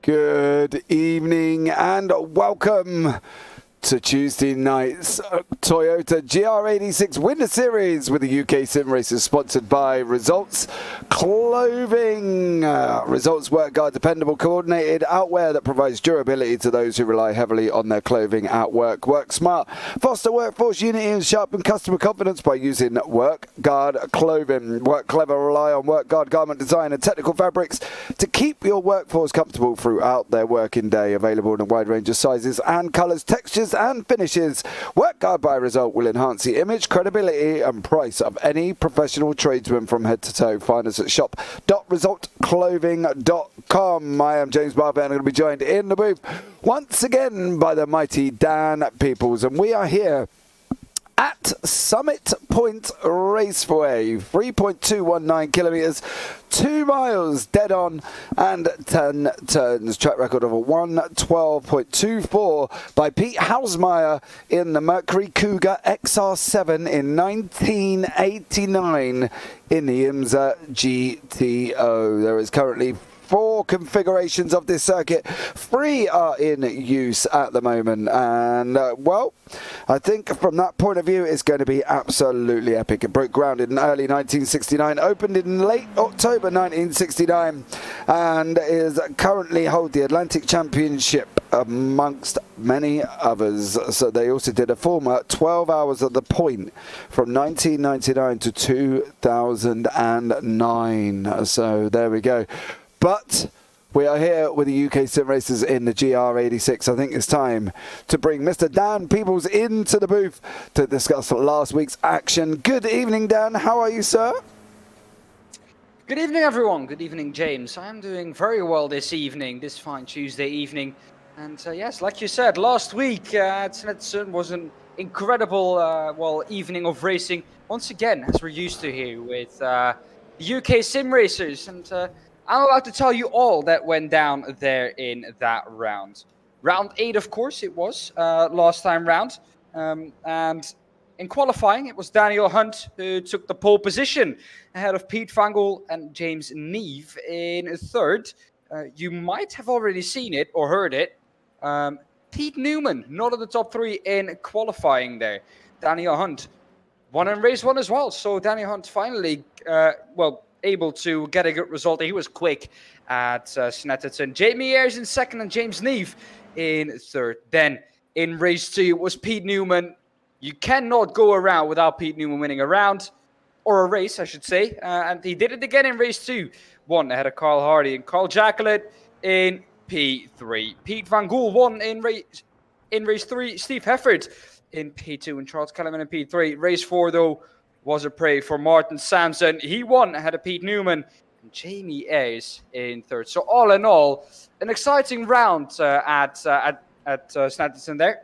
Good evening and welcome to Tuesday night's Toyota GR86 Winter Series with the UkSimracers, sponsored by Results Clothing. Results work guard, dependable, coordinated outwear that provides durability to those who rely heavily on their clothing at work. Work smart, foster workforce unity and sharpen customer confidence by using work guard clothing. Work clever, rely on work guard garment design and technical fabrics to keep your workforce comfortable throughout their working day. Available in a wide range of sizes and colours, textures and finishes. Work guard by Result will enhance the image, credibility and price of any professional tradesman from head to toe. Find us at shop.resultclothing.com. I am James Parfitt and I'm going to be joined in the booth once again by the mighty Daan Pepels, and we are here at Summit Point Raceway, 3.219 kilometres, 2 miles dead on and 10 turns. Track record of a 1:12.24 by Pete Hausmeyer in the Mercury Cougar XR7 in 1989 in the IMSA GTO. There is currently 4 configurations of this circuit. 3 are in use at the moment, and well, I think from that point of view it's going to be absolutely epic. It broke ground in early 1969, opened in late October 1969, and is currently hold the Atlantic Championship amongst many others. So they also did a former 12 hours at the point from 1999 to 2009. So there we go. But we are here with the UkSimracers in the GR86. I think it's time to bring Mr. Daan Pepels into the booth to discuss last week's action. Good evening, Dan. How are you, sir? Good evening, everyone. Good evening, James. I am doing very well this evening, this fine Tuesday evening. And yes, like you said, last week at Snetterton was an incredible evening of racing. Once again, as we're used to here with the UkSimracers. And I'm about to tell you all that went down there in that round. Round 8, of course, it was last time round. And in qualifying, it was Daniel Hunt who took the pole position ahead of Pete Van Gool and James Neve in third. You might have already seen it or heard it. Pete Newman, not in the top 3 in qualifying there. Daniel Hunt won in race 1 as well. So Daniel Hunt finally, able to get a good result. He was quick at Snetterton. Jamie Ayres in second and James Neve in third. Then in race 2 it was Pete Newman. You cannot go around without Pete Newman winning a round, or a race, I should say. And he did it again in race 2. Won ahead of Carl Hardy and Carl Jacqueline in P3. Pete Van Gool won in race 3. Steve Hefford in P2 and Charles Kellerman in P3. Race 4, though, was a prey for Martin Sampson. He won ahead of Pete Newman and Jamie Ayres in third. So all in all, an exciting round at Snetterton there.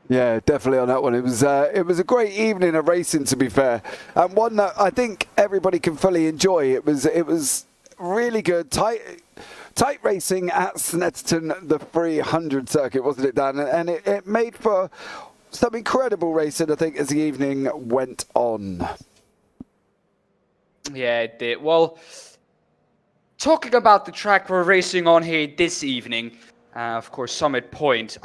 Yeah, definitely on that one. It was a great evening of racing, to be fair, and one that I think everybody can fully enjoy. It was really good, tight racing at Snetterton, the 300 circuit, wasn't it, Dan? And it made for some incredible racing, I think, as the evening went on. Yeah, it did. Well, talking about the track we're racing on here this evening, of course, Summit Point.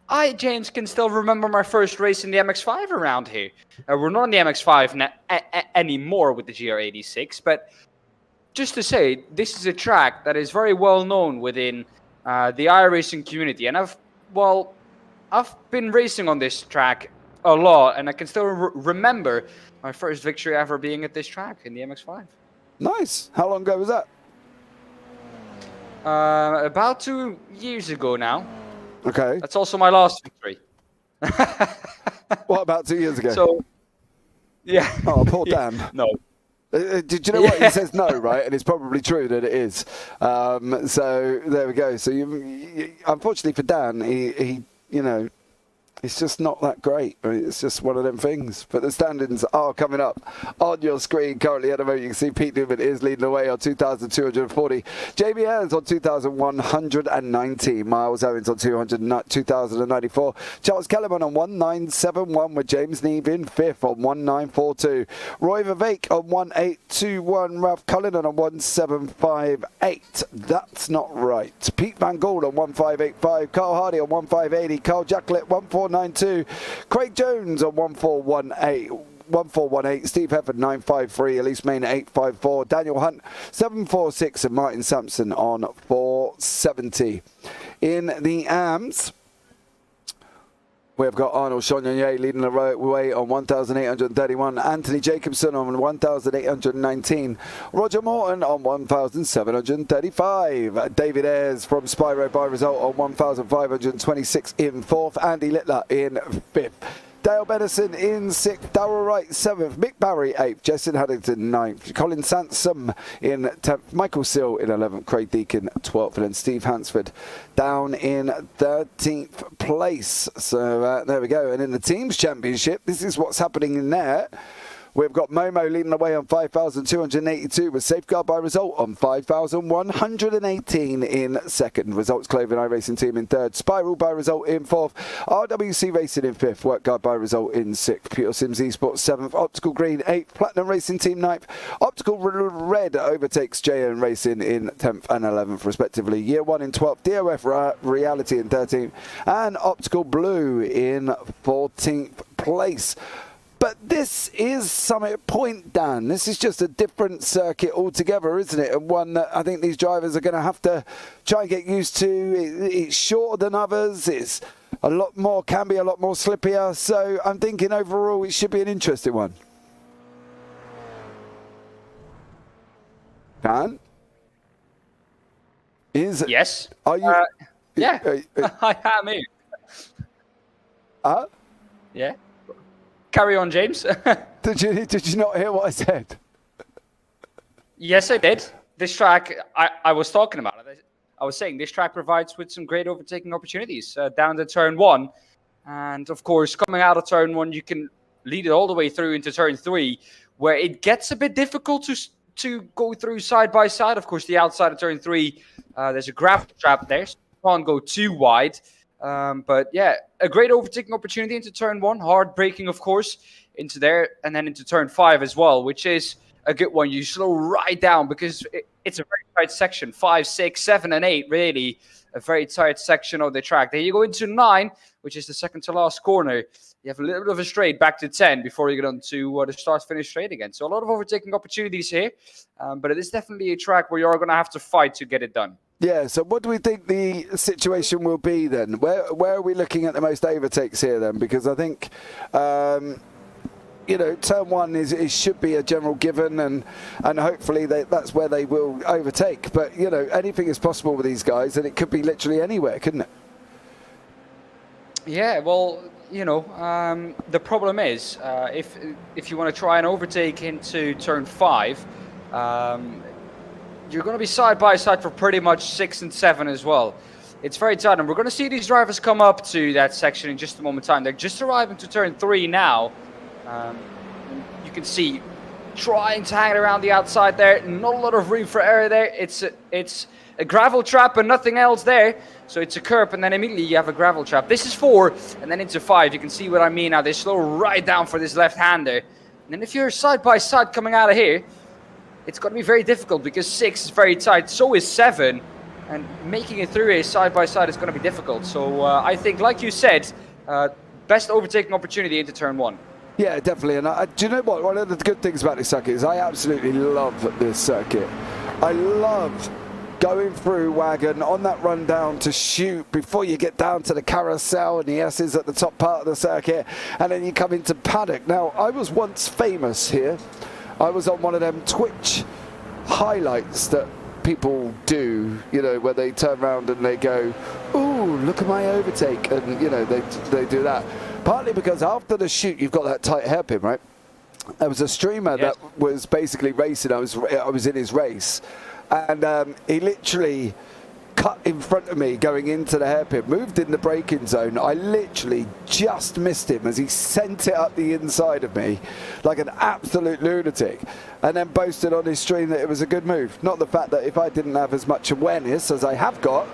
I, James, can still remember my first race in the MX-5 around here. We're not on the MX-5 anymore with the GR86, but just to say, this is a track that is very well known within the iRacing community, and I've been racing on this track a lot, and I can still remember my first victory ever being at this track in the MX-5. Nice. How long ago was that? About 2 years ago now. Okay. That's also my last victory. What, about 2 years ago? So, yeah. Oh, poor Dan. No. Did you know what? He says no, right? And it's probably true that it is. So there we go. So you, unfortunately for Dan, he it's just not that great. I mean, it's just one of them things. But the standings are coming up on your screen currently. At the moment, you can see Pete Newman is leading the way on 2,240. Jamie Ayres on 2,119. Miles Owens on 2,094. Charles Kellerman on 1,971 with James Neve in fifth on 1,942. Roy Vivek on 1,821. Ralph Cullinan on 1,758. That's not right. Pete Van Gool on 1,585. Carl Hardy on 1,580. Carl Jacklett 1,492. Craig Jones on 1,418. Steve Hefford 953. Elise Main 854. Daniel Hunt 746 and Martin Sampson on 470. In the AMS, we've got Arnold Chagnon leading the way on 1,831. Anthony Jacobson on 1,819. Roger Morton on 1,735. David Ayres from Spyro by result on 1,526 in fourth. Andy Littler in fifth. Dale Benison in sixth, Darrell Wright seventh, Mick Barry eighth, Justin Haddington ninth, Colin Sansom in 10th, Michael Sill in 11th, Craig Deacon 12th, and then Steve Hansford down in 13th place. So there we go. And in the Teams Championship, this is what's happening in there. We've got Momo leading the way on 5,282 with Safeguard by result on 5,118 in second. Results Cloven iRacing Team in third. Spiral by result in fourth. RWC Racing in fifth. Work Guard by result in sixth. Pure Sims Esports seventh. Optical Green eighth. Platinum Racing Team ninth. Optical Red overtakes JN Racing in 10th and 11th respectively. Year 1 in 12th. DOF Reality in 13th. And Optical Blue in 14th place. But this is Summit Point, Dan. This is just a different circuit altogether, isn't it? And one that I think these drivers are going to have to try and get used to. It's shorter than others. It's a lot more, can be a lot more slippier. So I'm thinking overall it should be an interesting one. Dan? Yes. Are you? Yeah, I am here. Yeah. Carry on, James. Did you not hear what I said? Yes, I did. This track, I was talking about it. I was saying this track provides with some great overtaking opportunities down to turn 1. And of course, coming out of turn 1, you can lead it all the way through into turn 3, where it gets a bit difficult to go through side by side. Of course, the outside of turn 3, there's a gravel trap there, so you can't go too wide. But yeah, a great overtaking opportunity into turn 1, hard braking, of course, into there, and then into turn 5 as well, which is a good one. You slow right down because it's a very tight section. 5, 6, 7, and 8, really a very tight section of the track. Then you go into 9, which is the second to last corner. You have a little bit of a straight back to 10 before you get on to the start-finish straight again. So a lot of overtaking opportunities here, but it is definitely a track where you're going to have to fight to get it done. Yeah, so what do we think the situation will be then? Where are we looking at the most overtakes here then? Because I think, turn 1 should be a general given, and hopefully that's where they will overtake. But, anything is possible with these guys, and it could be literally anywhere, couldn't it? Yeah, well, the problem is, if you want to try and overtake into turn 5, you're going to be side by side for pretty much 6 and 7 as well. It's very tight, and we're going to see these drivers come up to that section in just a moment in time. They're just arriving to turn 3 now. You can see trying to hang around the outside there. Not a lot of room for error there. It's a gravel trap and nothing else there. So it's a curb, and then immediately you have a gravel trap. This is 4, and then into 5. You can see what I mean now. They slow right down for this left-hander. And then if you're side by side coming out of here, it's going to be very difficult because 6 is very tight. So is 7. And making it through here side by side is going to be difficult. So I think, like you said, best overtaking opportunity into turn 1. Yeah, definitely. And do you know what? One of the good things about this circuit is I absolutely love this circuit. I love going through Wagon on that run down to shoot before you get down to the carousel and the S's at the top part of the circuit. And then you come into paddock. Now, I was once famous here. I was on one of them Twitch highlights that people do, where they turn around and they go, ooh, look at my overtake. And, they do that. Partly because after the shoot, you've got that tight hairpin, right? There was a streamer that was basically racing. I was in his race. And he literally cut in front of me going into the hairpin, moved in the braking zone. I literally just missed him as he sent it up the inside of me like an absolute lunatic, and then boasted on his stream that it was a good move. Not the fact that if I didn't have as much awareness as I have got,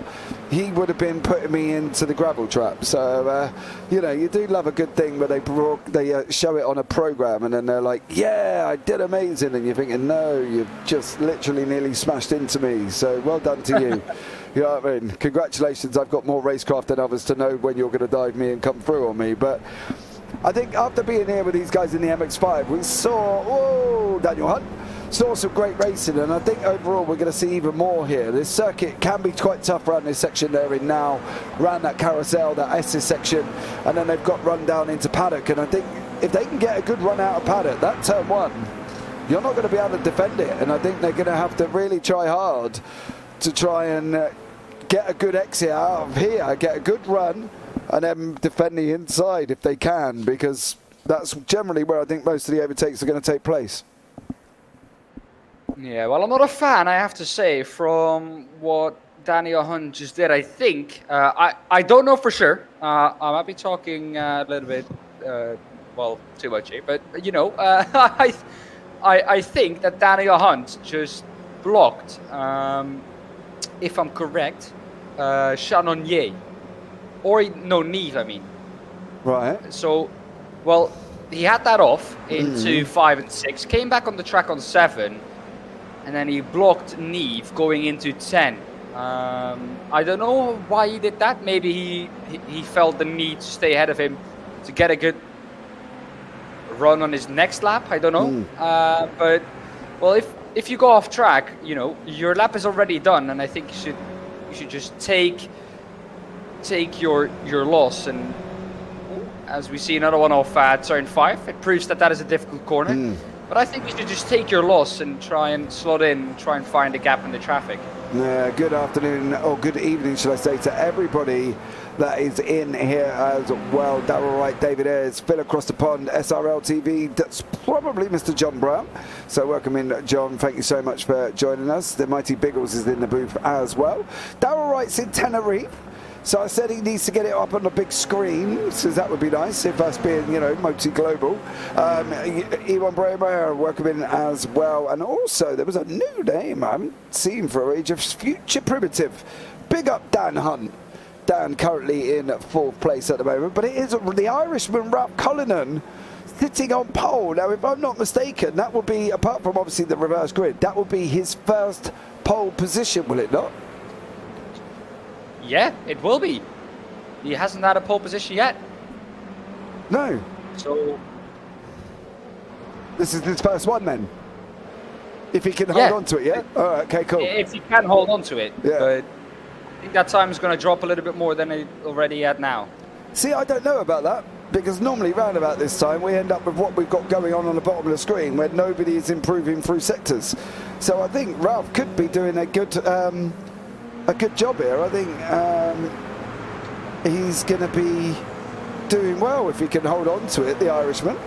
he would have been putting me into the gravel trap. So, you know, you do love a good thing where they show it on a program and then they're like, yeah, I did amazing. And you're thinking, no, you've just literally nearly smashed into me. So well done to you. You know what I mean? Congratulations. I've got more racecraft than others to know when you're going to dive me and come through on me. But I think after being here with these guys in the MX-5, we saw, Daniel Hunt, saw some great racing, and I think overall we're going to see even more here. This circuit can be quite tough around this section they're in now, around that carousel, that S's section, and then they've got run down into paddock. And I think if they can get a good run out of paddock, that turn one, you're not going to be able to defend it. And I think they're going to have to really try hard to try and get a good exit out of here, get a good run, and then defend the inside if they can, because that's generally where I think most of the overtakes are going to take place. Yeah, well, I'm not a fan, I have to say, from what Daniel Hunt just did. I think, I don't know for sure. I might be talking a little bit, well, too much here, but, you know, I think that Daniel Hunt just blocked, if I'm correct, Shannon Ye. Or, no, Neve, I mean. Right. So, well, he had that off into 5 and 6, came back on the track on 7, and then he blocked Neve going into 10. I don't know why he did that. Maybe he felt the need to stay ahead of him to get a good run on his next lap. I don't know. But, well, if you go off track, you know, your lap is already done, and I think you should just take your loss. And as we see another one off turn 5, it proves that is a difficult corner. But I think you should just take your loss and try and slot in, try and find a gap in the traffic. Good afternoon, or good evening, should I say, to everybody that is in here as well. Darryl Wright, David Ayres, Phil across the pond, SRL TV, that's probably Mr. John Brown. So welcome in, John. Thank you so much for joining us. The Mighty Biggles is in the booth as well. Darryl Wright's in Tenerife. So I said he needs to get it up on the big screen, so that would be nice if us being, you know, multi-global. Ewan Bramer, welcome in as well. And also, there was a new name I haven't seen for age of Future Primitive. Big up Dan Hunt. Dan currently in 4th place at the moment, but it is the Irishman Ralph Cullinan sitting on pole. Now, if I'm not mistaken, that will be, apart from obviously the reverse grid, that will be his first pole position, will it not? Yeah, it will be. He hasn't had a pole position yet. No. So this is his first one then? If he can hold on to it, yeah? All right, okay, cool. If he can hold on to it. Yeah. But I think that time is going to drop a little bit more than it already had now. See, I don't know about that, because normally round about this time we end up with what we've got going on the bottom of the screen where nobody is improving through sectors. So I think Ralph could be doing a good job here. I think he's going to be doing well if he can hold on to it, the Irishman.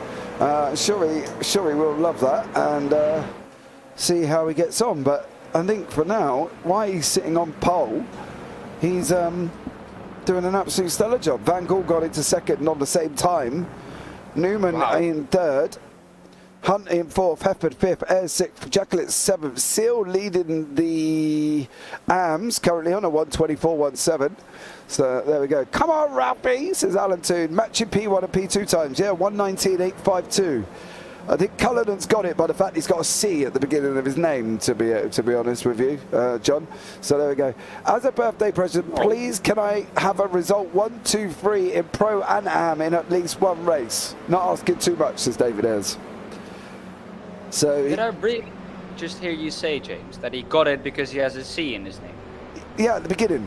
Sure he will love that, and see how he gets on. But I think for now, while he's sitting on pole, he's doing an absolute stellar job. Van Gaal got into 2nd on the same time. Newman in 3rd. Hunt in 4th, Hefford 5th, Ayres 6th, Jacklett 7th. Seal leading the AMS, currently on a 124.17. So there we go. Come on, Ralphie, says Alan Toon. Matching P1 and P2 times. Yeah, 119.852. I think Cullinan's got it by the fact he's got a C at the beginning of his name, to be honest with you, John. So there we go. As a birthday present, please can I have a result 1, 2, 3 in Pro and Am in at least one race? Not asking too much, says David Ayres. So did I really just hear you say, James, that he got it because he has a C in his name? Yeah, at the beginning.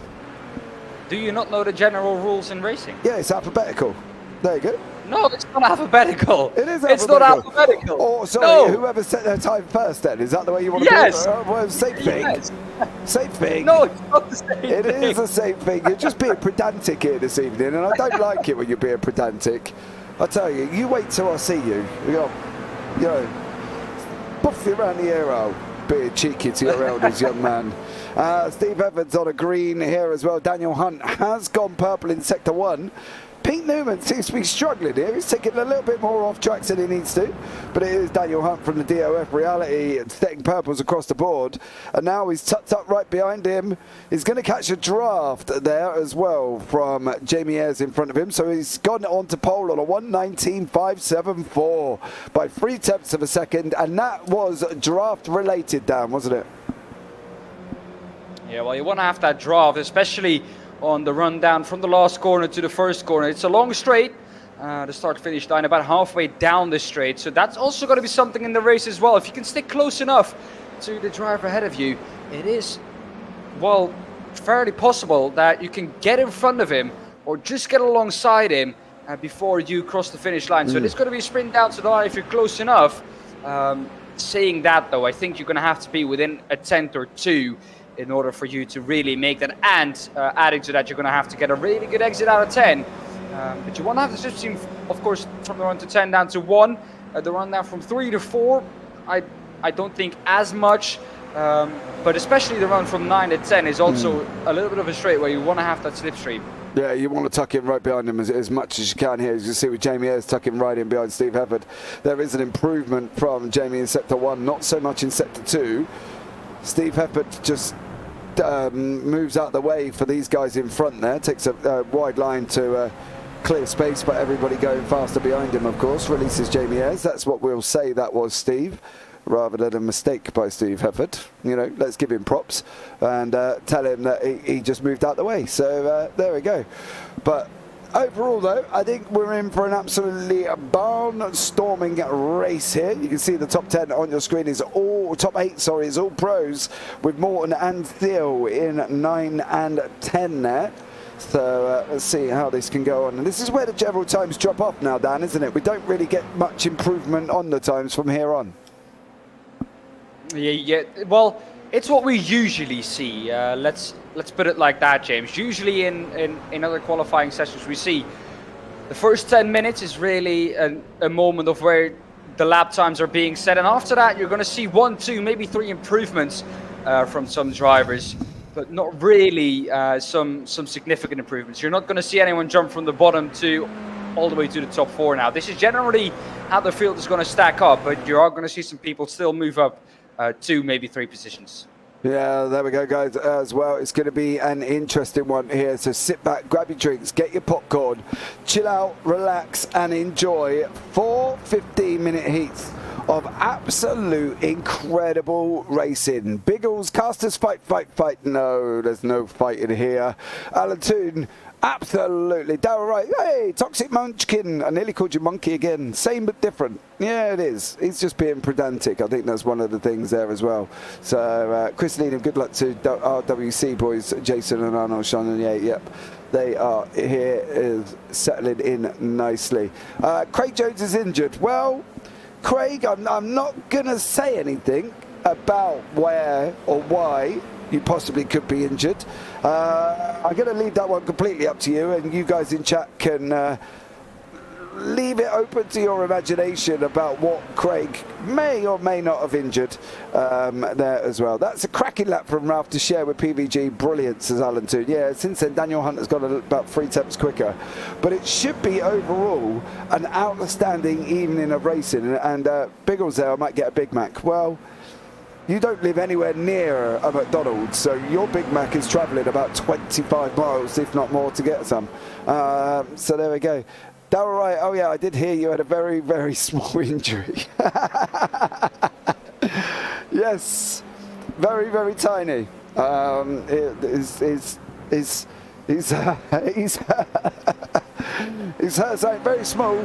Do you not know the general rules in racing? Yeah, it's alphabetical. There you go. No, it's not alphabetical. It is alphabetical. It's not alphabetical. Oh, sorry, no. Whoever set their time first then, is that the way you want to do it? Well, same thing. Yes. Same thing. No, it's not the same thing. It is the same thing. You're just being pedantic here this evening, and I don't like it when you're being pedantic. I tell you, you wait till I see you. You know, buff you around the ear hole. being cheeky to your elders, young man. Steve Evans on a green here as well. Daniel Hunt has gone purple in Sector 1. Pete Newman seems to be struggling here. He's taking a little bit more off tracks than he needs to. But it is Daniel Hunt from the DOF Reality setting purples across the board. And now he's tucked up right behind him. He's going to catch a draft there as well from Jamie Ayres in front of him. So he's gone on to pole on a 1:19.574 by 3/10 of a second. And that was draft related, Dan, wasn't it? Yeah, well, you want to have that draft, especially on the run down from the last corner to the first corner. It's a long straight, the start-finish line about halfway down the straight. So that's also going to be something in the race as well. If you can stick close enough to the driver ahead of you, it is, well, fairly possible that you can get in front of him or just get alongside him before you cross the finish line. So it is going to be a sprint down to the line if you're close enough. Saying that, though, I think you're going to have to be within a tenth or two in order for you to really make that. And adding to that, you're going to have to get a really good exit out of 10. But you want to have the switch team, of course, from the run to 10 down to 1. The run down from 3 to 4, I don't think as much. But especially the run from 9 to 10 is also a little bit of a straight where you want to have that slipstream. Yeah, you want to tuck in right behind him as much as you can here. As you see with Jamie Ayres tucking right in behind Steve Hefford. There is an improvement from Jamie in Sector 1, not so much in Sector 2. Steve Hefford just moves out the way for these guys in front there, takes a wide line to clear space, but everybody going faster behind him, of course. Releases Jamie Ayres. That's what we'll say that was Steve, rather than a mistake by Steve Hefford. You know, let's give him props and tell him that he just moved out the way. So there we go. But overall, though, I think we're in for an absolutely barnstorming race here. You can see the top 10 on your screen is all, top 8, sorry, is all pros, with Morton and Thiel in 9 and 10 there. So let's see how this can go on. And this is where the general times drop off now, Dan, isn't it? We don't really get much improvement on the times from here on. Yeah. Well, it's what we usually see. Let's put it like that, James. Usually in other qualifying sessions, we see the first 10 minutes is really a moment of where the lap times are being set, and after that, you're going to see 1, 2, maybe 3 improvements from some drivers, but not really some significant improvements. You're not going to see anyone jump from the bottom to all the way to the top 4 now. This is generally how the field is going to stack up, but you are going to see some people still move up 2, maybe 3 positions. Yeah, there we go, guys, as well. It's going to be an interesting one here. So sit back, grab your drinks, get your popcorn, chill out, relax, and enjoy 4 15-minute heats of absolute incredible racing. Biggles, casters, fight. No, there's no fighting here. Alan Toon, absolutely. Darryl Wright, hey, Toxic Munchkin. I nearly called you Monkey again. Same but different. Yeah, it is. He's just being pedantic. I think that's one of the things there as well. So, Chris Needham, good luck to RWC boys, Jason and Arnold Channonier. Yep. They are here, is settling in nicely. Craig Jones is injured. Well, Craig, I'm not going to say anything about where or why you possibly could be injured. I'm going to leave that one completely up to you, and you guys in chat can leave it open to your imagination about what Craig may or may not have injured there as well. That's a cracking lap from Ralph to share with PVG. Brilliant, says Alan too. Yeah, since then Daniel Hunt has gone about 3/10 quicker, but it should be overall an outstanding evening of racing. And Biggles there, I might get a Big Mac. Well, you don't live anywhere near a McDonald's, so your Big Mac is travelling about 25 miles, if not more, to get some. So there we go. Darryl Wright, oh yeah, I did hear you had a very, very small injury. Yes, very, very tiny. He's something very small,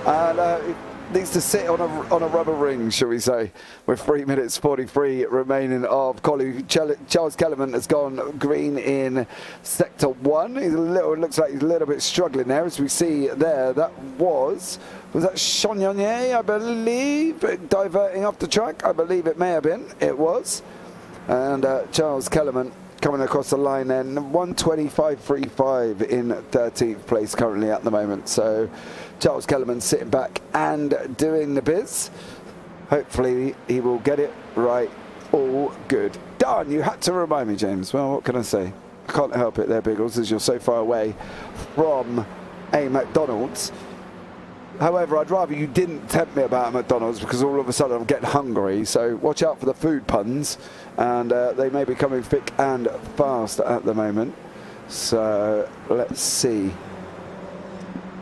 and needs to sit on a rubber ring, shall we say, with 3 minutes 43 remaining of quality. Charles Kellerman has gone green in Sector 1. He's looks like he's a little bit struggling there, as we see there. That was that Channonier, I believe, diverting off the track. I believe it may have been. It was. And Charles Kellerman coming across the line then, 1:25.35 in 13th place currently at the moment. So Charles Kellerman sitting back and doing the biz. Hopefully he will get it right all good. Daan, you had to remind me, James. Well, what can I say? I can't help it there, Biggles, as you're so far away from a McDonald's. However, I'd rather you didn't tempt me about a McDonald's, because all of a sudden I'm getting hungry. So watch out for the food puns, and they may be coming thick and fast at the moment. So let's see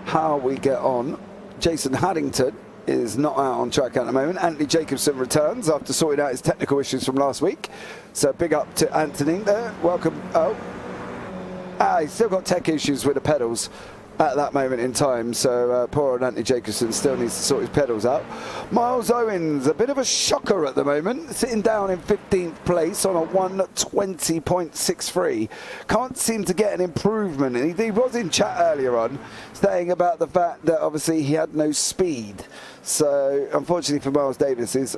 how we get on. Jason Haddington is not out on track at the moment. Anthony Jacobson returns after sorting out his technical issues from last week. So big up to Anthony there. Welcome. Oh, he's still got tech issues with the pedals at that moment in time, so poor old Anthony Jacobson still needs to sort his pedals out. Miles Owens, a bit of a shocker at the moment, sitting down in 15th place on a 1:20.63. Can't seem to get an improvement, and he was in chat earlier on saying about the fact that obviously he had no speed. So unfortunately for Miles Davis,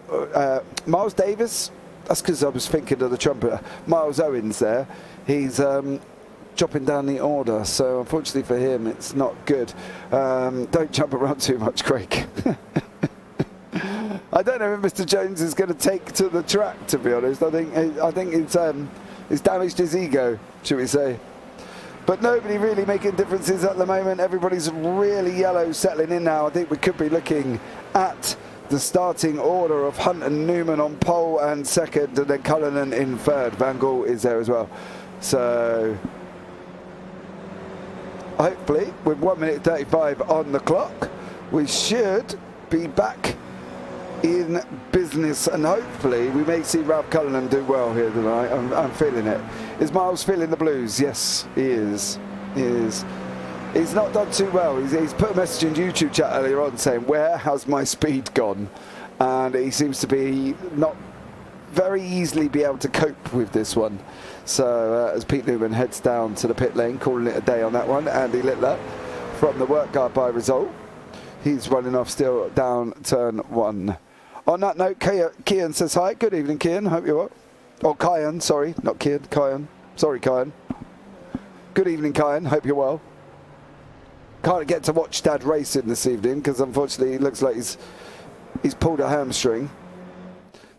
Miles Davis, that's because I was thinking of the trumpeter, Miles Owens there, he's dropping down the order, so unfortunately for him it's not good. Don't jump around too much, Craig. I don't know if Mr. Jones is going to take to the track, to be honest. I think it's damaged his ego, should we say. But nobody really making differences at the moment. Everybody's really yellow settling in now. I think we could be looking at the starting order of Hunt and Newman on pole and second, and then Cullinan in third. Van Gaal is there as well. So hopefully, with 1:35 on the clock, we should be back in business, and hopefully we may see Ralph Cullinan do well here tonight. I'm feeling it. Is Miles feeling the blues? Yes, he is. He is. He's not done too well. He's put a message in YouTube chat earlier on saying, "Where has my speed gone?" And he seems to be not very easily be able to cope with this one. So as Pete Newman heads down to the pit lane, calling it a day on that one, Andy Littler from the work guard by result. He's running off still down turn one. On that note, Kian says hi. Good evening, Kian. Hope you're well. Oh, Kian, sorry, not Kian, Kian. Sorry, Kian. Good evening, Kian. Hope you're well. Can't get to watch Dad racing this evening because unfortunately it looks like he's pulled a hamstring.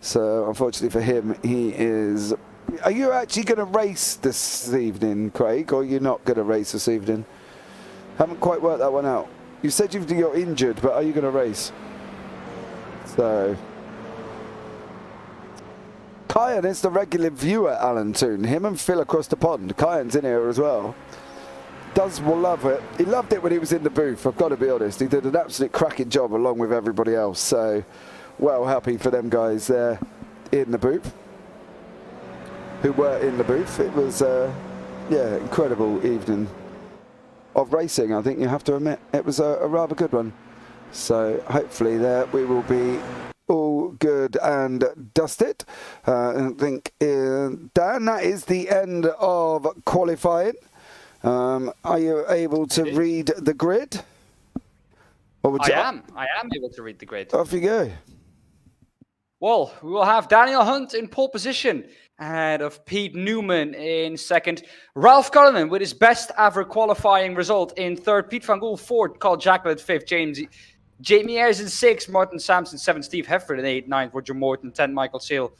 So unfortunately for him, he is. Are you actually going to race this evening, Craig, or you're not going to race this evening? Haven't quite worked that one out. You said you're injured, but are you going to race? So Kyan is the regular viewer, Alan Toon. Him and Phil across the pond. Kyan's in here as well. Will love it. He loved it when he was in the booth, I've got to be honest. He did an absolute cracking job along with everybody else. So well happy for them guys there in the booth, who were in the booth. It was yeah, incredible evening of racing, I think you have to admit. It was a rather good one. So hopefully there we will be all good and dusted. I think Dan, that is the end of qualifying. Are you able to read the grid? Or would I am able to read the grid. Off you go. Well, we will have Daniel Hunt in pole position, ahead of Pete Newman in second. Ralph Cullinan with his best ever qualifying result in third. Pete Van Gaal fourth. Carl Jacklett fifth. Jamie Ayres in sixth. Martin Sampson seventh. Steve Hefford in eighth. Ninth. Roger Morton 10th. Michael Seal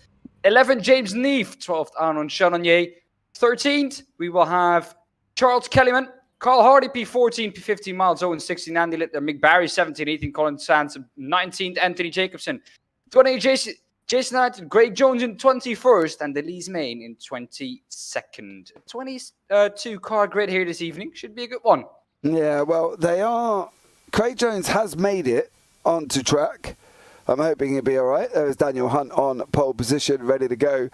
11th. James Neef 12th. Aaron Chalonier 13th. We will have Charles Kellyman, Carl Hardy P14, P15, Miles Owen 16, Andy Littler, Mick Barry 17, 18, Colin Sands 19th, Anthony Jacobson 20, Jason Knight, Greg Jones in 21st, and Elise Main in 22nd. 22 car grid here this evening. Should be a good one. Yeah, well, they are. Craig Jones has made it onto track. I'm hoping he'll be all right. There's Daniel Hunt on pole position, ready to go.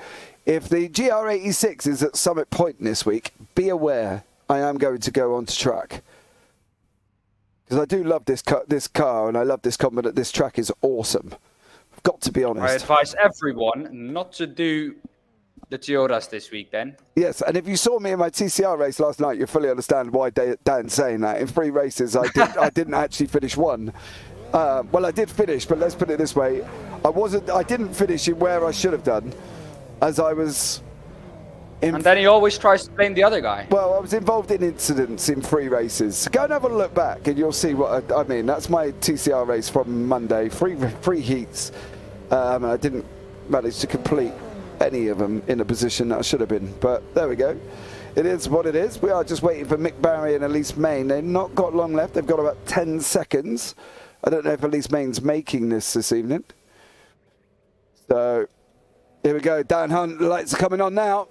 If the GR86 is at Summit Point this week, be aware I am going to go onto track. Because I do love this car, and I love this combination. This track is awesome. I've got to be honest. I advise everyone not to do the Toyotas this week then. Yes, and if you saw me in my TCR race last night, you fully understand why Dan's saying that. In 3 races, I didn't actually finish one. Well, I did finish, but let's put it this way. I didn't finish in where I should have done, as I was... And then he always tries to blame the other guy. Well, I was involved in incidents in 3 races. So go and have a look back and you'll see what I mean. That's my TCR race from Monday. 3 heats. I didn't manage to complete any of them in a position that I should have been. But there we go. It is what it is. We are just waiting for Mick Barry and Elise Main. They've not got long left. They've got about 10 seconds. I don't know if Elise Main's making this evening. So here we go. Dan Hunt, the lights are coming on now.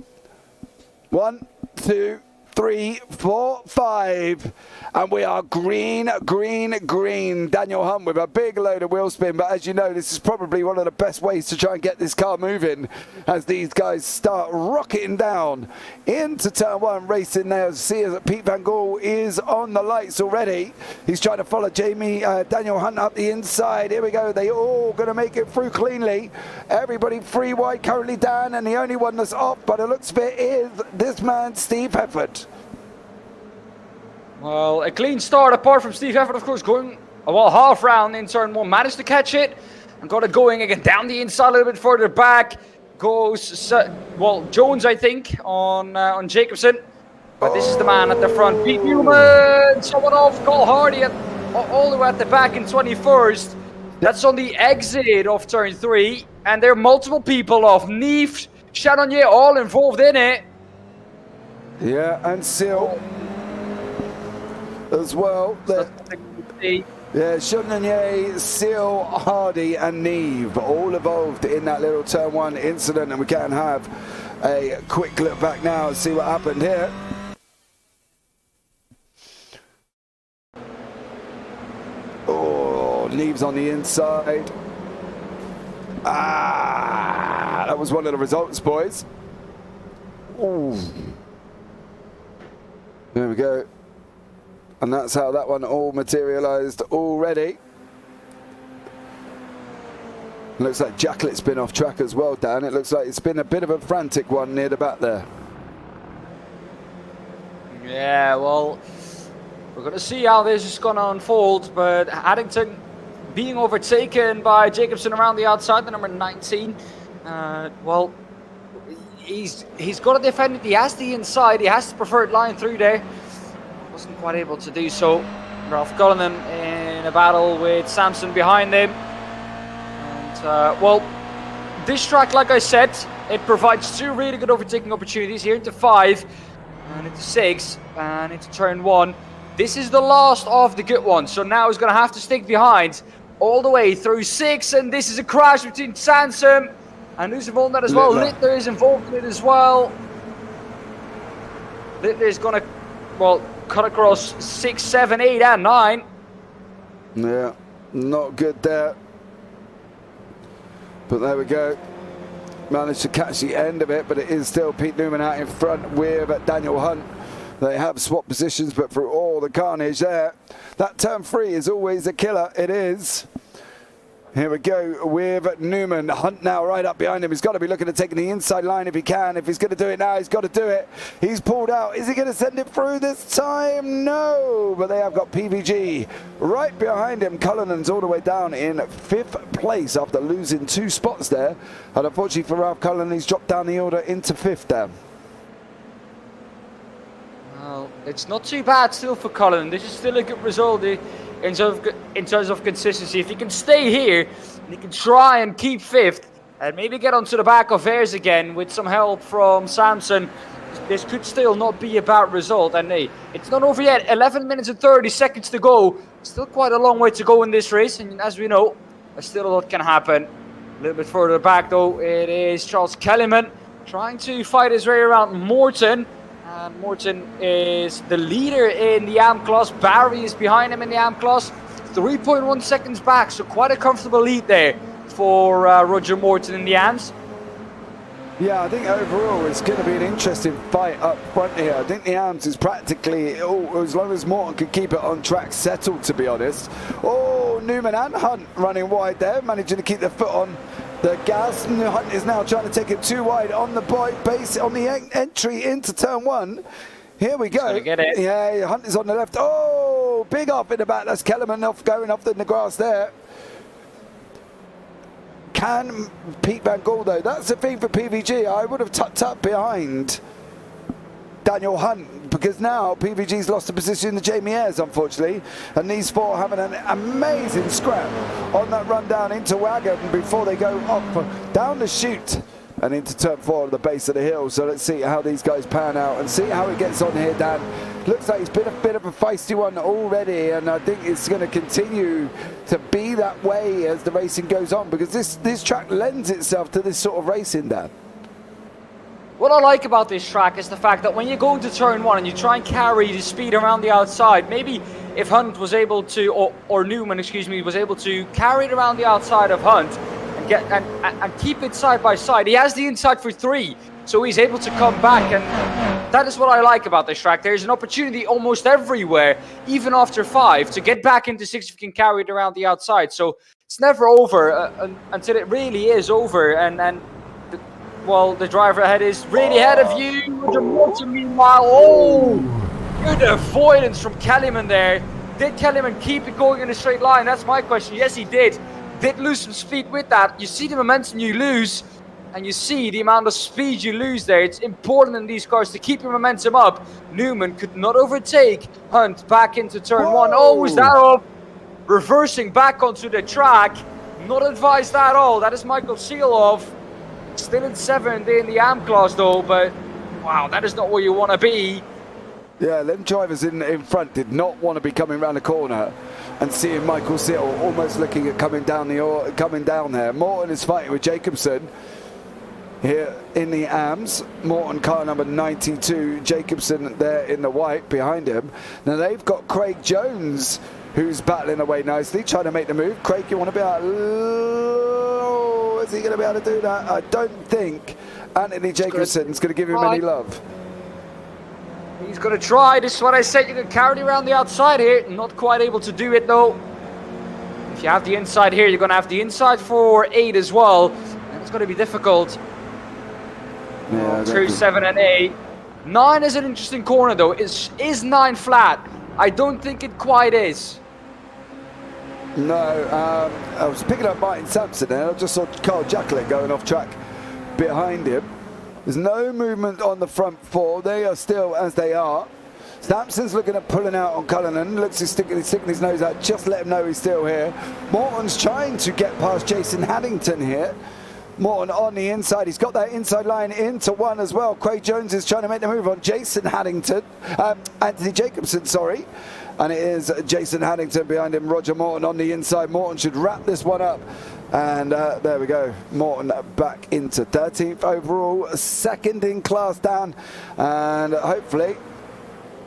1, 2, 3, 4, 5. And we are green, green, green. Daniel Hunt with a big load of wheel spin. But as you know, this is probably one of the best ways to try and get this car moving as these guys start rocketing down into turn 1, racing there. See as Pete Van Gaal is on the lights already. He's trying to follow Daniel Hunt up the inside. Here we go. They all going to make it through cleanly. Everybody free wide currently, Dan, and the only one that's off by the looks of it is this man, Steve Hefford. Well, a clean start apart from Steve Hefford, of course, going half round in turn 1. Managed to catch it and got it going again down the inside a little bit further back. Goes, Jones, I think, on Jacobson. But this is the man at the front. Pete Newman, someone off. Cole Hardy all the way at the back in 21st. That's on the exit of turn 3. And there are multiple people off. Neve, Chardonnay, all involved in it. Yeah, and Seal as well. Yeah, Chardonnay, Seal, Hardy and Neve all involved in that little turn 1 incident, and we can have a quick look back now and see what happened here. Oh, Neve's on the inside. That was one of the results, boys. Ooh. There we go. And that's how that one all materialised already. Looks like Jacklet's been off track as well, Dan. It looks like it's been a bit of a frantic one near the back there. Yeah, well, we're going to see how this is going to unfold. But Addington being overtaken by Jacobson around the outside, the number 19. Well, he's got to defend it. He has the inside. He has the preferred line through there. Wasn't quite able to do so. Ralph Cullinan in a battle with Samson behind him. And, well, this track, like I said, it provides 2 really good overtaking opportunities here into 5 and into 6 and into turn 1. This is the last of the good ones, so now he's going to have to stick behind all the way through 6, and this is a crash between Sansom and who's involved in that as well? Littler is involved in it as well. Littler is going to, well, cut across 6, 7, 8 and 9. Yeah, not good there. But there we go. Managed to catch the end of it, but it is still Pete Newman out in front with Daniel Hunt. They have swapped positions, but through all the carnage there, that turn 3 is always a killer. It is. Here we go with Newman. Hunt now right up behind him. He's got to be looking at taking the inside line if he can. If he's going to do it now, he's got to do it. He's pulled out. Is he going to send it through this time? No. But they have got PVG right behind him. Cullinan's all the way down in 5th place after losing 2 spots there. And unfortunately for Ralph Cullinan, he's dropped down the order into 5th there. Well, it's not too bad still for Cullinan. This is still a good result. In terms of consistency, if he can stay here and he can try and keep 5th and maybe get onto the back of Ayres again with some help from Samson, this could still not be a bad result. And hey, it's not over yet. 11 minutes and 30 seconds to go. Still quite a long way to go in this race, and as we know, still a lot can happen. A little bit further back though, it is Charles Kellyman trying to fight his way around Morton. And Morton is the leader in the AM class. Barry is behind him in the AM class. 3.1 seconds back, so quite a comfortable lead there for Roger Morton in the AMs. Yeah, I think overall it's going to be an interesting fight up front here. I think the AMs is practically, as long as Morton can keep it on track, settled, to be honest. Oh, Newman and Hunt running wide there, managing to keep their foot on the gas. Hunt is now trying to take it too wide on the base, on the entry into turn 1. Here we go. Get it. Yeah, Hunt is on the left. Oh, big off in the back. That's Kellerman going off in the grass there. Can Pete Van Gaal, though? That's the thing for PVG. I would have tucked up behind Daniel Hunt, because now PVG's lost the position in the Jamie Ayres, unfortunately, and these 4 having an amazing scrap on that run down into Wagon before they go off down the chute and into turn 4 at the base of the hill. So let's see how these guys pan out and see how it gets on here, Dan. Looks like it's been a bit of a feisty one already, and I think it's going to continue to be that way as the racing goes on, because this track lends itself to this sort of racing, Dan. What I like about this track is the fact that when you go into turn 1 and you try and carry the speed around the outside, maybe if Hunt was able to, or Newman, excuse me, was able to carry it around the outside of Hunt and get and keep it side by side. He has the inside for 3, so he's able to come back, and that is what I like about this track. There's an opportunity almost everywhere, even after 5, to get back into 6 if you can carry it around the outside. So it's never over until it really is over, and well, the driver ahead is really ahead of you. Meanwhile, good avoidance from Kellyman there. Did Kellyman keep it going in a straight line? That's my question. Yes, he did. Did lose some speed with that. You see the momentum you lose, and you see the amount of speed you lose there. It's important in these cars to keep your momentum up. Newman could not overtake Hunt back into turn 1. Oh, was that off? Reversing back onto the track. Not advised at all. That is Michael Seeloff. Still in 7th in the AM class though, but wow, that is not where you want to be. Yeah, them drivers in front did not want to be coming around the corner and seeing Michael Seal almost looking at coming down there. Morton is fighting with Jacobson here in the AMs. Morton car number 92, Jacobson there in the white behind him. Now they've got Craig Jones who's battling away nicely, trying to make the move. Craig, you want to be out? Is he going to be able to do that? I don't think Anthony Jacobson's going to give him any love. He's going to try. This is what I said. You can carry it around the outside here. Not quite able to do it though. If you have the inside here, you're going to have the inside for 8 as well. And it's going to be difficult. Yeah, 2, 7 and 8. 9 is an interesting corner though. Is 9 flat? I don't think it quite is. No, I was picking up Martin Sampson and I just saw Carl Jacklin going off track behind him. There's no movement on the front 4. They are still as they are. Sampson's looking at pulling out on Cullinan. Looks he's sticking his nose out. Just let him know he's still here. Morton's trying to get past Jason Haddington here. Morton on the inside. He's got that inside line into 1 as well. Craig Jones is trying to make the move on Jason Haddington. Anthony Jacobson, sorry. And it is Jason Haddington behind him. Roger Morton on the inside. Morton should wrap this one up. And there we go. Morton back into 13th overall. 2nd in class down. And hopefully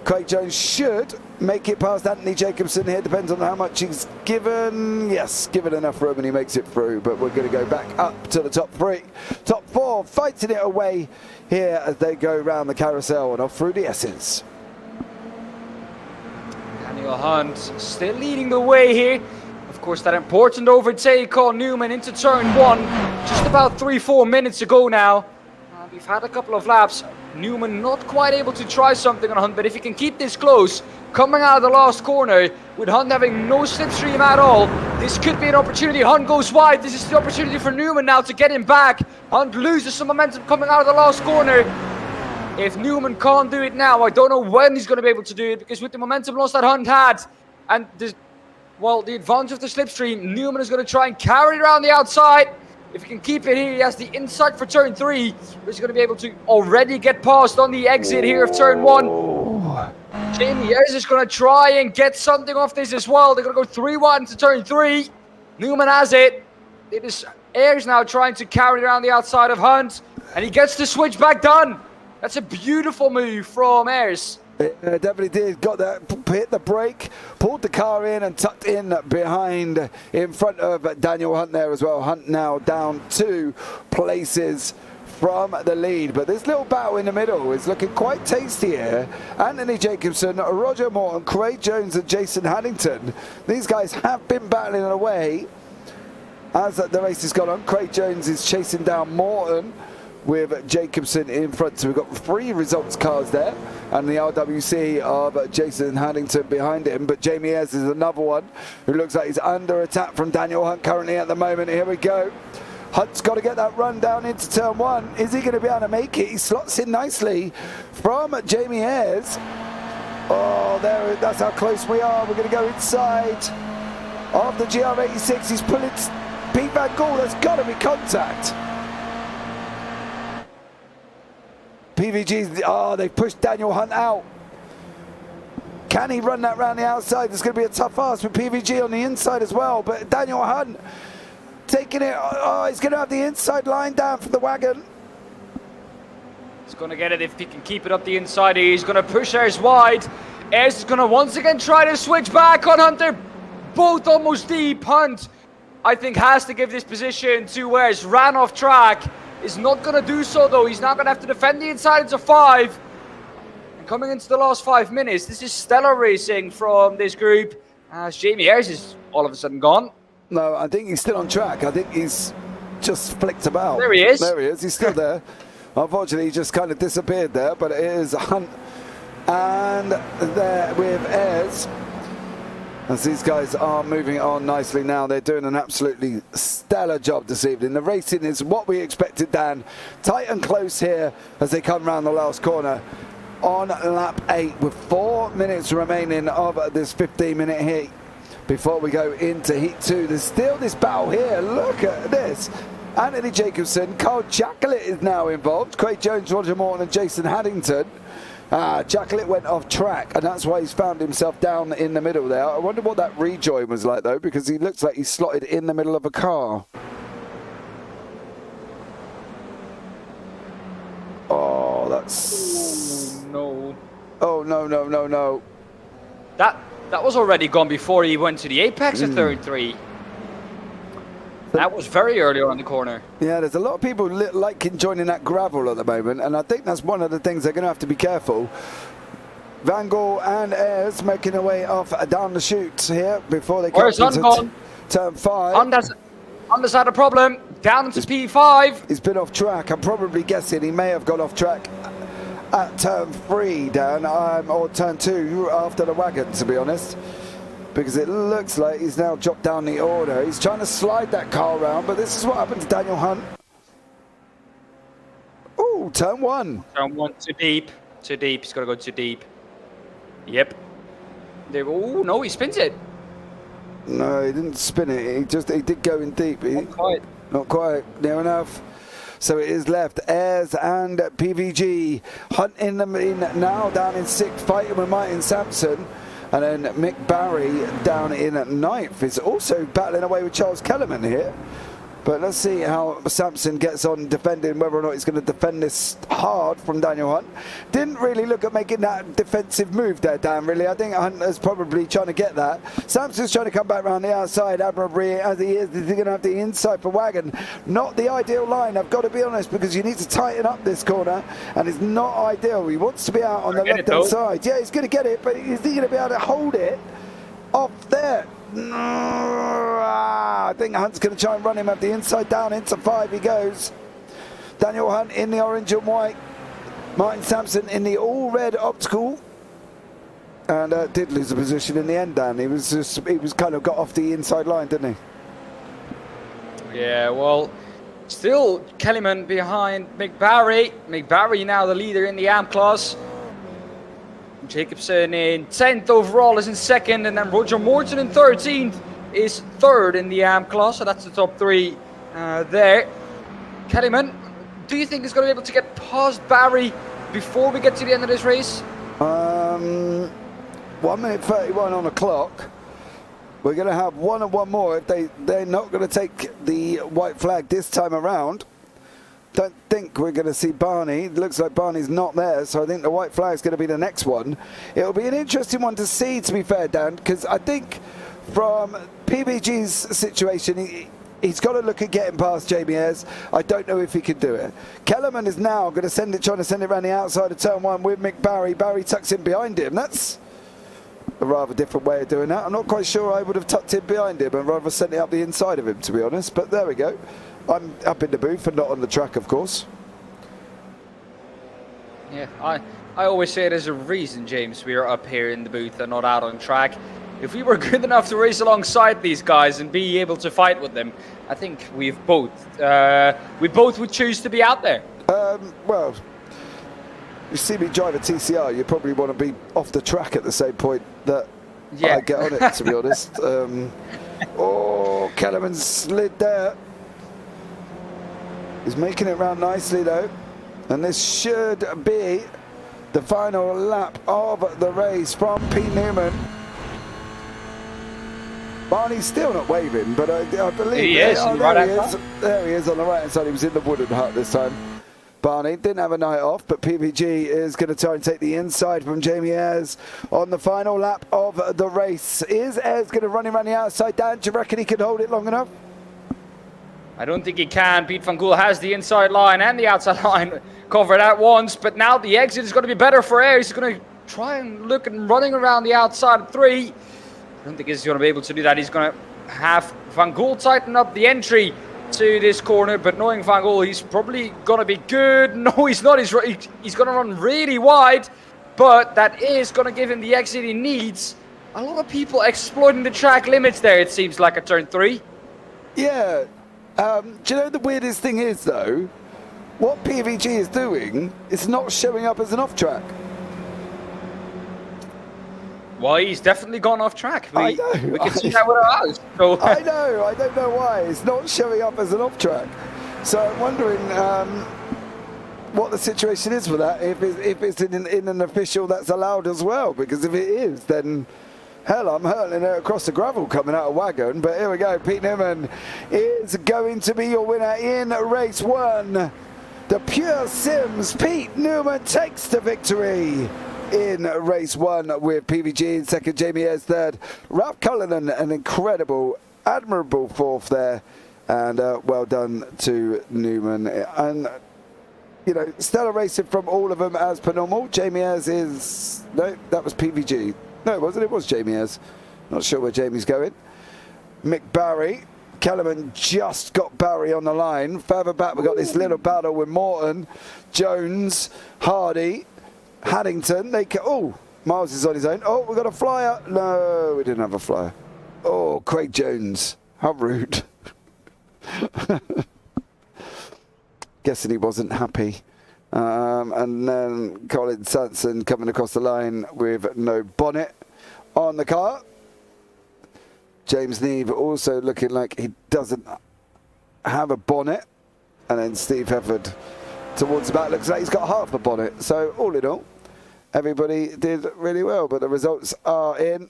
Craig Jones should make it past Anthony Jacobson here. Depends on how much he's given. Yes, given enough room and he makes it through. But we're going to go back up to the top 3. Top 4 fighting it away here as they go round the carousel and off through the S's. Daniel Hunt still leading the way here. Of course, that important overtake on Newman into turn 1. Just about 3-4 minutes ago now. We've had a couple of laps. Newman not quite able to try something on Hunt, but if he can keep this close, coming out of the last corner, with Hunt having no slipstream at all, this could be an opportunity. Hunt goes wide. This is the opportunity for Newman now to get him back. Hunt loses some momentum coming out of the last corner. If Newman can't do it now, I don't know when he's going to be able to do it, because with the momentum loss that Hunt had, and the advantage of the slipstream, Newman is going to try and carry it around the outside. If he can keep it here, he has the inside for turn 3. He's going to be able to already get past on the exit here of turn 1. Jamie Ayres is going to try and get something off this as well. They're going to go 3 wide into turn 3. Newman has it. It is Ayres now trying to carry it around the outside of Hunt. And he gets the switch back done. That's a beautiful move from Ayres. It definitely did. Got that, hit the brake, pulled the car in and tucked in behind, in front of Daniel Hunt there as well. Hunt now down 2 places from the lead. But this little battle in the middle is looking quite tasty here. Anthony Jacobson, Roger Morton, Craig Jones and Jason Haddington. These guys have been battling away as the race has gone on. Craig Jones is chasing down Morton with Jacobson in front. So we've got 3 results cars there, and the RWC of Jason Haddington behind him. But Jamie Ayres is another one who looks like he's under attack from Daniel Hunt currently at the moment. Here we go. Hunt's got to get that run down into turn 1. Is he going to be able to make it? He slots in nicely from Jamie Ayres. Oh, there, that's how close we are. We're going to go inside of the GR86. He's pulling Pete Van Gaal. There's got to be contact. PVG's, they've pushed Daniel Hunt out. Can he run that round the outside? There's going to be a tough ask with PVG on the inside as well. But Daniel Hunt taking it. He's going to have the inside line down for the wagon. He's going to get it if he can keep it up the inside. He's going to push Ayres wide. Ayres is going to once again try to switch back on Hunter. Both almost deep. Hunt, I think, has to give this position to Ayres. Ran off track. Is not going to do so, though. He's now going to have to defend the inside into 5. Coming into the last 5 minutes, this is stellar racing from this group, as Jamie Ayres is all of a sudden gone. No, I think he's still on track. I think he's just flicked about. There he is. There he is. He's still there. Unfortunately, he just kind of disappeared there, but it is Hunt and there with Ayres. As these guys are moving on nicely now, they're doing an absolutely stellar job this evening. The racing is what we expected, Dan. Tight and close here as they come round the last corner. On lap 8 with 4 minutes remaining of this 15-minute heat before we go into heat 2. There's still this battle here. Look at this. Anthony Jacobson, Carl Jacklett is now involved. Craig Jones, Roger Morton and Jason Haddington. Jacklett went off track and that's why he's found himself down in the middle there. I wonder what that rejoin was like though, because he looks like he's slotted in the middle of a car. Oh, that's... No. Oh, no. That was already gone before he went to the apex at third 3. That was very early on in the corner. Yeah, there's a lot of people liking joining that gravel at the moment, and I think that's one of the things they're going to have to be careful. Van Gogh and Ayres making their way off down the chute here before they come into turn 5. Honda's had a problem. Down into P5. He's been off track. I'm probably guessing he may have gone off track at turn 3, Dan, or turn 2 after the wagon, to be honest, because it looks like he's now dropped down the order. He's trying to slide that car around, but this is what happened to Daniel Hunt. Ooh, turn 1. Turn 1 too deep. Too deep. He's got to go too deep. Yep. Oh no, he spins it. No, he didn't spin it. He did go in deep. Not quite. Not quite. Near enough. So it is left Ayres and PVG. Hunt in now down in 6th, fighting with Martin Sampson. And then Mick Barry down in 9th. Is also battling away with Charles Kellerman here. But let's see how Sampson gets on defending, whether or not he's going to defend this hard from Daniel Hunt. Didn't really look at making that defensive move there, Dan, really. I think Hunt is probably trying to get that. Sampson's trying to come back around the outside admirably as he is. Is he going to have the inside for Wagon? Not the ideal line, I've got to be honest, because you need to tighten up this corner, and it's not ideal. He wants to be out on the left-hand side. Yeah, he's going to get it, but is he going to be able to hold it off there? I think Hunt's going to try and run him at the inside. Down into 5 he goes. Daniel Hunt in the orange and white. Martin Sampson in the all red optical. And did lose the position in the end, Dan. He was kind of got off the inside line, didn't he? Yeah, well, still Kellyman behind Mick Barry. Mick Barry now the leader in the AM class. Jacobson in 10th overall is in 2nd, and then Roger Morton in 13th is 3rd in the AM class, so that's the top 3 there. Kellyman, do you think he's going to be able to get past Barry before we get to the end of this race? 1 minute 31 on the clock. We're going to have one and one more if they're not going to take the white flag this time around. Don't think we're going to see Barney. It looks like Barney's not there, so I think the white flag is going to be the next one. It'll be an interesting one to see, to be fair, Dan, because I think from PBG's situation, he's got to look at getting past Jamie Ayres. I don't know if he can do it. Kellerman is now going to trying to send it around the outside of turn 1 with Mick Barry. Barry tucks in behind him. That's a rather different way of doing that. I'm not quite sure I would have tucked in behind him and rather sent it up the inside of him, to be honest, but there we go. I'm up in the booth and not on the track, of course. Yeah, I always say there's a reason, James, we are up here in the booth and not out on track. If we were good enough to race alongside these guys and be able to fight with them, I think we both would choose to be out there. Well, you see me drive a TCR, you probably want to be off the track at the same point that I get on it, to be honest. Oh, Kellerman slid there. He's making it round nicely though. And this should be the final lap of the race from Pete Newman. Barney's still not waving, but I believe he is. There he is on the right hand side. He was in the wooden hut this time. Barney didn't have a night off, but PVG is going to try and take the inside from Jamie Ayres on the final lap of the race. Is Ayres going to run him around the outside? Dan, do you reckon he can hold it long enough? I don't think he can. Pete van Gool has the inside line and the outside line covered at once, but now the exit is going to be better for Ayres. He's going to try and look and running around the outside of 3. I don't think he's going to be able to do that. He's going to have Van Gool tighten up the entry to this corner, but knowing Van Gool, he's probably going to be good. No, he's not. He's going to run really wide, but that is going to give him the exit he needs. A lot of people exploiting the track limits there, it seems like, at turn 3. Yeah. Do you know the weirdest thing is, though? What PVG is doing is not showing up as an off-track. Well, he's definitely gone off track. I know. We can see that with our eyes. So. I know. I don't know why. It's not showing up as an off-track. So I'm wondering what the situation is for that, if it's in an official that's allowed as well. Because if it is, then... hell, I'm hurling it across the gravel coming out of wagon. But here we go. Pete Newman is going to be your winner in race 1. The Pure Sims, Pete Newman takes the victory in race 1 with PVG in second, Jamie Ayres third. Ralph Cullinan, an incredible, admirable fourth there. And well done to Newman. And, you know, stellar racing from all of them as per normal. Jamie Ayres is... no, that was PVG. No, it wasn't. It was Jamie Ayres. Not sure where Jamie's going. Mick Barry. Kellerman just got Barry on the line. Further back, we've got this little battle with Morton, Jones, Hardy, Haddington. Miles is on his own. Oh, we've got a flyer. No, we didn't have a flyer. Oh, Craig Jones. How rude. Guessing he wasn't happy. And then Colin Sanson coming across the line with no bonnet on the car. James Neve also looking like he doesn't have a bonnet. And then Steve Hefford towards the back looks like he's got half a bonnet. So all in all, everybody did really well. But the results are in.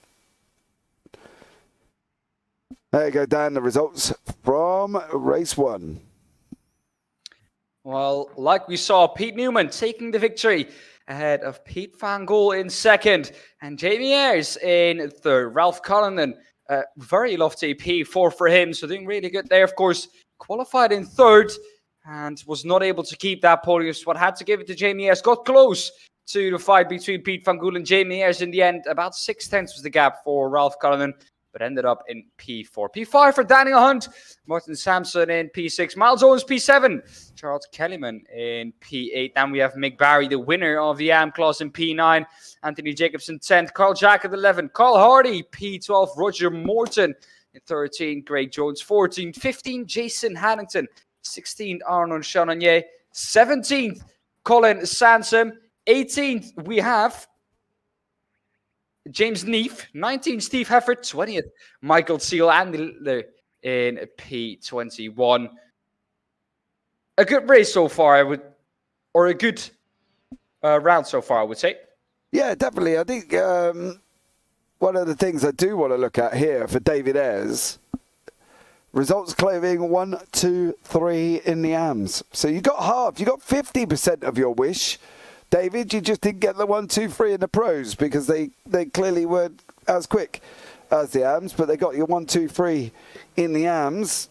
There you go, Dan, the results from race 1. Well, like we saw, Pete Newman taking the victory ahead of Pete van Gool in second and Jamie Ayres in third. Ralph Cullinan, very lofty P4 for him, so doing really good there. Of course, qualified in third and was not able to keep that podium spot. Had to give it to Jamie Ayres. Got close to the fight between Pete van Gool and Jamie Ayres in the end. About 6/10 was the gap for Ralph Cullinan, but ended up in P4. P5 for Daniel Hunt, Martin Sampson in P6, Miles Owens P7, Charles Kellyman in P8. Then we have Mick Barry, the winner of the AM class, in P9, Anthony Jacobson 10th, Carl Jack at 11, Carl Hardy P12, Roger Morton in 13, Greg Jones 14, 15, Jason Haddington, 16, Arnold Chanonier, 17th, Colin Sansom, 18th, we have James Neef, 19th, Steve Hefford, 20th, Michael Seal, and in P21. A good race so far, or a good round so far, I would say. Yeah, definitely. I think one of the things I do want to look at here for David Ayres, results claiming 1, 2, 3 in the AMs. So you got half, you got 50% of your wish. David, you just didn't get the 1, 2, 3 in the pros because they clearly weren't as quick as the AMs, but they got your 1, 2, 3 in the AMs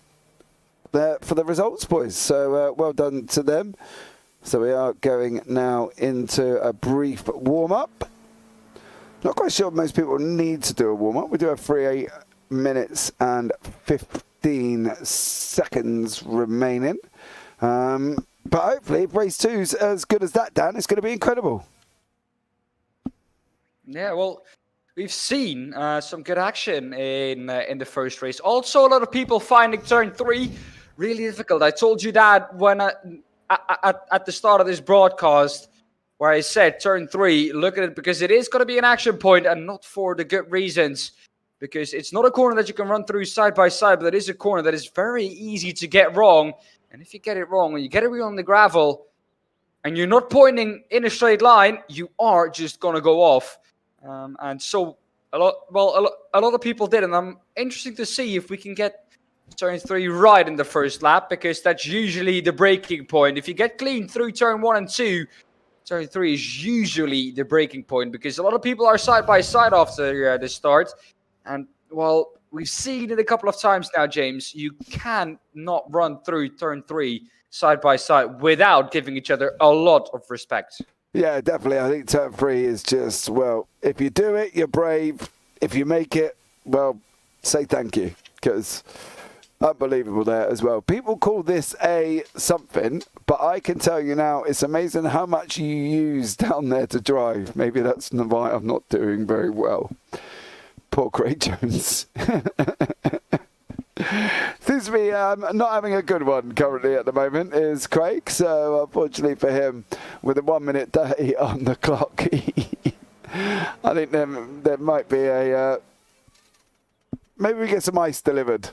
there for the results, boys. So well done to them. So we are going now into a brief warm-up. Not quite sure most people need to do a warm-up. We do have 3 minutes and 15 seconds remaining. But hopefully, if race 2's as good as that, Dan, it's going to be incredible. Yeah, well, we've seen some good action in the first race. Also, a lot of people finding turn 3 really difficult. I told you that when at the start of this broadcast, where I said turn 3, look at it because it is going to be an action point and not for the good reasons. Because it's not a corner that you can run through side by side, but it is a corner that is very easy to get wrong. And if you get it wrong, when you get it wheel on the gravel and you're not pointing in a straight line, you are just going to go off. And so a lot of people did, and I'm interested to see if we can get turn 3 right in the first lap, because that's usually the breaking point. If you get clean through turn 1 and 2, turn 3 is usually the breaking point, because a lot of people are side by side after the start. And, well, we've seen it a couple of times now, James. You can not run through turn 3 side by side without giving each other a lot of respect. Yeah, definitely. I think turn 3 is just, well, if you do it, you're brave. If you make it, well, say thank you, because unbelievable there as well. People call this a something, but I can tell you now, it's amazing how much you use down there to drive. Maybe that's why I'm not doing very well. Poor Craig Jones. Seems to be not having a good one currently at the moment, is Craig. So unfortunately for him, with a 1 minute day on the clock, I think there might be a... maybe we get some ice delivered.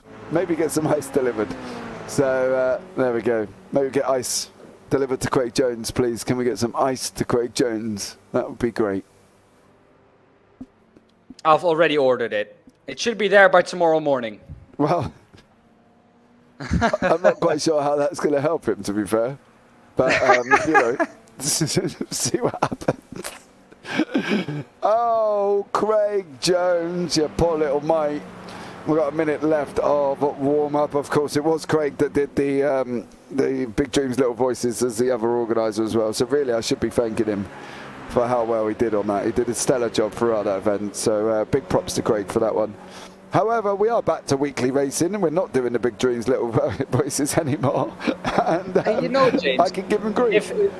So there we go. Maybe get ice delivered to Craig Jones, please. Can we get some ice to Craig Jones? That would be great. I've already ordered it. It should be there by tomorrow morning. Well, I'm not quite sure how that's going to help him, to be fair. But, you know, see what happens. Oh, Craig Jones, you poor little mate. We've got a minute left of warm-up. Of course, it was Craig that did the Big Dreams Little Voices as the other organiser as well. So really, I should be thanking him for how well he did on that. He did a stellar job throughout that event. So big props to Craig for that one. However, we are back to weekly racing, and we're not doing the Big Dreams Little Voices anymore. And you know, James, I can give him grief. If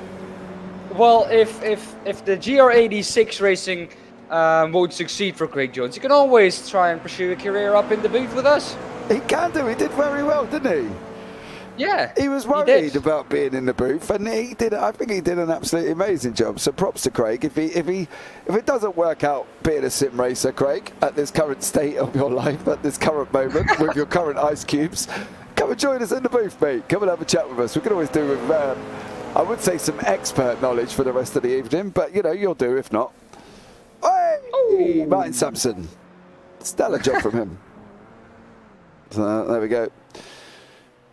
the GR86 racing won't succeed for Craig Jones, you can always try and pursue a career up in the booth with us. He can do. He did very well, didn't he? Yeah. He was worried about being in the booth, and he did. I think he did an absolutely amazing job. So props to Craig. If it doesn't work out being a sim racer, Craig, at this current state of your life, at this current moment, with your current ice cubes, come and join us in the booth, mate. Come and have a chat with us. We can always do with, I would say, some expert knowledge for the rest of the evening, but you know, you'll do if not. Hey, Martin Sampson, stellar job from him. So there we go.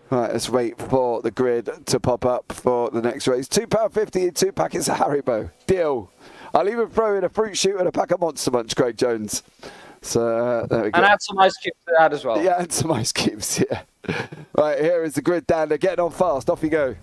Right, let's wait for the grid to pop up for the next race. £2.50 and 2 packets of Haribo. Deal. I'll even throw in a fruit shoot and a pack of Monster Munch, Craig Jones. So there we go. And add some ice cubes to that as well. Yeah, and some ice cubes, yeah. Right, here is the grid, Dan. They're getting on fast. Off you go.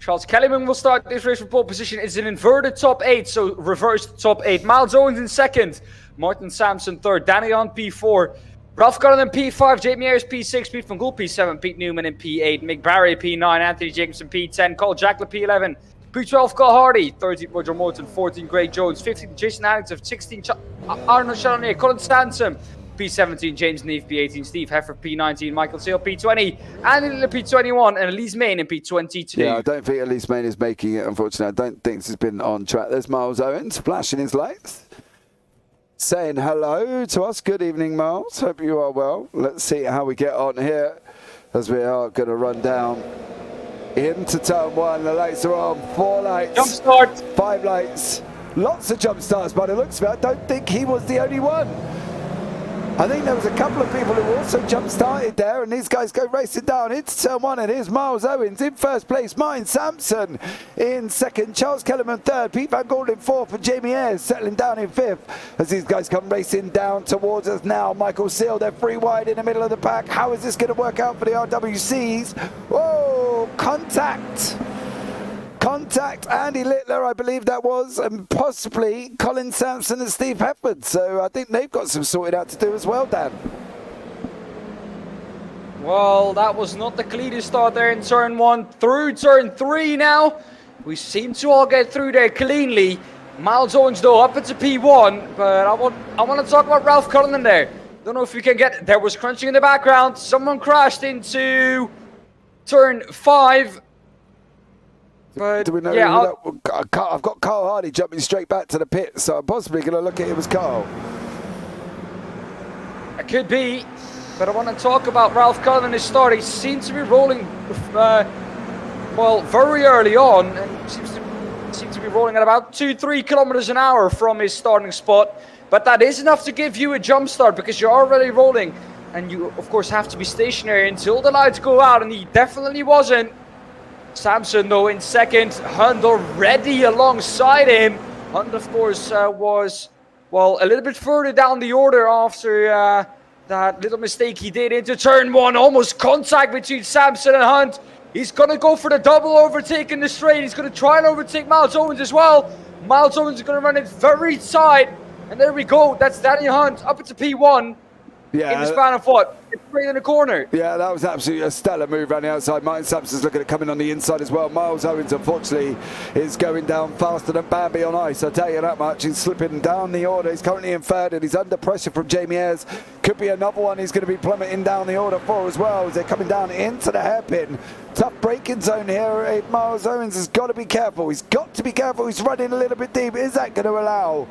Charles Kellyman will start this race from pole position. It's an inverted top 8, so reversed top 8. Miles Owens in second. Martin Sampson third. Danny on P4. Ralph Cullen in P5, Jamie Ayers P6, Pete van Gool P7, Pete Newman in P8, Mick Barry P9, Anthony Jacobson P10, Cole Jackler P11, P12 Cole Hardy, 13 Roger Morton, 14 Craig Jones, 15 Jason Adams, 16 Arnold Chalonier, Colin Sansom, P17 James Neef P18, Steve Heffer P19, Michael Seal P20, Andy Liller P21, and Elise Main in P22. Yeah, I don't think Elise Main is making it, unfortunately. I don't think this has been on track. There's Miles Owens flashing his lights, saying hello to us. Good evening, Miles. Hope you are well. Let's see how we get on here as we are going to run down into turn 1. The lights are on. 4 lights. Jump start. 5 lights. Lots of jump starts by the looks of it. I don't think he was the only one. I think there was a couple of people who also jump-started there, and these guys go racing down into turn 1, and here's Miles Owens in first place, Martin Sampson in second, Charles Kellerman third, Pete van Gool in fourth, and Jamie Ayres settling down in fifth as these guys come racing down towards us now. Michael Seal, they're 3 wide in the middle of the pack. How is this going to work out for the RWCs? Whoa, contact, Andy Littler, I believe that was, and possibly Colin Sampson and Steve Hefford. So I think they've got some sorted out to do as well, Dan. Well, that was not the cleanest start there in turn 1. Through turn 3 now. We seem to all get through there cleanly. Miles Owens, though, up into P1. But I want to talk about Ralph Cullen there. Don't know if you can get... There was crunching in the background. Someone crashed into turn 5. But, do we know yeah, I've got Carl Hardy jumping straight back to the pit, so I'm possibly going to look at him as Carl. It could be, but I want to talk about Ralph Cullen and his start. He seems to be rolling well, very early on, and seems to be rolling at about 2-3 kilometers an hour from his starting spot. But that is enough to give you a jump start because you're already rolling. And you, of course, have to be stationary until the lights go out, and he definitely wasn't. Samson, though, in second. Hunt already alongside him. Hunt, of course, was, well, a little bit further down the order after that little mistake he did into turn one. Almost contact between Samson and Hunt. He's going to go for the double overtake in the straight. He's going to try and overtake Miles Owens as well. Miles Owens is going to run it very tight. And there we go. That's Daniel Hunt up into P1. Yeah, in the span of what? It's straight in the corner. Yeah, that was absolutely a stellar move around the outside. Martin Sampson's looking at coming on the inside as well. Miles Owens, unfortunately, is going down faster than Bambi on ice. I'll tell you that much. He's slipping down the order. He's currently in third, and he's under pressure from Jamie Ayres. Could be another one he's going to be plummeting down the order for as well, as they're coming down into the hairpin. Tough braking zone here. Miles Owens has got to be careful. He's got to be careful. He's running a little bit deep. Is that going to allow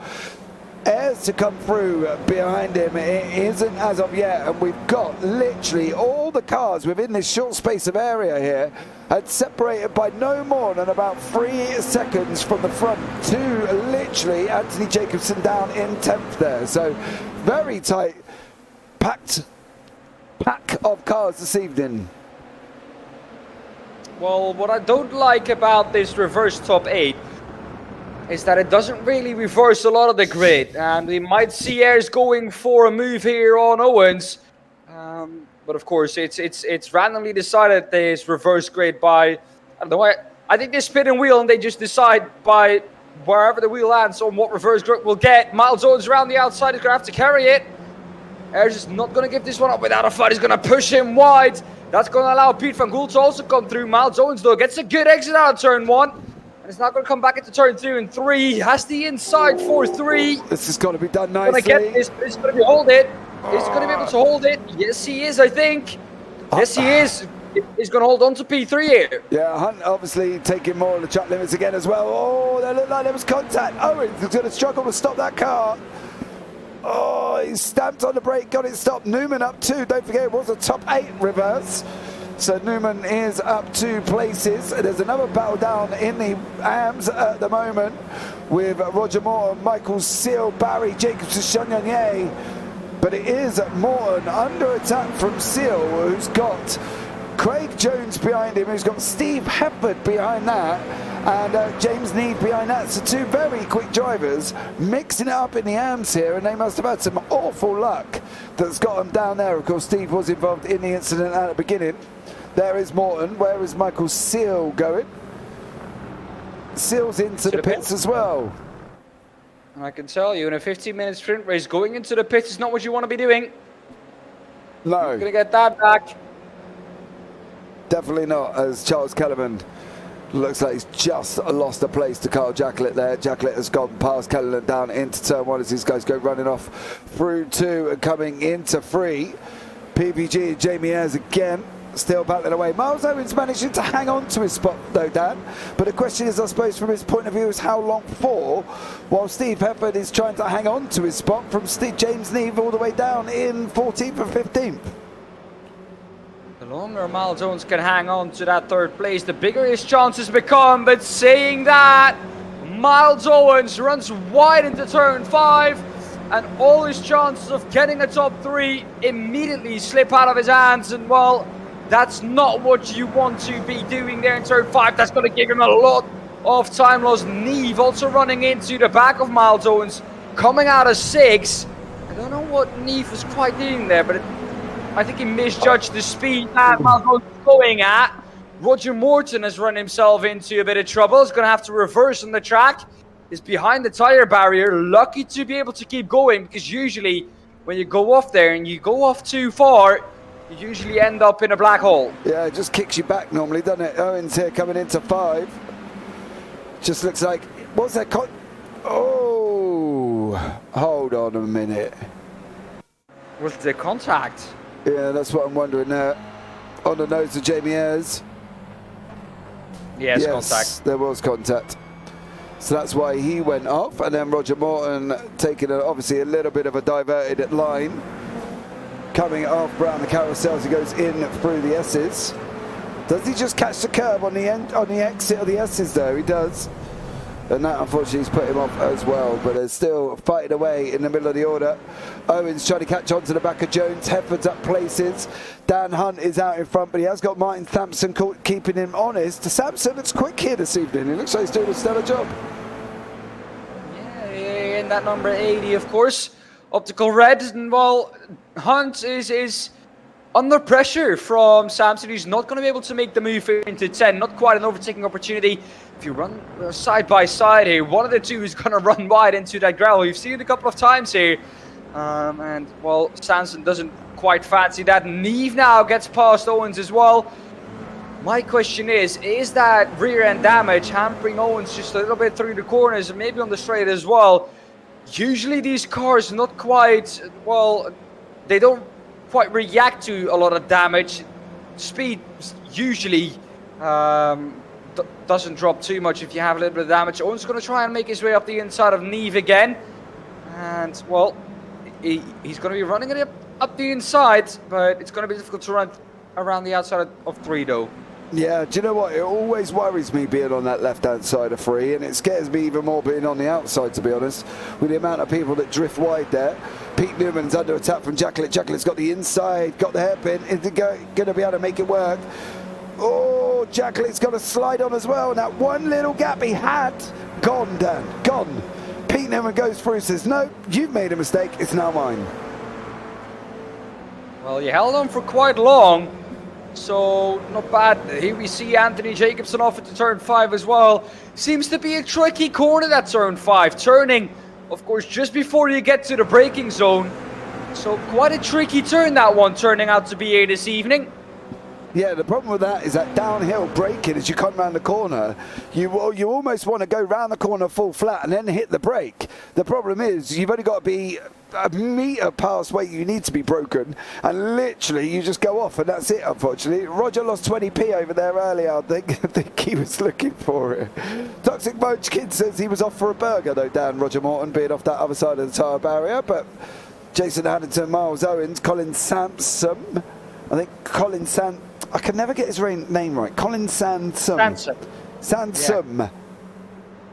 Ayres to come through behind him? It isn't as of yet, and we've got literally all the cars within this short space of area here and separated by no more than about 3 seconds from the front to literally Anthony Jacobson down in 10th there. So very tight, packed pack of cars this evening. Well, what I don't like about this reverse top 8 is that it doesn't really reverse a lot of the grid, and we might see Ayres going for a move here on Owens, but of course it's randomly decided this reverse grid by, I don't know, I think they spin and wheel and they just decide by wherever the wheel lands on what reverse grid we'll get. Miles Owens around the outside is going to have to carry it. Ayres is not going to give this one up without a fight. He's going to push him wide. That's going to allow Pete van Gool to also come through. Miles Owens, though, gets a good exit out of turn 1. It's not going to come back into turn 2 and 3. He has the inside for 3. This has got to be done nicely. Going to get this. He's going to hold it. He's going to be able to hold it. Yes, he is, I think. Yes, he is. He's going to hold on to P3 here. Yeah, Hunt obviously taking more of the track limits again as well. Oh, that looked like there was contact. Owens is going to struggle to stop that car. Oh, he stamped on the brake, got it stopped. Newman up 2. Don't forget, it was a top 8 reverse. So Newman is up 2 places. There's another battle down in the AMS at the moment with Roger Morton, Michael Seal, Barry, Jacobs, Chagnon. But it is Morton under attack from Seal, who's got Craig Jones behind him, who's got Steve Hepburn behind that, and James Need behind that. So 2 very quick drivers mixing it up in the AMS here, and they must have had some awful luck that's got them down there. Of course, Steve was involved in the incident at the beginning. There is Morton. Where is Michael Seal going? Seal's into the pits as well. And I can tell you, in a 15-minute sprint race, going into the pits is not what you want to be doing. No. You're going to get that back. Definitely not, as Charles Kellerman looks like he's just lost a place to Carl Jacklett there. Jacklett has gone past Kellerman down into turn 1 as these guys go running off through 2 and coming into 3. PPG and Jamie Ayres again. Still battling away. Miles Owens managing to hang on to his spot though, Dan. But the question is, I suppose, from his point of view, is how long for? While Steve Hepburn is trying to hang on to his spot from James Neve all the way down in 14th and 15th. The longer Miles Owens can hang on to that 3rd place, the bigger his chances become. But saying that, Miles Owens runs wide into turn 5, and all his chances of getting a top 3 immediately slip out of his hands. And well, that's not what you want to be doing there in turn 5. That's going to give him a lot of time loss. Neve also running into the back of Miles Owens, coming out of 6. I don't know what Neve was quite doing there, but I think he misjudged the speed that Miles Owens was going at. Roger Morton has run himself into a bit of trouble. He's going to have to reverse on the track. He's behind the tire barrier. Lucky to be able to keep going, because usually when you go off there and you go off too far, you usually end up in a black hole. Yeah, it just kicks you back normally, doesn't it? Owens here coming into 5. Just looks like, what's that? Oh, hold on a minute. Was the contact? Yeah, that's what I'm wondering there. On the nose of Jamie Ayres. Yes, Contact. There was contact. So that's why he went off, and then Roger Morton taking obviously a little bit of a diverted line. Coming off around the carousel as he goes in through the S's. Does he just catch the curb on the end, on the exit of the S's though? He does. And that unfortunately has put him off as well, but they're still fighting away in the middle of the order. Owens trying to catch on to the back of Jones. Hefford's up places. Dan Hunt is out in front, but he has got Martin Sampson keeping him honest. Sampson looks quick here this evening. He looks like he's doing a stellar job. Yeah, in that number 80, of course. Optical red, and well, Hunt is under pressure from Sampson. He's not going to be able to make the move into 10. Not quite an overtaking opportunity. If you run side by side here, one of the two is going to run wide into that gravel. You've seen it a couple of times here. And, well, Sampson doesn't quite fancy that. Neve now gets past Owens as well. My question is that rear end damage hampering Owens just a little bit through the corners and maybe on the straight as well? Usually these cars not quite, well, they don't quite react to a lot of damage. Speed usually doesn't drop too much if you have a little bit of damage. Owens going to try and make his way up the inside of Neve again. And, well, he's going to be running it up the inside, but it's going to be difficult to run around the outside of 3 though. Yeah, do you know what? It always worries me being on that left-hand side of 3, and it scares me even more being on the outside, to be honest, with the amount of people that drift wide there. Pete Newman's under attack from Jacqueline. Jacqueline's got the inside, got the hairpin. Is he going to be able to make it work? Oh, Jacqueline's got to slide on as well. That one little gap he had, gone, Dan, gone. Pete Newman goes through, says, no, you've made a mistake, it's now mine. Well, you held on for quite long. So, not bad. Here we see Anthony Jacobson off into turn 5 as well. Seems to be a tricky corner, that turn 5. Turning, of course, just before you get to the braking zone. So, quite a tricky turn, that one, turning out to be here this evening. Yeah, the problem with that is that downhill braking as you come round the corner, you almost want to go round the corner full flat and then hit the brake. The problem is you've only got to be a metre past where you need to be broken, and literally you just go off, and that's it, unfortunately. Roger lost 20p over there earlier, I think he was looking for it. Toxic Moach Kid says he was off for a burger, though, Dan. Roger Morton being off that other side of the tyre barrier, but Jason Haddington, Miles Owens, Colin Sampson, I think Colin I can never get his name right. Colin Sansom. Yeah.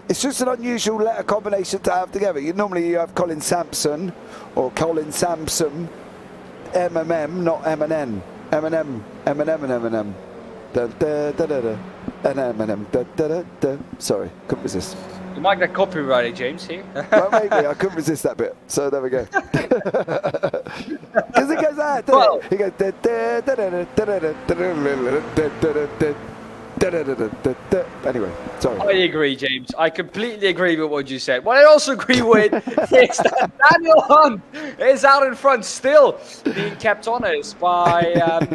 It's just an unusual letter combination to have together. Normally you have Colin Sampson or Colin Sampson, MMM, not MNN. Eminem, Eminem and Eminem. Da, da, da, da, da. And Eminem. Da, da, da, da. Sorry, couldn't resist. You might get copyrighted, James, here. Well, maybe. I couldn't resist that bit. So there we go. Because it goes that, well, it? He goes da, da, da, da, da, da, da, da. Anyway, sorry. I agree, James. I completely agree with what you said. What I also agree with is that Daniel Hunt is out in front still, being kept honest by,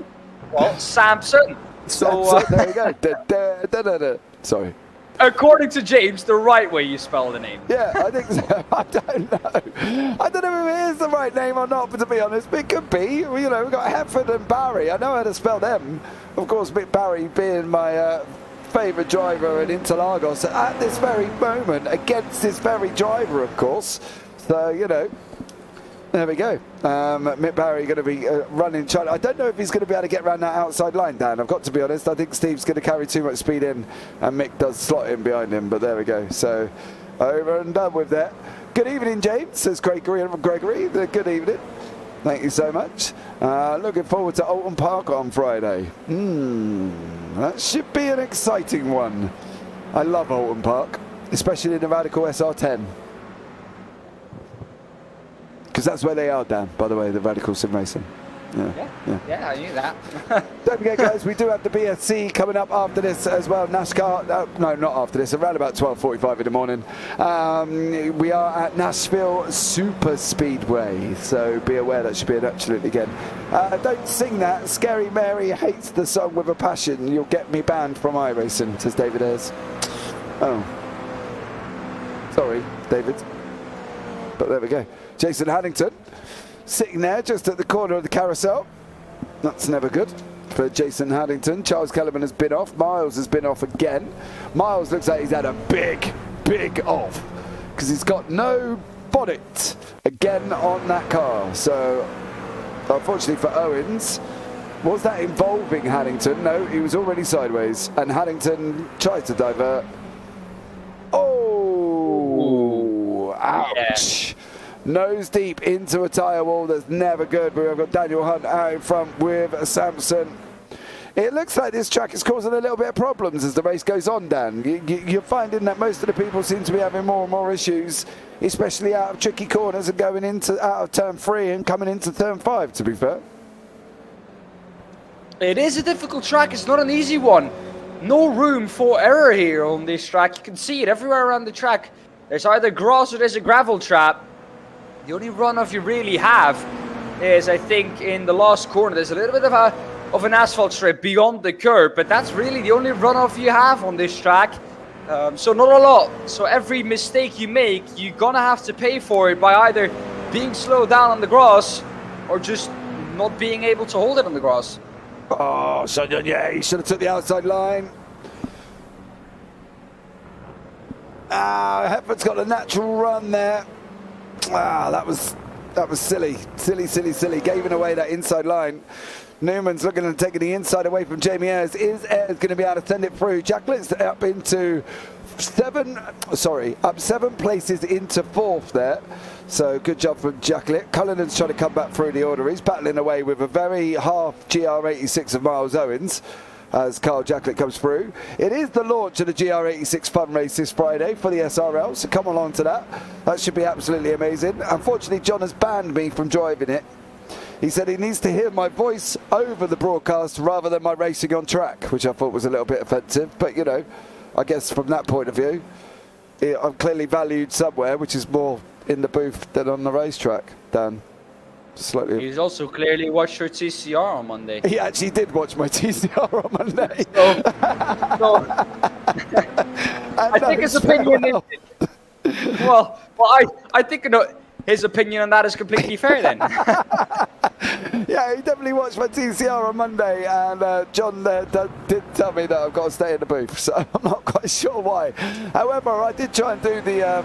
well, Sampson. So, there you go. Da, da, da, da, da. Sorry. According to James, the right way you spell the name. Yeah, I think so. I don't know. I don't know if it is the right name or not, but to be honest, it could be. You know, we've got Hefford and Barry. I know how to spell them. Of course, Barry being my favourite driver in Interlagos at this very moment, against this very driver, of course. So, you know, there we go. Mick Barry going to be running. I don't know if he's going to be able to get around that outside line, Dan. I've got to be honest. I think Steve's going to carry too much speed in, and Mick does slot in behind him. But there we go. So over and done with that. Good evening, James, says Gregory. Good evening. Thank you so much. Looking forward to Alton Park on Friday. That should be an exciting one. I love Alton Park, especially in the Radical SR10. Because that's where they are, Dan, by the way, the Radical Sim Racing. Yeah, I knew that. Don't forget, guys, we do have the BSC coming up after this as well. NASCAR, no, not after this, around about 12:45 in the morning. We are at Nashville Super Speedway, so be aware that should be an absolute again. Don't sing that. Scary Mary hates the song with a passion. You'll get me banned from iRacing, says David Ayres. Oh. Sorry, David. But there we go. Jason Haddington sitting there just at the corner of the carousel. That's never good for Jason Haddington. Charles Kellerman has been off. Miles has been off again. Miles looks like he's had a big off because he's got no bonnet again on that car. So unfortunately for Owens, Was that involving Haddington? No, he was already sideways, and Haddington tried to divert. Oh, ouch. Yeah. Nose deep into a tyre wall. That's never good. But we've got Daniel Hunt out in front with Sampson. It looks like this track is causing a little bit of problems as the race goes on, Dan. You're finding that most of the people seem to be having more and more issues, especially out of tricky corners and going out of turn 3 and coming into turn 5, to be fair. It is a difficult track. It's not an easy one. No room for error here on this track. You can see it everywhere around the track. There's either grass or there's a gravel trap. The only runoff you really have is, I think, in the last corner. There's a little bit of an asphalt strip beyond the curb, but that's really the only runoff you have on this track. So not a lot. So every mistake you make, you're gonna have to pay for it by either being slowed down on the grass or just not being able to hold it on the grass. Oh, Sonyon, yeah, he should have took the outside line. Hepford's got a natural run there. That was silly. Silly. Gave away that inside line. Newman's looking and taking the inside away from Jamie Ayres. Is Ayres going to be able to send it through? Jacquelette's up into up 7 places into 4th there. So good job from Jacquelette. Cullinan's trying to come back through the order. He's battling away with a very half GR86 of Miles Owens as Carl Jacquelette comes through. It is the launch of the GR86 fun race this Friday for the SRL, so come along to that. That should be absolutely amazing. Unfortunately, John has banned me from driving it. He said he needs to hear my voice over the broadcast rather than my racing on track, which I thought was a little bit offensive. But, you know, I guess from that point of view, I'm clearly valued somewhere, which is more in the booth than on the racetrack, Dan. Slightly. He's also clearly watched your TCR on Monday. He actually did watch my TCR on Monday. I think his opinion is... I think his opinion on that is completely fair then. Yeah, he definitely watched my TCR on Monday, and John did tell me that I've got to stay in the booth, so I'm not quite sure why. However, I did try and do the, I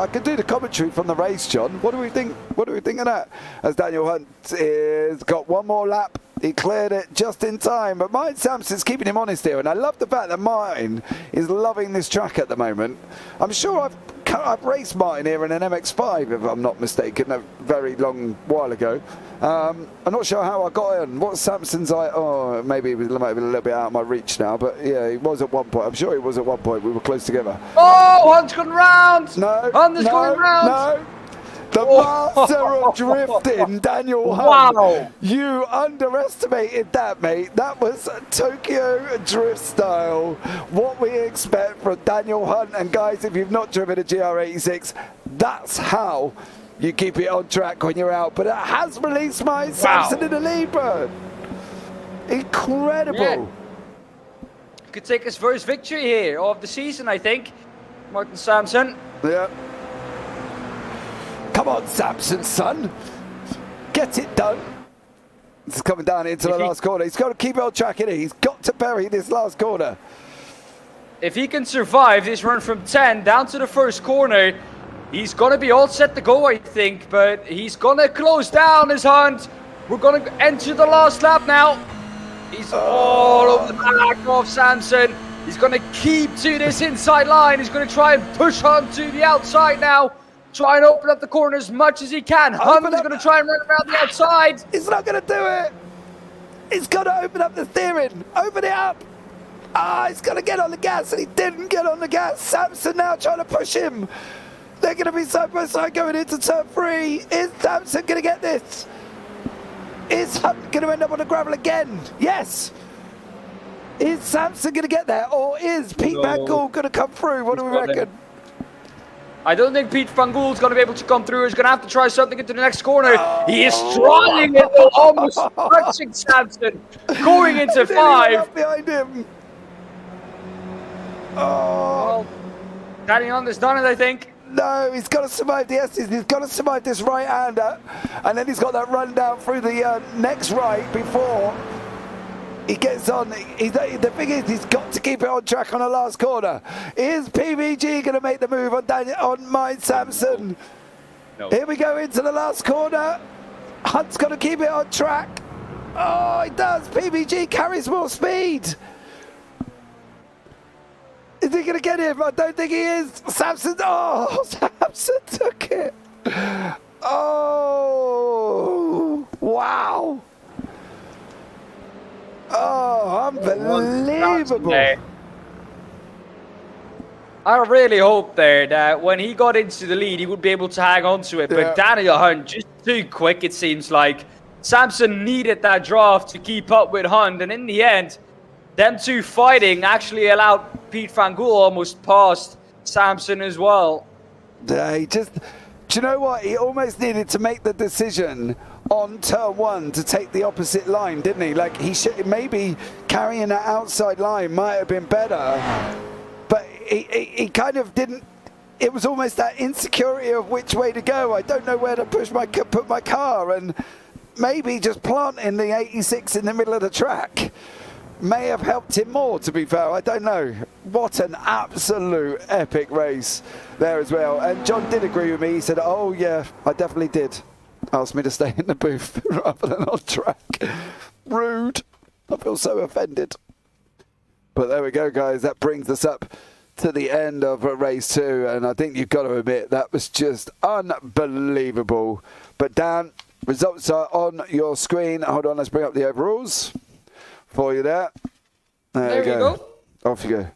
could do the commentary from the race, John. What do we think? What do we think of that? As Daniel Hunt has got one more lap. He cleared it just in time, but Martin Sampson's keeping him honest here, and I love the fact that Martin is loving this track at the moment. I'm sure I've raced Martin here in an MX-5, if I'm not mistaken, a very long while ago. I'm not sure how I got in. What Sampson's maybe it might be a little bit out of my reach now, but yeah, he was at one point. I'm sure he was at one point. We were close together. Oh, Hunt's gone round! No, Hunt's gone round! No. The master of drifting, Daniel Hunt. Wow. You underestimated that, mate. That was Tokyo drift style. What we expect from Daniel Hunt. And guys, if you've not driven a GR86, that's how you keep it on track when you're out. But it has released Martin Sampson in the lead, bro. Incredible. Yeah. Could take his first victory here of the season, I think. Martin Sampson. Yeah. Come on, Sampson, son. Get it done. It's coming down into the last corner. He's got to keep it on track, innit? He's got to bury this last corner. If he can survive this run from 10 down to the first corner, he's going to be all set to go, I think. But he's going to close down his Hunt. We're going to enter the last lap now. He's all over the back of Sampson. He's going to keep to this inside line. He's going to try and push Hunt to the outside now. Try and open up the corner as much as he can. Hunt is going to try and run around the outside. He's not going to do it. He's got to open up the steering. Open it up. He's going to get on the gas, and he didn't get on the gas. Sampson now trying to push him. They're going to be side by side going into turn 3. Is Sampson going to get this? Is Hunt going to end up on the gravel again? Yes. Is Sampson going to get there, or is Pete Van Gool going to come through? What do we reckon? I don't think Pete Van Gool's going to be able to come through. He's going to have to try something into the next corner. He is trying it, almost touching Sampson. Going into 5. Behind him. Well, Danny Hunt has done it, I think. No, he's got to survive the S's. He's got to survive this right-hander. And then he's got that run down through the next right before he gets on. The thing is, he's got to keep it on track on the last corner. Is PVG going to make the move on Martin Sampson? No. Here we go into the last corner. Hunt's got to keep it on track. Oh, it does. PBG carries more speed. Is he going to get him? I don't think he is. Samson. Oh, Samson took it. Oh, wow. Oh, unbelievable. I really hope there that when he got into the lead, he would be able to hang on to it. But Daniel Hunt, just too quick, it seems like. Samson needed that draft to keep up with Hunt. And in the end, them two fighting actually allowed Pete Van Gool almost past Samson as well. Yeah, do you know what? He almost needed to make the decision on turn one to take the opposite line, didn't he? Like, he should, maybe carrying that outside line might have been better. But he kind of didn't. It was almost that insecurity of which way to go. I don't know where to put my car, and maybe just planting the 86 in the middle of the track may have helped him more, to be fair. I don't know. What an absolute epic race there as well. And John did agree with me. He said, oh yeah, I definitely did. Asked me to stay in the booth rather than on track. Rude. I feel so offended. But there we go, guys. That brings us up to the end of race 2. And I think you've got to admit, that was just unbelievable. But Dan, results are on your screen. Hold on, let's bring up the overalls for you there. There you go. Off you go.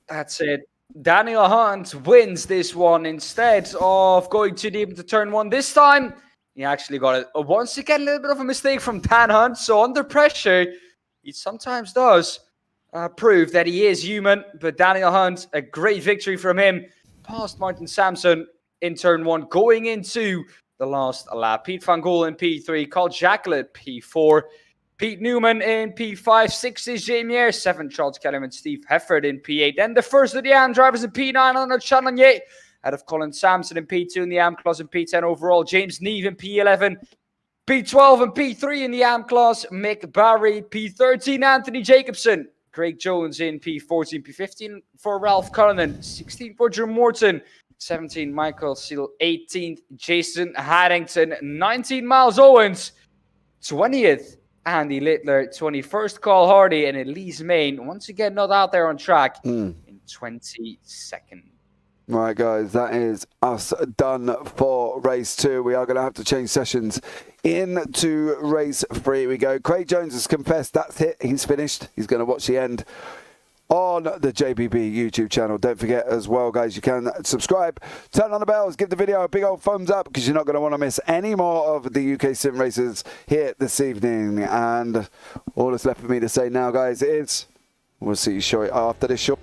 That's it. Daniel Hunt wins this one instead of going too deep into turn 1 this time. He actually got it. Once again, a little bit of a mistake from Dan Hunt. So under pressure, he sometimes does prove that he is human. But Daniel Hunt, a great victory from him. Past Martin Sampson in turn 1, going into the last lap. Pete Van Gool in P3, Carl Jacqueline P4, Pete Newman in P5, 6 is Jamie Ayres, 7 Charles Kellerman and Steve Hefford in P8. Then the first of the AM drivers in P9 on Challenger, out of Colin Sampson in P2 in the AM class in P10 overall. James Neve in P11, P12 and P3 in the AM class. Mick Barry, P13, Anthony Jacobson. Craig Jones in P14, P15 for Ralph Cullinan, 16 for Drew Morton, 17 Michael Seal, 18th Jason Haddington, 19 Miles Owens, 20th Andy Littler, 21st Carl Hardy, and Elise Main, once again not out there on track, in 22nd. Right, guys, that is us done for race 2. We are going to have to change sessions into race 3. We go. Craig Jones has confessed that's it. He's finished. He's going to watch the end on the JBB YouTube channel. Don't forget as well, guys, you can subscribe, turn on the bells, give the video a big old thumbs up, because you're not going to want to miss any more of the UK Sim Racers here this evening. And all that's left for me to say now, guys, is we'll see you shortly after this short.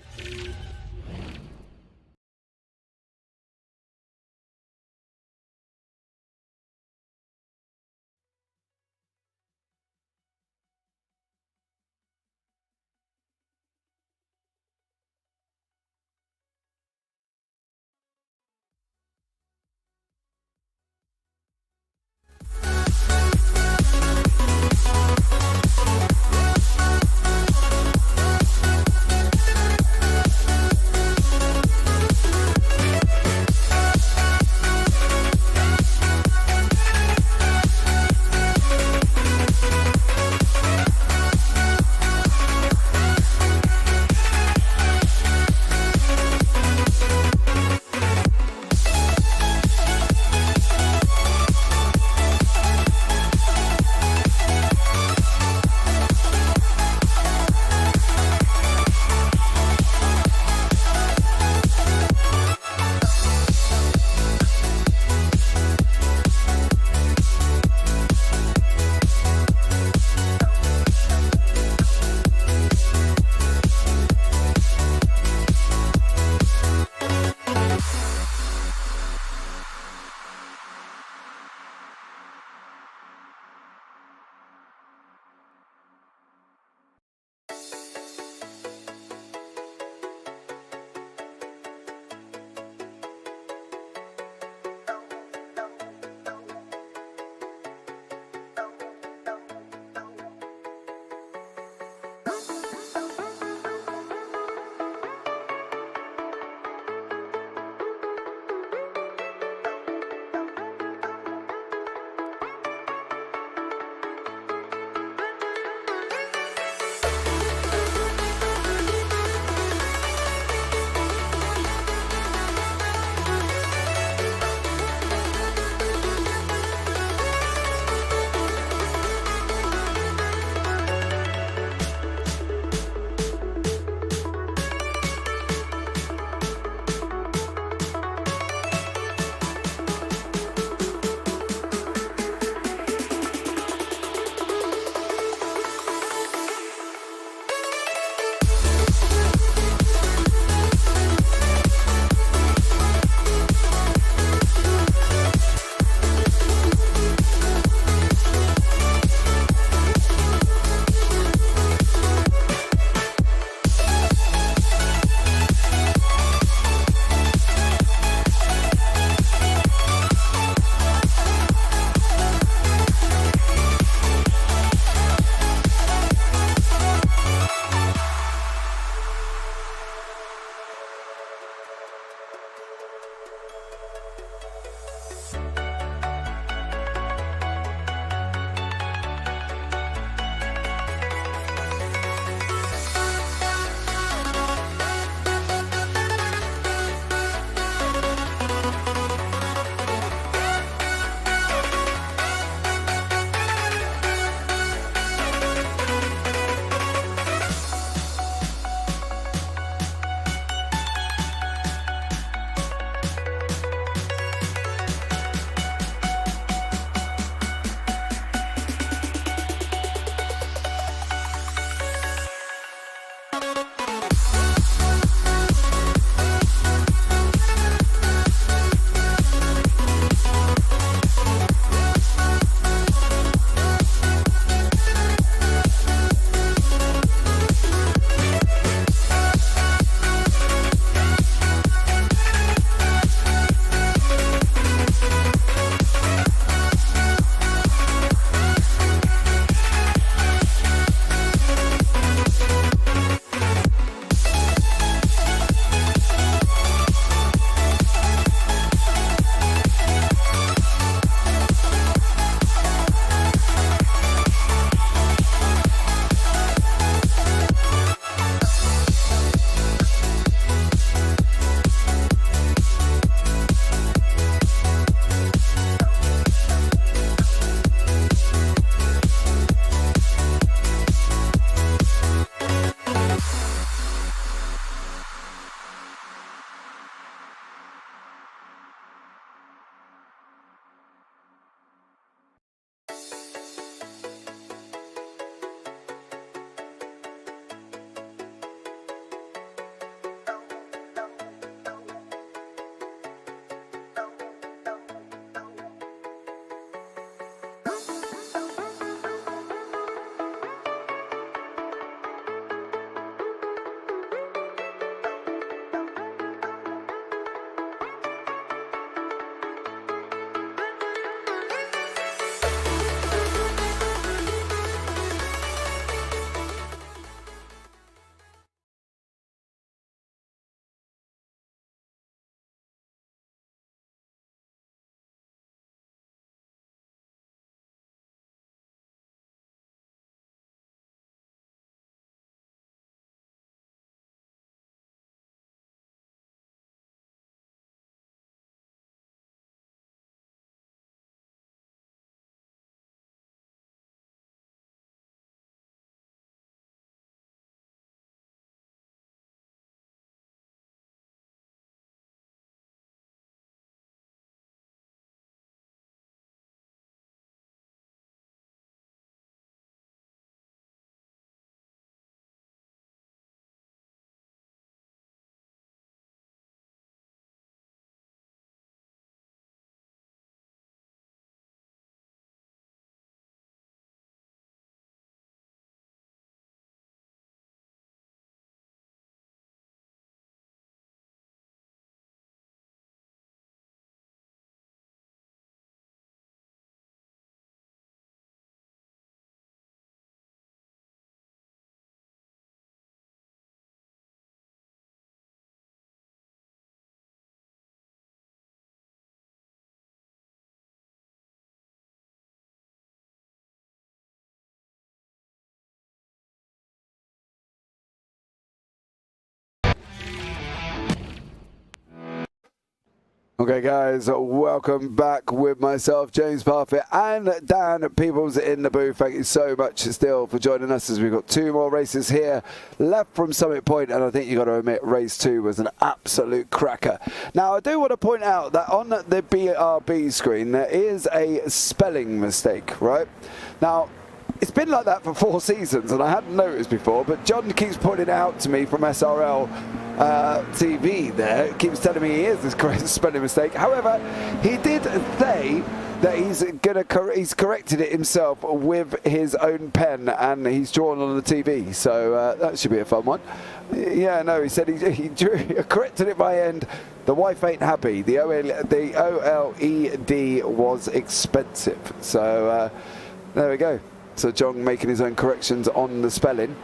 Okay, guys, welcome back with myself, James Parfitt, and Daan Pepels in the booth. Thank you so much still for joining us as we've got 2 more races here left from Summit Point, and I think you've got to admit race 2 was an absolute cracker. Now, I do want to point out that on the BRB screen there is a spelling mistake, right? Now, it's been like that for 4 seasons, and I hadn't noticed before, but John keeps pointing it out to me from SRL TV there. Keeps telling me he is this correct spelling mistake. However, he did say that he's corrected it himself with his own pen, and he's drawn on the TV, so that should be a fun one. Yeah, no, he said he corrected it by end. The wife ain't happy. The OLED was expensive. So there we go. So John making his own corrections on the spelling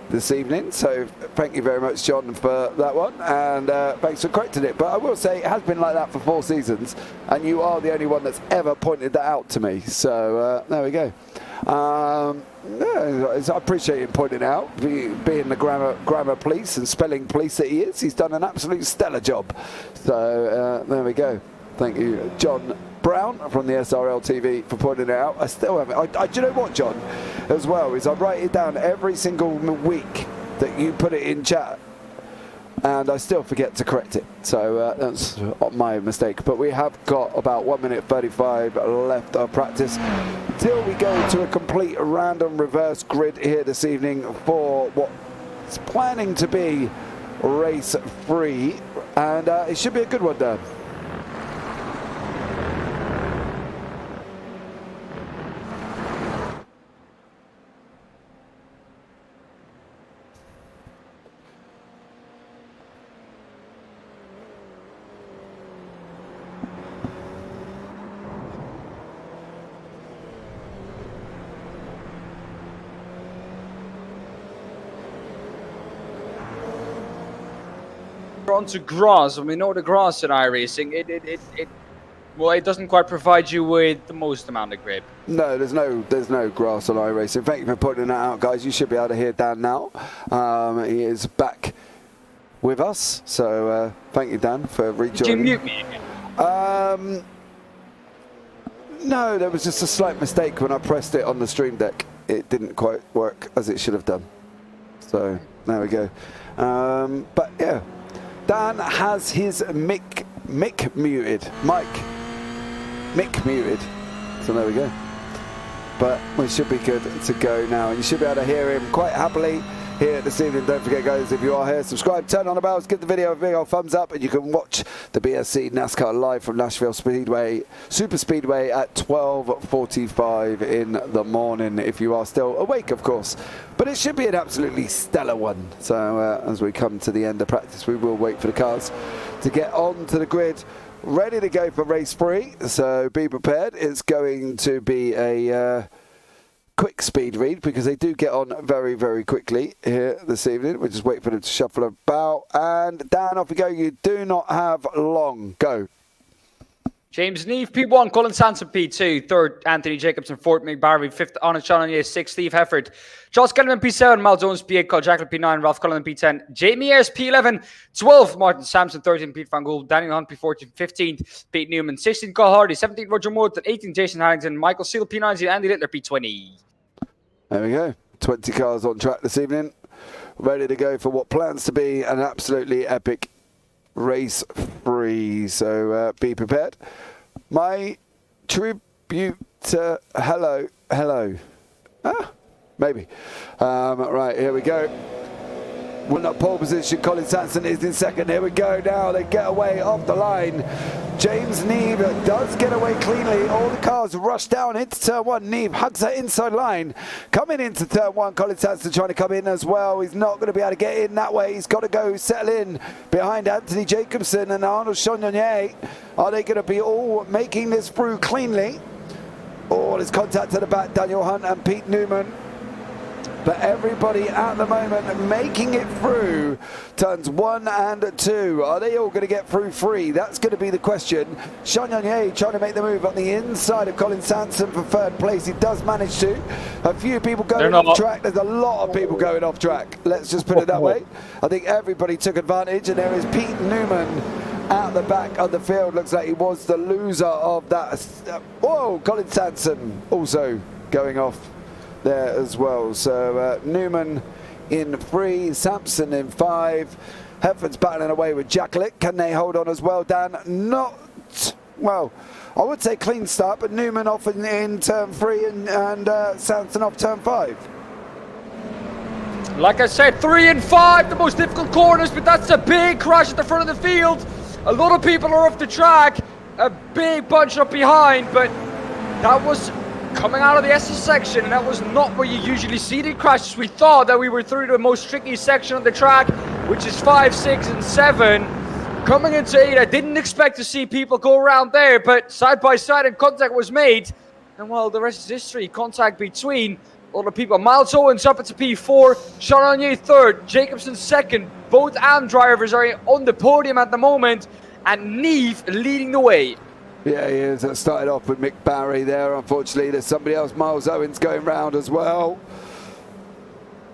this evening. So thank you very much, John, for that one, and thanks for correcting it. But I will say it has been like that for 4 seasons, and you are the only one that's ever pointed that out to me. So there we go. Yeah, I appreciate him pointing it out, being the grammar police and spelling police that he is. He's done an absolute stellar job. So there we go. Thank you, John Brown from the SRL TV, for pointing it out. I still haven't. Do you know what, John, as well, is I write it down every single week that you put it in chat, and I still forget to correct it. So that's my mistake. But we have got about 1 minute 35 left of practice till we go to a complete random reverse grid here this evening for what's planning to be race 3, and it should be a good one, Dan. Onto grass, and we know the grass in iRacing, it doesn't quite provide you with the most amount of grip. No, there's no grass on iRacing. Thank you for pointing that out, guys. You should be able to hear Dan now. He is back with us, so thank you, Dan, for rejoining. Did you mute me again? No, there was just a slight mistake when I pressed it on the stream deck. It didn't quite work as it should have done. So there we go. But yeah, Dan has his mic muted. Mic muted. So there we go. But we should be good to go now, and you should be able to hear him quite happily here this evening. Don't forget, guys, if you are here, subscribe, turn on the bells, give the video a big old thumbs up, and you can watch the BSC NASCAR live from Nashville Super Speedway at 12:45 in the morning, if you are still awake, of course. But it should be an absolutely stellar one. So as we come to the end of practice, we will wait for the cars to get onto the grid, ready to go for race 3. So be prepared. It's going to be a quick speed read, because they do get on very, very quickly here this evening. We'll just wait for them to shuffle about. And Dan, off we go. You do not have long. Go. James Neve, P1, Colin Sanson, P2, 3rd, Anthony Jacobson, 4th, Mick Barry, 5th, Honest Challenger, 6th, Steve Hefford, Charles Kellerman, P7, Mal Jones, P8, Carl Jacklin, P9, Ralph Cullen, P10, Jamie Ayres, P11, 12th, Martin Sampson, 13th, Pete Van Gool, Daniel Hunt, P14, 15th, Pete Newman, 16th, Carl Hardy, 17th, Roger Moore, 18th, Jason Harrington, Michael Seal, P19, Andy Littler, P20. There we go. 20 cars on track this evening, ready to go for what plans to be an absolutely epic race 3. So be prepared. My tribute to hello. Maybe. Right, here we go. We're not pole position. Colin Sanson is in 2nd. Here we go now. They get away off the line. James Neve does get away cleanly. All the cars rush down into turn 1. Neve hugs that inside line. Coming into turn 1. Colin Sanson trying to come in as well. He's not going to be able to get in that way. He's got to go settle in behind Anthony Jacobson and Arnold Chagnon. Are they going to be all making this through cleanly? All is contact at the back. Daniel Hunt and Pete Newman. But everybody at the moment making it through turns 1 and 2. Are they all going to get through 3? That's going to be the question. Chagnon trying to make the move on the inside of Colin Sanson for 3rd place. He does manage to. A few people going off track. There's a lot of people going off track. Let's just put it that way. I think everybody took advantage, and there is Pete Newman at at the back of the field. Looks like he was the loser of that. Whoa, Colin Sanson also going off there as well. So Newman in 3, Sampson in 5. Hefford's battling away with Jacklett. Can they hold on as well, Dan? Not, well, I would say clean start, but Newman off in turn 3 and Sampson off turn 5. Like I said, 3 and 5, the most difficult corners, but that's a big crash at the front of the field. A lot of people are off the track, a big bunch up behind, but that was coming out of the SS section, and that was not where you usually see the crashes. We thought that we were through the most tricky section of the track, which is 5, 6, and 7. Coming into 8, I didn't expect to see people go around there, but side by side and contact was made. And well, the rest is history. Contact between a lot of people. Miles Owens up into P4, Chardonnay 3rd, Jacobson 2nd. Both AM drivers are on the podium at the moment, and Neve leading the way. Yeah, he is. That started off with Mick Barry there. Unfortunately, there's somebody else, Miles Owens, going round as well.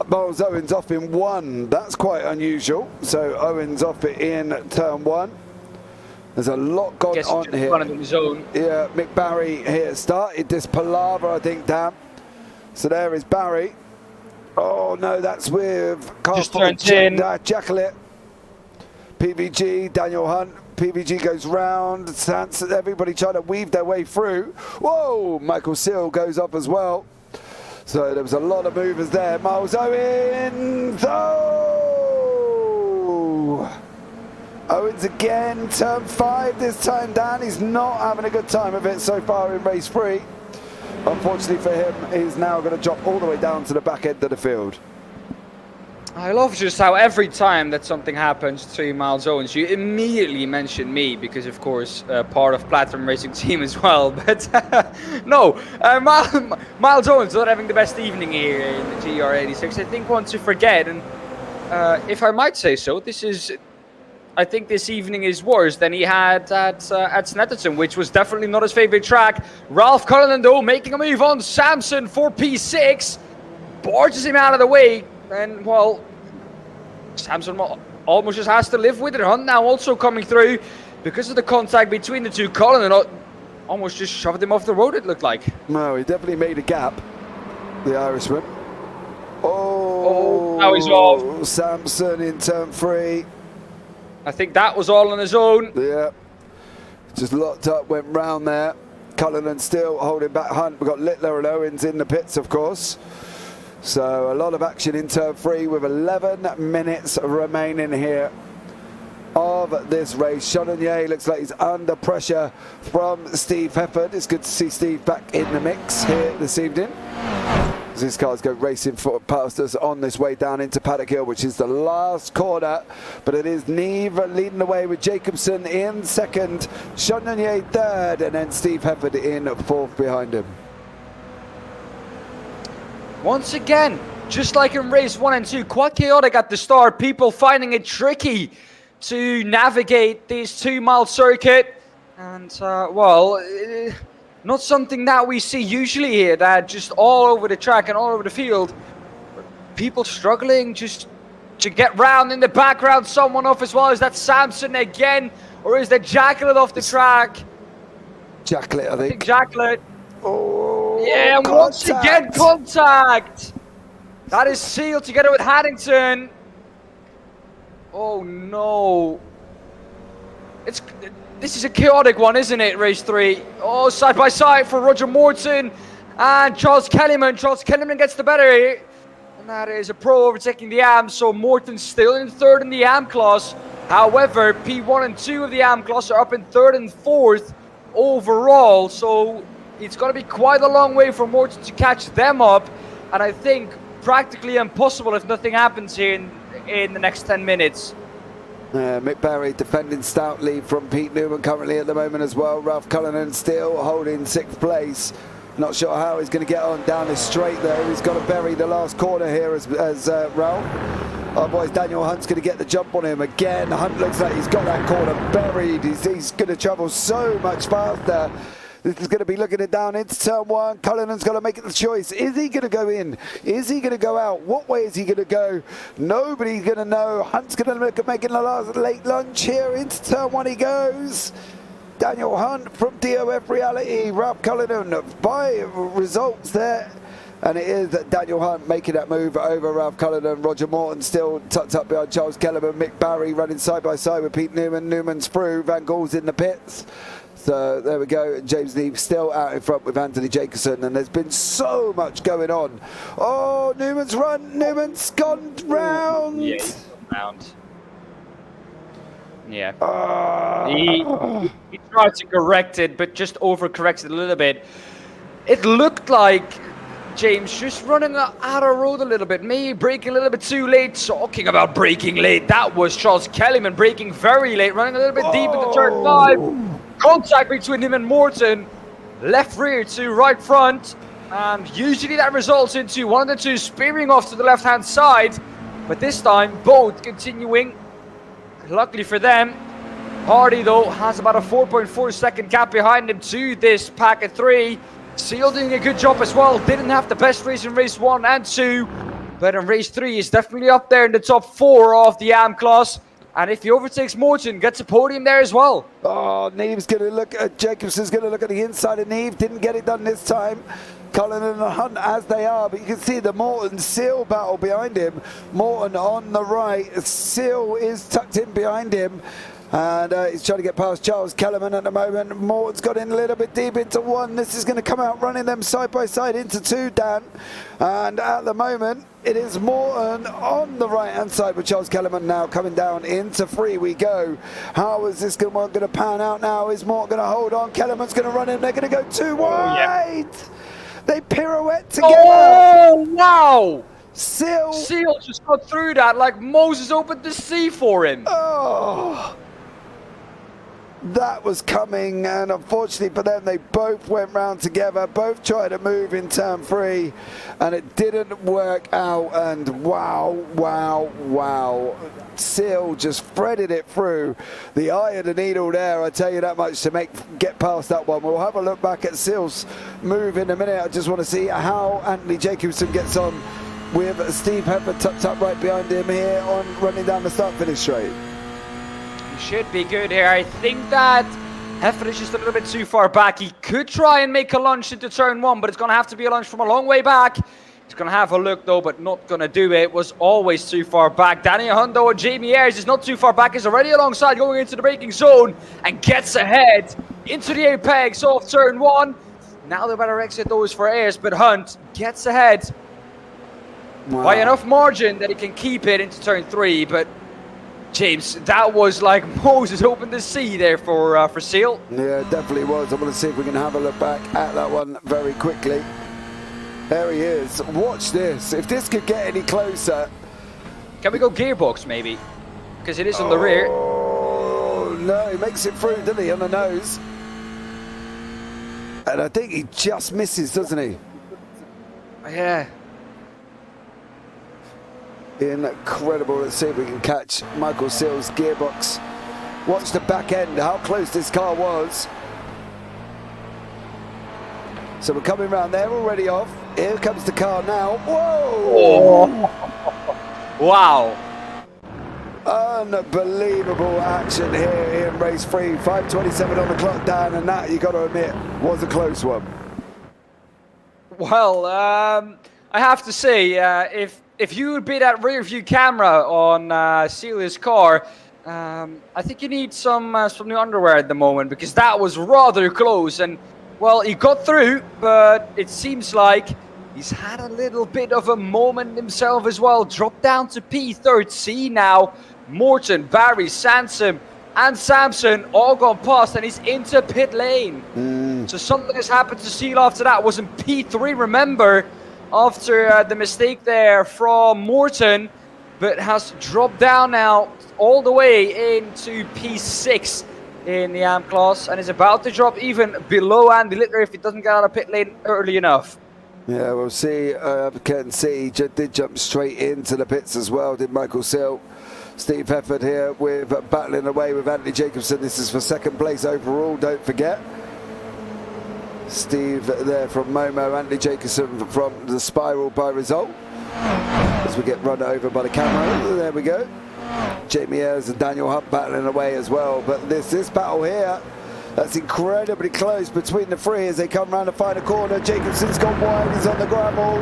Miles Owens off in 1. That's quite unusual. So Owens off in turn 1. There's a lot gone on here. Running in his own. Yeah, Mick Barry here started this palaver, I think, Dan. So there is Barry. Oh no, that's with Jacklett. PVG, Daniel Hunt. PVG goes round. Everybody trying to weave their way through. Whoa, Michael Seal goes up as well. So there was a lot of movers there. Miles Owens. Oh! Owens again, turn 5 this time, Dan. He's not having a good time of it so far in race 3. Unfortunately for him, he's now going to drop all the way down to the back end of the field. I love just how every time that something happens to Miles Owens, you immediately mention me, because of course part of Platinum Racing Team as well. But no, Miles Owens not having the best evening here in the GR86. I think one to forget, and if I might say so, I think this evening is worse than he had at Snetterton, which was definitely not his favorite track. Ralph Cullinan, though, making a move on Sampson for P6. Barges him out of the way. And, well, Sampson almost just has to live with it. Hunt now also coming through because of the contact between the two. Cullinan almost just shoved him off the road, it looked like. No, he definitely made a gap, the Irishman. Oh, now he's off. Sampson in turn 3. I think that was all on his own. Yeah, just locked up, went round there. Cullinan still holding back Hunt. We've got Littler and Owens in the pits, of course. So a lot of action in turn 3 with 11 minutes remaining here of this race. Chardonnay looks like he's under pressure from Steve Hefford. It's good to see Steve back in the mix here this evening. As these cars go racing past us on this way down into Paddock Hill, which is the last corner. But it is Neve leading the way with Jacobson in 2nd, Chardonnay 3rd, and then Steve Hefford in 4th behind him. Once again, just like in race 1 and 2, quite chaotic at the start. People finding it tricky to navigate this 2-mile circuit. And, well, not something that we see usually here, that just all over the track and all over the field. People struggling just to get round. In the background, someone off as well. Is that Sampson again? Or is that Jacklett off the track? Jacklett, I think. Jacklett. Oh, yeah, and once again, contact. That is Seal together with Haddington. Oh no. This is a chaotic one, isn't it, race 3? Oh, side by side for Roger Morton and Charles Kellyman. Charles Kellyman gets the better here. And that is a pro overtaking the AM, so Morton's still in 3rd in the AM class. However, P1 and 2 of the AM class are up in 3rd and 4th overall, so it's going to be quite a long way for Morton to catch them up, and I think practically impossible if nothing happens here in the next 10 minutes. Mick Barry defending stoutly from Pete Newman currently at the moment as well. Ralph Cullinan still holding 6th place. Not sure how he's going to get on down this straight though. He's got to bury the last corner here as Ralph. Otherwise Daniel Hunt's going to get the jump on him again. Hunt looks like he's got that corner buried. He's going to travel so much faster This is going to be looking it down into turn one. Cullinan's got to make the choice. Is he going to go in? Is he going to go out? What way is he going to go? Nobody's going to know. Hunt's going to look at making the last late lunge here. Into turn one he goes. Daniel Hunt from DOF Reality. Ralph Cullinan by results there. And it is Daniel Hunt making that move over Ralph Cullinan. Roger Morton still tucked up behind Charles Kellerman. Mick Barry running side by side with Pete Newman. Newman's through. Van Gaal's in the pits. So there we go. James Neve still out in front with Anthony Jacobson. And there's been so much going on. Oh, Newman's run. Newman's gone round. Yeah, he's gone round. Yeah. He tried to correct it, but just overcorrected a little bit. It looked like James just running out of road a little bit, maybe braking a little bit too late. Talking about braking late, that was Charles Kellerman braking very late, running a little bit deep into turn 5. Contact between him and Morton, left rear to right front, and usually that results into one of the two spearing off to the left-hand side, but this time both continuing. Luckily for them, Hardy though has about a 4.4 second gap behind him to this pack of 3. Seal doing a good job as well. Didn't have the best race in race 1 and 2, but in race 3 is definitely up there in the top 4 of the AM class. And if he overtakes Morton, gets a podium there as well. Oh, Neve's going to look at Jacobson's going to look at the inside of Neve. Didn't get it done this time. Cullinan and Hunt as they are, but you can see the Morton Seal battle behind him. Morton on the right. Seal is tucked in behind him. And he's trying to get past Charles Kellerman at the moment. Morton's got in a little bit deep into 1. This is going to come out running them side by side into 2, Dan. And at the moment, it is Morton on the right-hand side with Charles Kellerman now coming down into 3 we go. How is this going to pan out now? Is Morton going to hold on? Kellerman's going to run in. They're going to go too wide. Yeah. They pirouette together. Oh, wow. Seal just got through that like Moses opened the sea for him. Oh. That was coming, and unfortunately for them, they both went round together, both tried to move in turn 3, and it didn't work out. And wow. Seal just threaded it through the eye of the needle there, I tell you that much, to get past that one. We'll have a look back at Seal's move in a minute. I just want to see how Anthony Jacobson gets on with Steve Heffer tucked up right behind him here on running down the start-finish straight. Should be good here. I think that Heffer is just a little bit too far back. He could try and make a lunge into turn 1, but it's going to have to be a lunge from a long way back. He's going to have a look though, but not going to do it. Was always too far back. Danny Hundo and Jamie Ayres is not too far back. He's already alongside going into the braking zone and gets ahead into the apex of turn 1. Now the better exit though is for Ayres, but Hunt gets ahead by enough margin that he can keep it into turn 3, but James, that was like Moses opened the sea there for Seal. Yeah, it definitely was. I want to see if we can have a look back at that one very quickly. There he is. Watch this. If this could get any closer. Can we go gearbox maybe? Because it is on the rear. Oh, no. He makes it through, doesn't he, on the nose? And I think he just misses, doesn't he? Yeah. Incredible. Let's see if we can catch Michael Seal's gearbox. Watch the back end, how close this car was. So we're coming round there, already off. Here comes the car now. Whoa! Oh. Wow. Unbelievable action here in race 3. 5:27 on the clock, Dan, and that, you got to admit, was a close one. Well, I have to say, if you would be that rear view camera on Celia's car, I think you need some new underwear at the moment, because that was rather close. And well, he got through, but it seems like he's had a little bit of a moment himself as well. Dropped down to P13 now. Morton, Barry, Sansom, and Samson all gone past, and he's into pit lane. So something has happened to Seal after that. Was in P3, remember, after the mistake there from Morton, but has dropped down now all the way into P6 in the AM class, and is about to drop even below Andy Littler if he doesn't get out of pit lane early enough. Yeah, we'll see. Can see he did jump straight into the pits as well, did Michael Seal. Steve Hefford here with battling away with Anthony Jacobson. This is for second place overall, don't forget. Steve there from Momo, Anthony Jacobson from the Spiral by Result. As we get run over by the camera, there we go. Jamie Ayres and Daniel Hunt battling away as well. But this battle here, that's incredibly close between the three as they come round the final corner. Jacobson's gone wide, he's on the gravel.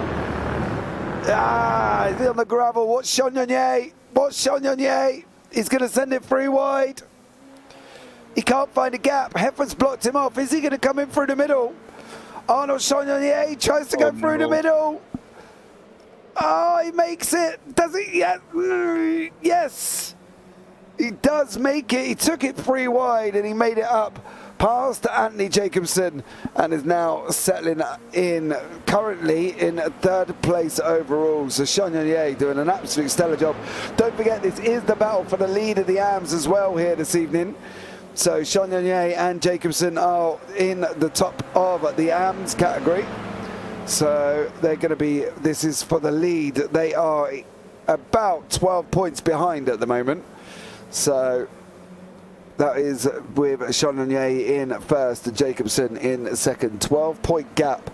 He's on the gravel. What's Sean Yonye? He's going to send it free wide. He can't find a gap. Heffer's blocked him off. Is he going to come in through the middle? Arnold Chagnon tries to go through the middle. Oh, he makes it. Does he? Yeah. Yes. He does make it. He took it free wide and he made it up past Anthony Jacobson and is now settling in currently in third place overall. So Chagnon doing an absolute stellar job. Don't forget, this is the battle for the lead of the AMs as well here this evening. So Chagnon and Jacobson are in the top of the AMs category. So they're going to be, this is for the lead. They are about 12 points behind at the moment. So that is with Chagnon in first and Jacobson in second. 12-point gap.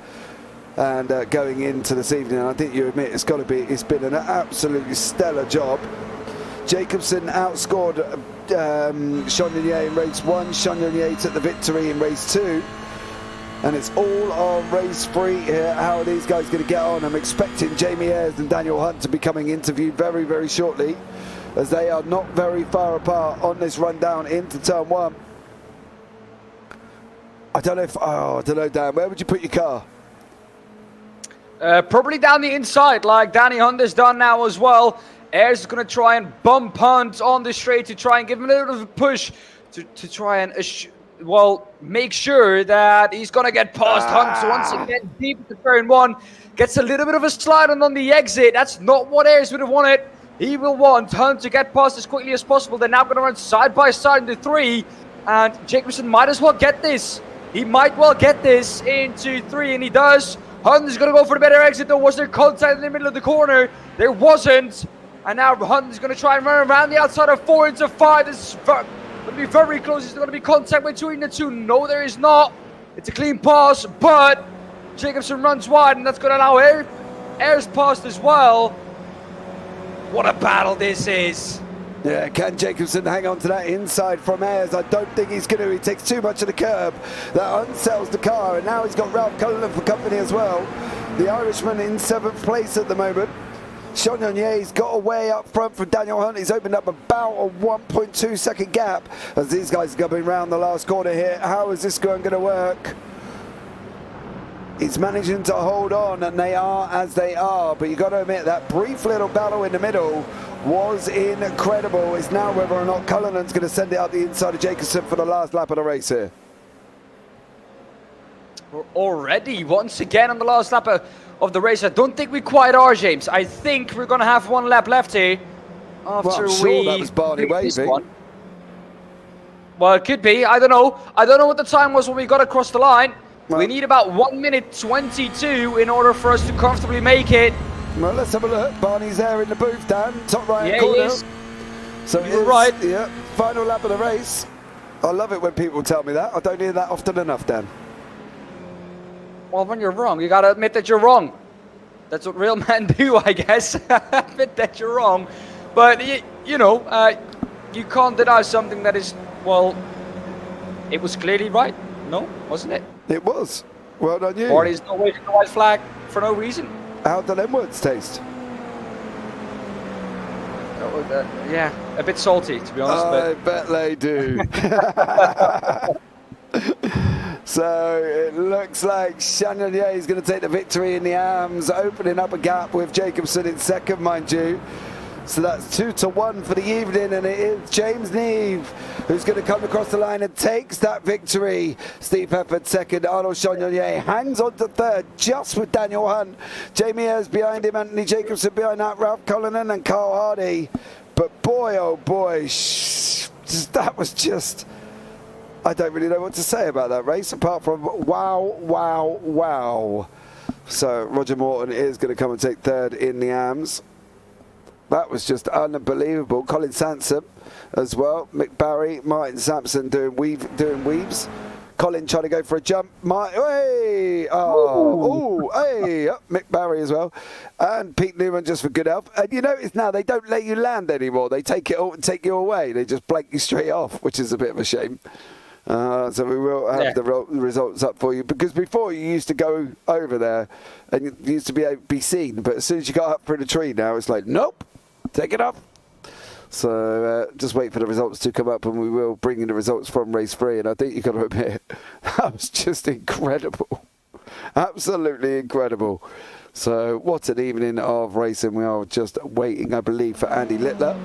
And going into this evening, I think you admit it's been an absolutely stellar job. Jacobson outscored Chagnon in race 1. Chagnon took the victory in race 2. And it's all on race 3 here. How are these guys going to get on? I'm expecting Jamie Ayres and Daniel Hunt to be coming interviewed very, very shortly, as they are not very far apart on this run down into turn 1. I don't know, Dan, where would you put your car? Probably down the inside, like Danny Hunt has done now as well. Ayres is going to try and bump Hunt on the straight to try and give him a little bit of a push to try and make sure that he's going to get past Hunt. So once again, deep into turn 1, gets a little bit of a slide on the exit. That's not what Ayres would have wanted. He will want Hunt to get past as quickly as possible. They're now going to run side by side into 3, and Jacobson might as well get this. He might well get this into 3, and he does. Hunt is going to go for the better exit, though. Was there contact in the middle of the corner? There wasn't. And now Hunt is going to try and run around the outside of 4 into 5. This is going to be very close. Is there going to be contact between the two? No, there is not. It's a clean pass, but Jacobson runs wide, and that's going to allow Ayres past as well. What a battle this is. Yeah, can Jacobson hang on to that inside from Ayres? I don't think he's going to. He takes too much of the curb. That unsettles the car, and now he's got Ralph Cullen for company as well. The Irishman in 7th place at the moment. Chagnon got away up front from Daniel Hunt. He's opened up about a 1.2 second gap as these guys are coming around the last corner here. How is this going to work? He's managing to hold on, and they are as they are. But you've got to admit, that brief little battle in the middle was incredible. It's now whether or not Cullinan's going to send it out the inside of Jacobson for the last lap of the race here. We're already, once again, on the last lap of the race. I don't think we quite are, James. I think we're going to have 1 lap left here. After I'm sure that was Barney waving. Well, it could be. I don't know. I don't know what the time was when we got across the line. Well, we need about 1 minute 22 in order for us to comfortably make it. Well, let's have a look. Barney's there in the booth, Dan. Top right corner. He is. So you're right. Yeah, final lap of the race. I love it when people tell me that. I don't hear that often enough, Dan. Well, when you're wrong, you gotta admit that you're wrong. That's what real men do, I guess. Admit that you're wrong. But, you know, you can't deny something that is, well, it was clearly right. No, wasn't it? It was. Well done you. Or is no waving the white flag for no reason. How do them words taste? Yeah, a bit salty, to be honest. I bet they do. So it looks like Chagnon is going to take the victory in the AMs, opening up a gap with Jacobson in second, mind you. So that's 2-1 for the evening, and it is James Neve who's going to come across the line and takes that victory. Steve Pepels second, Arnold Chagnon hangs on to third, just with Daniel Hunt. Jamie Ayres behind him, Anthony Jacobson behind that, Ralph Cullinan and Carl Hardy. But boy, oh boy, that was just... I don't really know what to say about that race, apart from wow, wow, wow. So Roger Morton is going to come and take third in the AMs. That was just unbelievable. Colin Sansom as well. Mick Barry, Martin Sampson doing weaves. Colin trying to go for a jump. Hey! Oh, hey! Mick Barry as well. And Pete Newman just for good health. And you notice now they don't let you land anymore. They take it all and take you away. They just blank you straight off, which is a bit of a shame. So we will have the results up for you, because before you used to go over there and you used to be seen, but as soon as you got up through the tree now it's like, nope, take it off. So just wait for the results to come up, and we will bring you the results from race 3. And I think you've got to admit, that was just incredible. Absolutely incredible. So what an evening of racing. We are just waiting, I believe, for Andy Littler.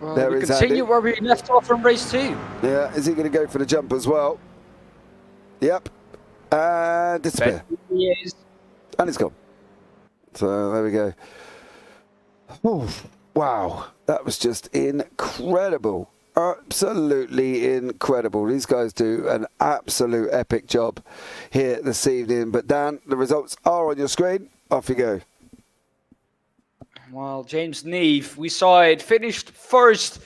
Well, there we is continue Andy. where we left off from race 2. Yeah, is he going to go for the jump as well? Yep. And disappear. He is. And it's gone. So there we go. Oof. Wow, that was just incredible. Absolutely incredible. These guys do an absolute epic job here this evening. But Dan, the results are on your screen. Off you go. Well, James Neve, we saw it, finished first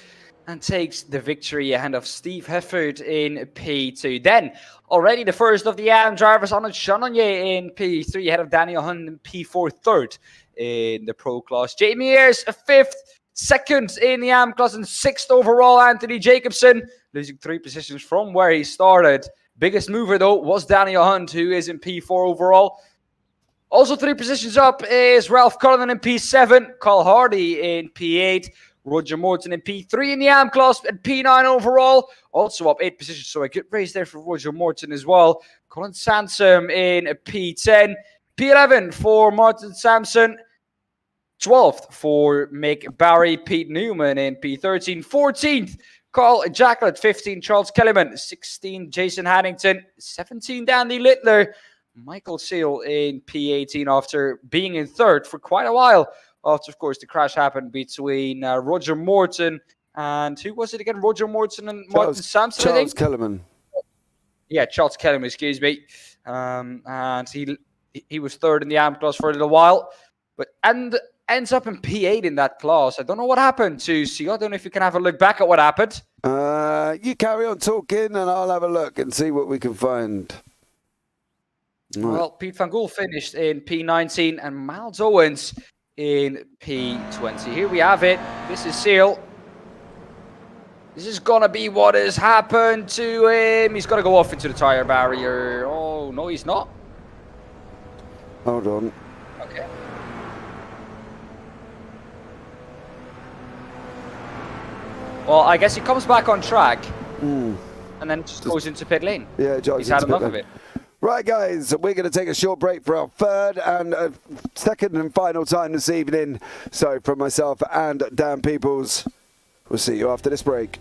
and takes the victory ahead of Steve Hefford in P2. Then, already the first of the AM drivers, Arnold Chanonnier in P3, ahead of Daniel Hunt in P4, third in the Pro class. Jamie Ayres, a fifth, second in the AM class, and sixth overall. Anthony Jacobson, losing 3 positions from where he started. Biggest mover, though, was Daniel Hunt, who is in P4 overall. Also 3 positions up is Ralph Cullinan in P7, Carl Hardy in P8, Roger Morton in P3 in the AM class, and P9 overall. Also up 8 positions, so a good race there for Roger Morton as well. Colin Sansom in P10, P11 for Martin Sampson, 12th for Mick Barry, Pete Newman in P13, 14th Carl Jacklett, 15 Charles Kellyman, 16 Jason Haddington, 17 Dandy Littler, Michael Seal in P18 after being in third for quite a while. After, of course, the crash happened between Roger Morton and who was it again? Roger Morton and Martin Sampson, I think? Charles Kellerman. Yeah, Charles Kellerman, excuse me. And he was third in the AM class for a little while, but ends up in P8 in that class. I don't know what happened to Seal. I don't know if you can have a look back at what happened. You carry on talking and I'll have a look and see what we can find. Right. Well, Pete Van Gool finished in P19 and Miles Owens in P20. Here we have it. This is Seal. This is going to be what has happened to him. He's going to go off into the tire barrier. Oh, no, he's not. Hold on. Okay. Well, I guess he comes back on track and then just goes into pit lane. Yeah, he's had enough of it. Right, guys, we're going to take a short break for our third and second and final time this evening. So from myself and Dan Peoples, we'll see you after this break.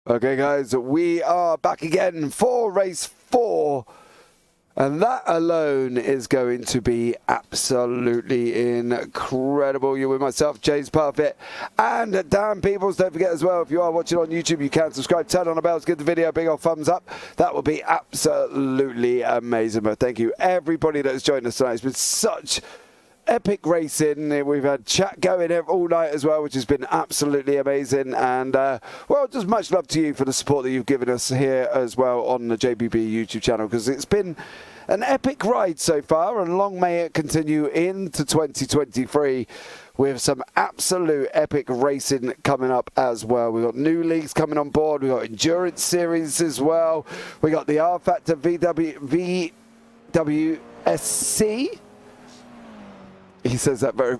Okay, guys, we are back again for race 4. And that alone is going to be absolutely incredible. You're with myself, James Parfitt, and Daan Pepels. Don't forget as well, if you are watching on YouTube, you can subscribe, turn on the bells, give the video a big old thumbs up. That would be absolutely amazing. But thank you, everybody that has joined us tonight. It's been such epic racing. We've had chat going all night as well, which has been absolutely amazing. And, well, just much love to you for the support that you've given us here as well on the JBB YouTube channel, because it's been an epic ride so far, and long may it continue into 2023 with some absolute epic racing coming up as well. We've got new leagues coming on board. We've got endurance series as well. We got the R Factor VWSC. He says that very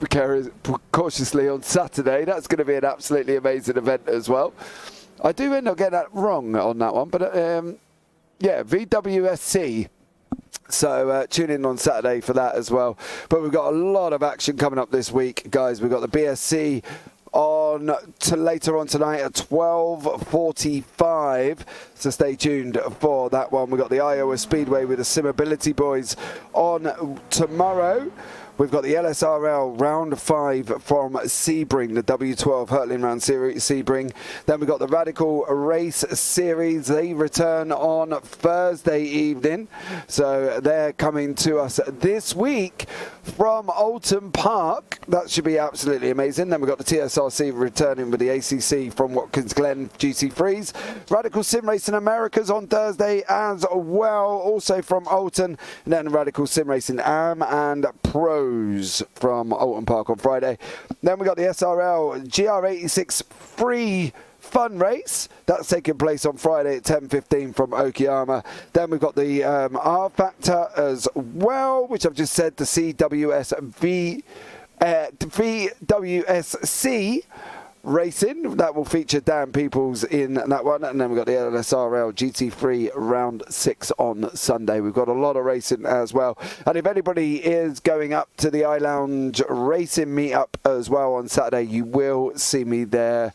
cautiously on Saturday. That's going to be an absolutely amazing event as well. I do end up getting that wrong on that one, but yeah, VWSC. So tune in on Saturday for that as well. But we've got a lot of action coming up this week, guys. We've got the BSC on later on tonight at 12:45. So stay tuned for that one. We've got the Iowa Speedway with the Simability boys on tomorrow. We've got the LSRL Round 5 from Sebring, the W12 hurtling round Sebring. Then we've got the Radical Race Series. They return on Thursday evening. So they're coming to us this week from Alton Park. That should be absolutely amazing. Then we've got the TSRC returning with the ACC from Watkins Glen GT3s. Radical Sim Racing Americas on Thursday as well, also from Alton. And then Radical Sim Racing AM and Pro from Alton Park on Friday. Then we got the SRL GR86 free fun race. That's taking place on Friday at 10:15 from Okayama. Then we've got the R Factor as well, which I've just said, the VWSC racing. That will feature Daan Pepels in that one. And then we've got the LSRL GT3 Round 6 on Sunday. We've got a lot of racing as well. And if anybody is going up to the iLounge racing meetup as well on Saturday, you will see me there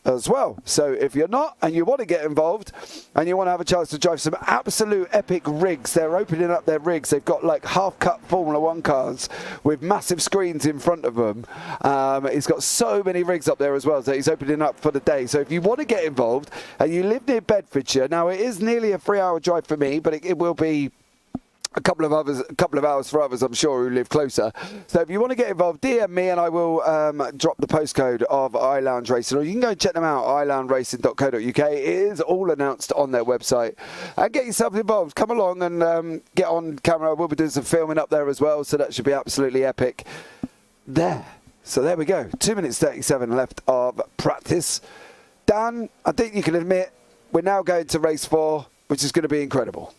as well. So if you're not and you want to get involved and you want to have a chance to drive some absolute epic rigs, they're opening up their rigs. They've got like half-cut Formula 1 cars with massive screens in front of them. He's got so many rigs up there as well, so he's opening up for the day. So if you want to get involved and you live near Bedfordshire, now it is nearly a 3-hour drive for me, but it will be a couple of hours for others, I'm sure, who live closer. So if you want to get involved, DM me and I will drop the postcode of iLounge Racing, or you can go and check them out, iloungeracing.co.uk. It is all announced on their website. And get yourself involved. Come along and get on camera. We'll be doing some filming up there as well, so that should be absolutely epic. There. So there we go. 2 minutes 37 left of practice. Dan, I think you can admit we're now going to race 4, which is going to be incredible.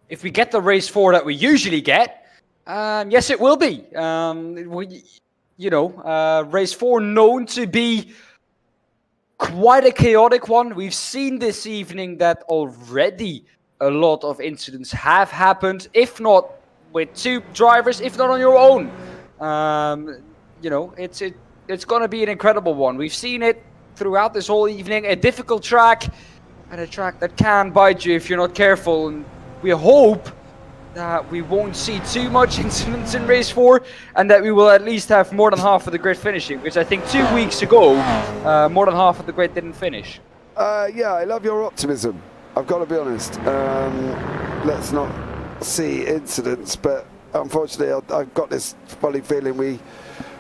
If we get the race 4 that we usually get, yes, it will be. Race 4 known to be quite a chaotic one. We've seen this evening that already a lot of incidents have happened, if not with 2 drivers, if not on your own. It's going to be an incredible one. We've seen it throughout this whole evening. A difficult track, and a track that can bite you if you're not careful. And we hope that we won't see too much incidents in race 4, and that we will at least have more than half of the grid finishing, because I think 2 weeks ago, more than half of the grid didn't finish. Yeah, I love your optimism. I've got to be honest. Let's not see incidents, but unfortunately, I've got this funny feeling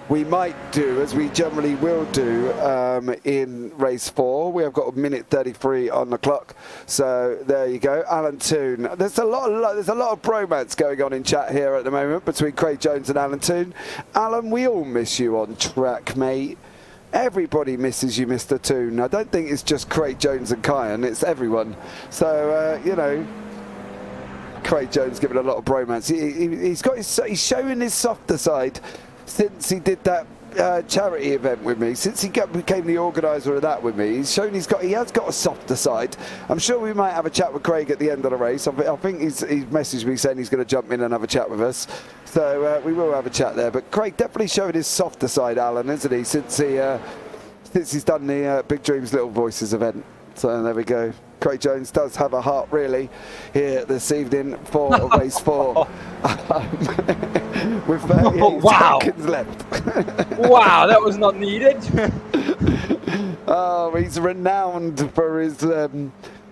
we might do, as we generally will do in race 4. We have got a minute 33 on the clock, so there you go. Alan Toon. There's a lot of bromance going on in chat here at the moment between Craig Jones and Alan Toon. Alan, we all miss you on track, mate. Everybody misses you, Mr. Toon. I don't think it's just Craig Jones and Kyan, it's everyone. So Craig Jones giving a lot of bromance. He's showing his softer side since he did that charity event with me, since he became the organiser of that with me. He's shown he has got a softer side. I'm sure we might have a chat with Craig at the end of the race. I think he's messaged me saying he's going to jump in and have a chat with us. So we will have a chat there. But Craig definitely showed his softer side, Alan, isn't he? Since since he's done the Big Dreams Little Voices event. So there we go. Craig Jones does have a heart, really, here this evening for race 4. With 38 seconds left. Wow, that was not needed. Oh, he's renowned for his.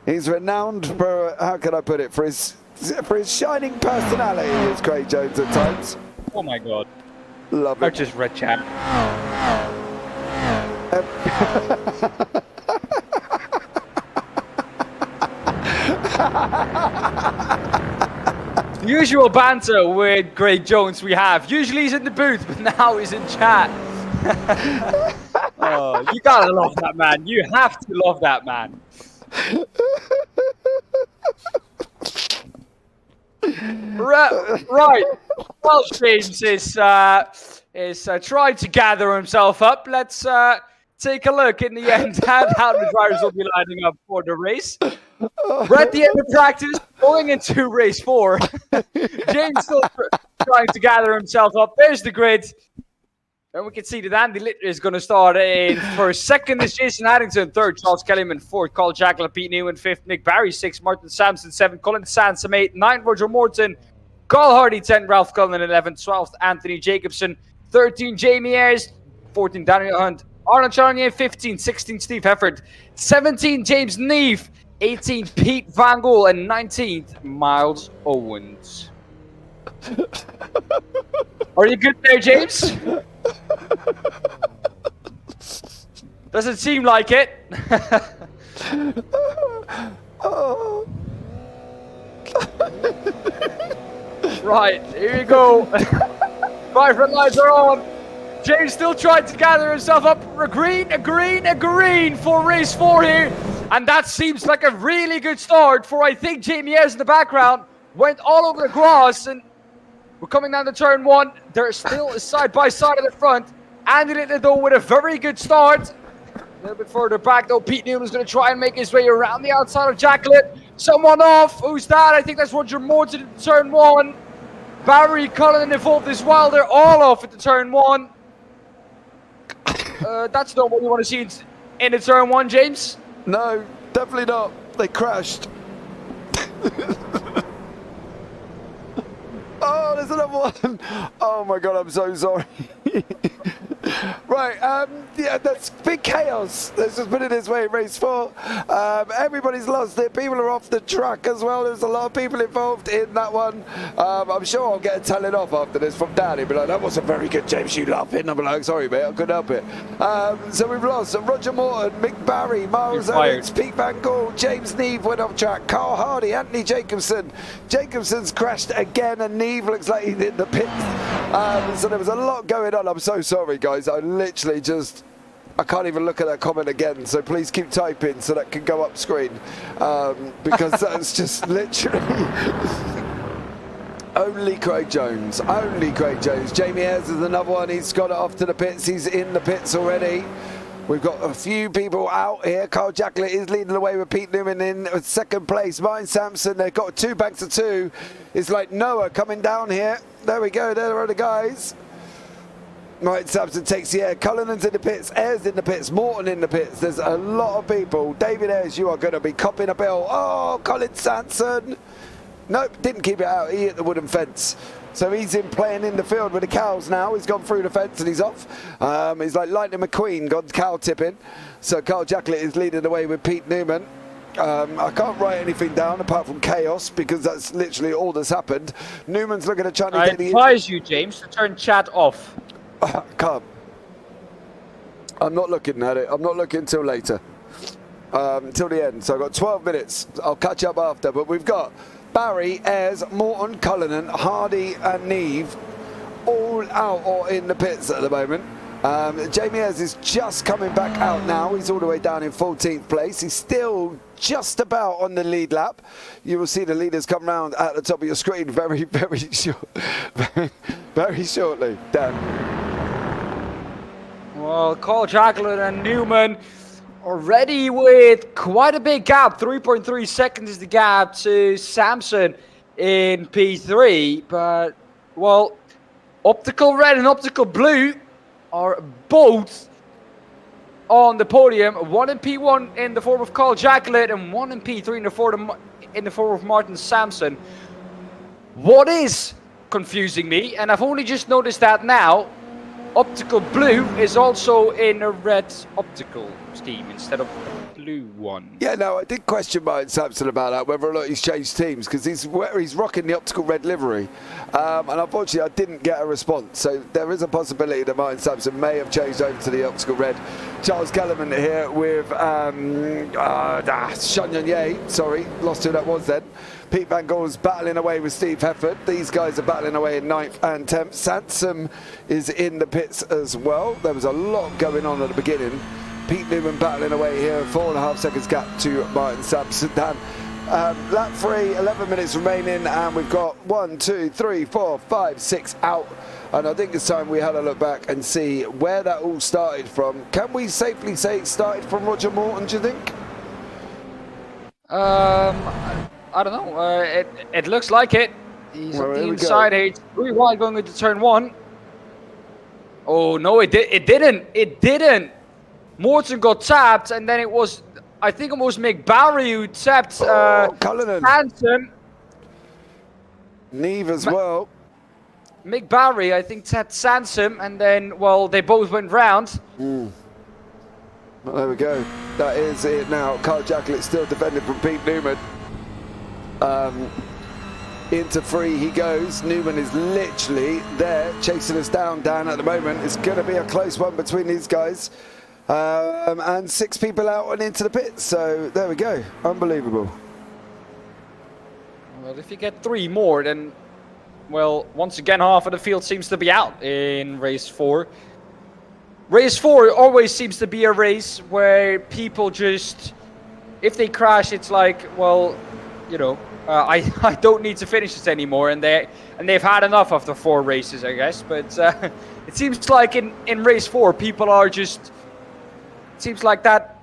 He's renowned for, how can I put it, for his shining personality. Is Craig Jones at times. Oh my God. Love it. I just read chat. Usual banter with Craig Jones we have. Usually he's in the booth, but now he's in chat. Oh, you gotta love that man. You have to love that man. Right. Well, James is trying to gather himself up. Let's take a look in the end at how the drivers will be lining up for the race. We're at the end of practice, going into race 4. James still trying to gather himself up. There's the grid. And we can see that Andy Litter is going to start in first. Second is Jason Addington. Third, Charles Kellyman. Fourth, Carl Jacklin. Pete Newman. Fifth, Nick Barry. Sixth, Martin Sampson. Seventh, Colin Sansom. 8th, 9th, Roger Morton. Carl Hardy. 10th, Ralph Cullen. 11th, 12th, Anthony Jacobson. 13, Jamie Ayres. 14, Daniel Hunt. Arnold Charnier. 15, 16, Steve Hefford. 17, James Neve. 18th, Pete Van Gool. And 19th, Miles Owens. Are you good there, James? Doesn't seem like it. Oh. Right, here you go. Private lights are on. James still trying to gather himself up. A green for race 4 here. And that seems like a really good start for, I think, Jamie Ayres in the background. Went all over the grass, and we're coming down to turn 1. They're still side by side at the front. Andy Litter, though, with a very good start. A little bit further back, though, Pete Newman's going to try and make his way around the outside of Jacklin. Someone off. Who's that? I think that's Roger Morton at turn 1. Barry Cullen involved as well. They're all off at the turn 1. That's not what we want to see in the turn 1, James. No, definitely not. They crashed. Oh, there's another one. Oh my God, I'm so sorry. Right, yeah, that's big chaos. Let's just put it this way, race 4. Everybody's lost it. People are off the track as well. There's a lot of people involved in that one. I'm sure I'll get a telling off after this from Daan. He'll be like, that wasn't very good, James, you laughing. I'm like, sorry, mate, I couldn't help it. So we've lost Roger Morton, Mick Barry, Miles Owens, Pete Van Gool, James Neve went off track, Carl Hardy, Anthony Jacobson. Jacobson's crashed again, and Neve looks like he's in the pits. So there was a lot going on. I'm so sorry, guys. I literally just, I can't even look at that comment again, so please keep typing so that can go up screen, because that's just literally only Craig Jones. Jamie Ayres is another one. He's got it off to the pits. He's in the pits already. We've got a few people out here. Carl Jacklin is leading the way with Pete Newman in second place. Martin Sampson, they've got 2 banks of 2. It's like Noah coming down here. There we go, there are the guys. Martin Sampson takes the air. Cullinan's in the pits, Ayres in the pits, Morton in the pits. There's a lot of people. David Ayres, you are going to be copping a bill. Oh, Colin Sanson. Nope, didn't keep it out. He hit the wooden fence. So he's in playing in the field with the cows now. He's gone through the fence and he's off. He's like Lightning McQueen, got cow tipping. So Carl Jacklin is leading the way with Pete Newman. I can't write anything down apart from chaos, because that's literally all that's happened. Newman's looking at trying to get the... I advise you, James, to turn chat off. I can't. I'm not looking at it. I'm not looking until later. Till the end. So I've got 12 minutes. I'll catch up after. But we've got Barry, Ayres, Morton, Cullinan, Hardy and Neve all out or in the pits at the moment. Jamie Ayres is just coming back out now. He's all the way down in 14th place. He's still just about on the lead lap. You will see the leaders come round at the top of your screen very, very shortly. Dan. Well, Carl Jacklin and Newman already with quite a big gap. 3.3 seconds is the gap to Sampson in P3. But, well, Optical Red and Optical Blue are both on the podium. 1 in P1 in the form of Carl Jacklett and 1 in P3 in the form of Martin Sampson. What is confusing me, and I've only just noticed that now, Optical Blue is also in a red optical scheme instead of the blue one. Yeah, no, I did question Martin Sampson about that, whether or not he's changed teams, because he's rocking the optical red livery. And unfortunately, I didn't get a response. So there is a possibility that Martin Sampson may have changed over to the optical red. Charles Kellerman here with Sean Yanye. Sorry, lost who that was then. Pete Van Goor's battling away with Steve Hefford. These guys are battling away in 9th and 10th. Sansom is in the pits as well. There was a lot going on at the beginning. Pete Newman battling away here, 4.5 seconds gap to Martin Sampson. Dan, lap 3, 11 minutes remaining, and we've got 1, 2, 3, 4, 5, 6 out. And I think it's time we had a look back and see where that all started from. Can we safely say it started from Roger Morton, do you think? I don't know. It looks like it. He's on the inside. It's 3 wide going into turn 1. Oh no, it didn't. It didn't. Morton got tapped, and then it was, I think it was McBarry who tapped Hansen. Neve as well. McBarry, I think, tapped Sansom, and then, well, they both went round. Well, there we go. That is it now. Carl Jacklett still defending from Pete Newman. Into 3 he goes. Newman is literally there chasing us down at the moment. It's going to be a close one between these guys. And 6 people out and into the pits. So there we go. Unbelievable. Well, if you get 3 more, then, well, once again, half of the field seems to be out in race 4. Race 4 always seems to be a race where people just, if they crash, it's like, well, you know, I don't need to finish this anymore, and they've had enough after 4 races, I guess. But it seems like in race 4, people are just, it seems like that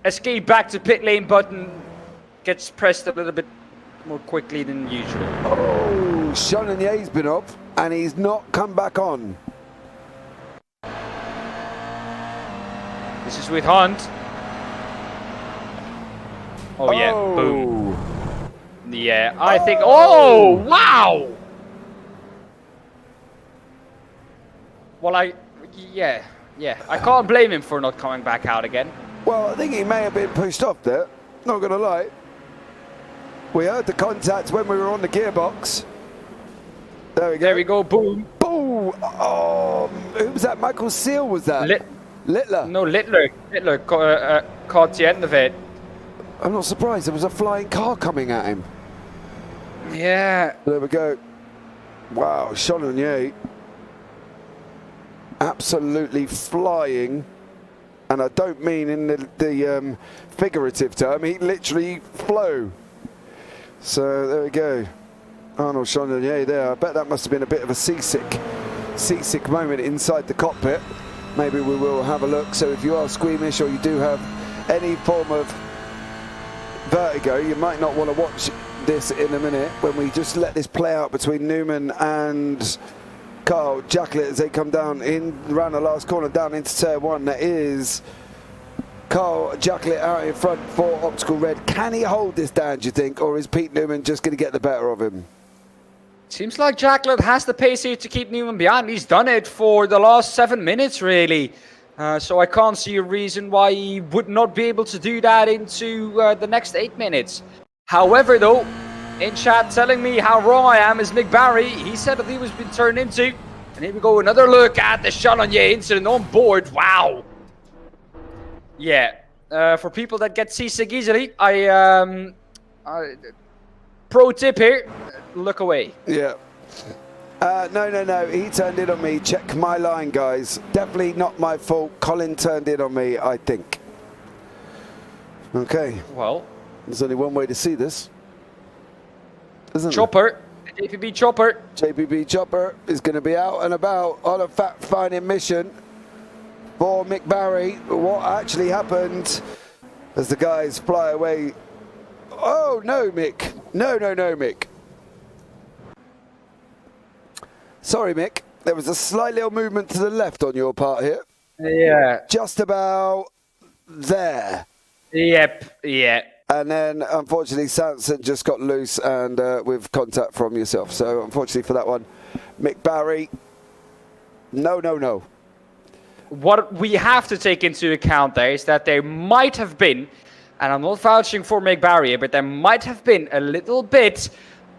escape back to pit lane button gets pressed a little bit more quickly than usual. Oh, Chanonier's been up, and he's not come back on. This is with Hunt. Oh yeah, boom. Yeah, I think, oh, wow! Well, yeah, I can't blame him for not coming back out again. Well, I think he may have been pushed off there, not gonna lie. We heard the contact when we were on the gearbox. There we go. There we go, boom. Boom! Oh, who was that? Michael Seal was that? Littler. No, Littler caught the end of it. I'm not surprised, there was a flying car coming at him. Yeah. There we go. Wow, Chanonier absolutely flying, and I don't mean in the figurative term, he literally flew. So there we go. Arnold Chanonier there. I bet that must have been a bit of a seasick moment inside the cockpit. Maybe we will have a look. So if you are squeamish or you do have any form of vertigo, you might not want to watch this in a minute when we just let this play out between Newman and Carl Jacklett as they come down around the last corner down into turn 1. That is Carl Jacklett out in front for Optical Red. Can he hold this down, do you think, or is Pete Newman just going to get the better of him? Seems like Jacklett has the pace here to keep Newman behind. He's done it for the last 7 minutes, really. So I can't see a reason why he would not be able to do that into the next 8 minutes. However, though, in chat telling me how wrong I am is Mick Barry. He said that he was being turned into. And here we go, another look at the Chanonier incident on board. Wow. Yeah, for people that get seasick easily, pro tip here, look away. Yeah. No. He turned in on me. Check my line, guys. Definitely not my fault. Colin turned in on me, I think. Okay. Well, there's only one way to see this, isn't Chopper. JPB Chopper. JPB Chopper is going to be out and about on a fact-finding mission for Mick Barry. What actually happened as the guys fly away? Oh, no, Mick. No, Mick. Sorry, Mick. There was a slight little movement to the left on your part here. Yeah. Just about there. Yep, yeah. And then, unfortunately, Sanson just got loose and with contact from yourself. So, unfortunately for that one, Mick Barry, no. What we have to take into account there is that there might have been, and I'm not vouching for Mick Barry, but there might have been a little bit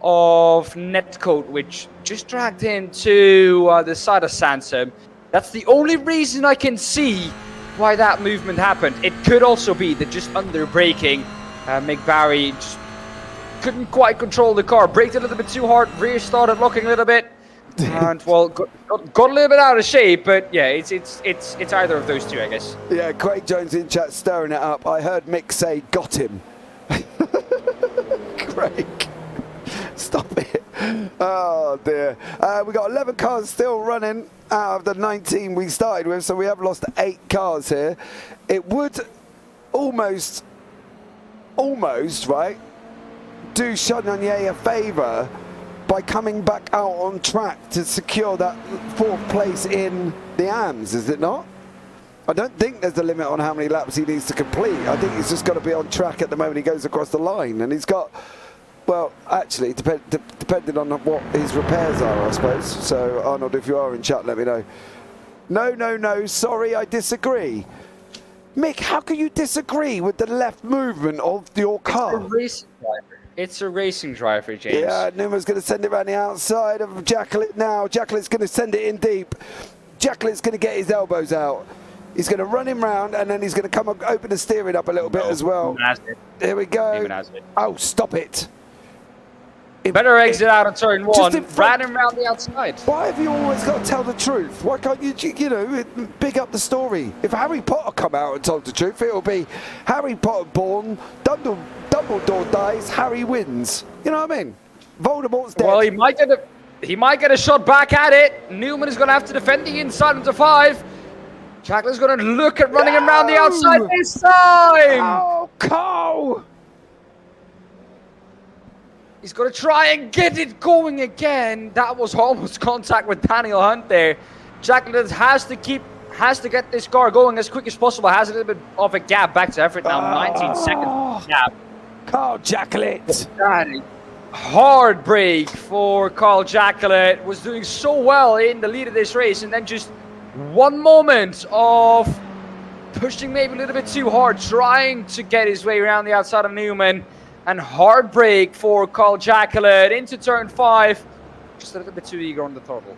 of netcode which just dragged into the side of Sanson. That's the only reason I can see why that movement happened. It could also be that just under braking, Mick Barry just couldn't quite control the car, braked a little bit too hard, rear started locking a little bit, and well, got a little bit out of shape. But yeah, it's either of those two, I guess. Yeah, Craig Jones in chat stirring it up. I heard Mick say, "Got him." Craig, stop it. Oh dear. We got 11 cars still running out of the 19 we started with, so we have lost 8 cars here. It would almost, right, do Chardonnay a favour by coming back out on track to secure that 4th place in the AMS, is it not? I don't think there's a limit on how many laps he needs to complete. I think he's just got to be on track at the moment he goes across the line, and he's got, well, actually, depending on what his repairs are, I suppose. So, Arnold, if you are in chat, let me know. No, sorry, I disagree. Mick, how can you disagree with the left movement of your car? It's a racing driver, James. Yeah, Numa's going to send it around the outside of Jacqueline now. Jacqueline's going to send it in deep. Jacqueline's going to get his elbows out. He's going to run him round, and then he's going to come and open the steering up a little bit as well. Here we go. Oh, stop it. Better exit out on turn 1. Ran him around the outside. Why have you always got to tell the truth? Why can't you know, big up the story? If Harry Potter come out and told the truth, it'll be Harry Potter born, Dumbledore dies, Harry wins. You know what I mean? Voldemort's dead. Well, he might get a shot back at it. Newman is going to have to defend the inside into 5. Jacqueline's going to look at running him around the outside this time. Oh, Cole! He's going to try and get it going again. That was almost contact with Daniel Hunt there. Jacqueline has to get this car going as quick as possible. Has a little bit of a gap back to Everett now. 19 seconds gap. Carl Jacqueline. Hard break for Carl Jacqueline. Was doing so well in the lead of this race, and then just one moment of pushing maybe a little bit too hard, trying to get his way around the outside of Newman. And hard break for Carl Jacqueline into turn 5. Just a little bit too eager on the throttle.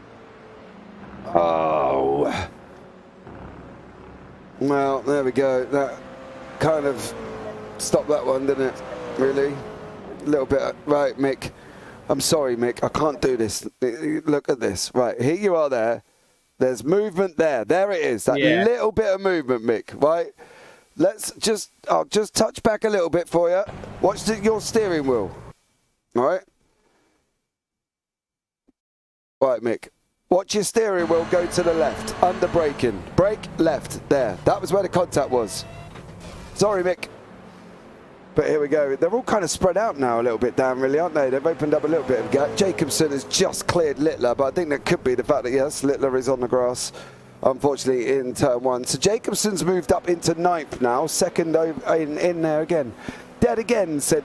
Oh. Well, there we go. That kind of stopped that one, didn't it? Really? A little bit. Right, Mick. I'm sorry, Mick. I can't do this. Look at this. Right, here you are there. There's movement there. There it is. That little bit of movement, Mick. Right? I'll just touch back a little bit for you. Watch your steering wheel. All right? Right, Mick. Watch your steering wheel go to the left. Under braking. Brake left. There. That was where the contact was. Sorry, Mick. But here we go. They're all kind of spread out now a little bit, Dan, really, aren't they? They've opened up a little bit of gap. Jacobson has just cleared Littler, but I think that could be the fact that, yes, Littler is on the grass, unfortunately, in turn 1. So Jacobson's moved up into 9th now, second in there again. Dead again, said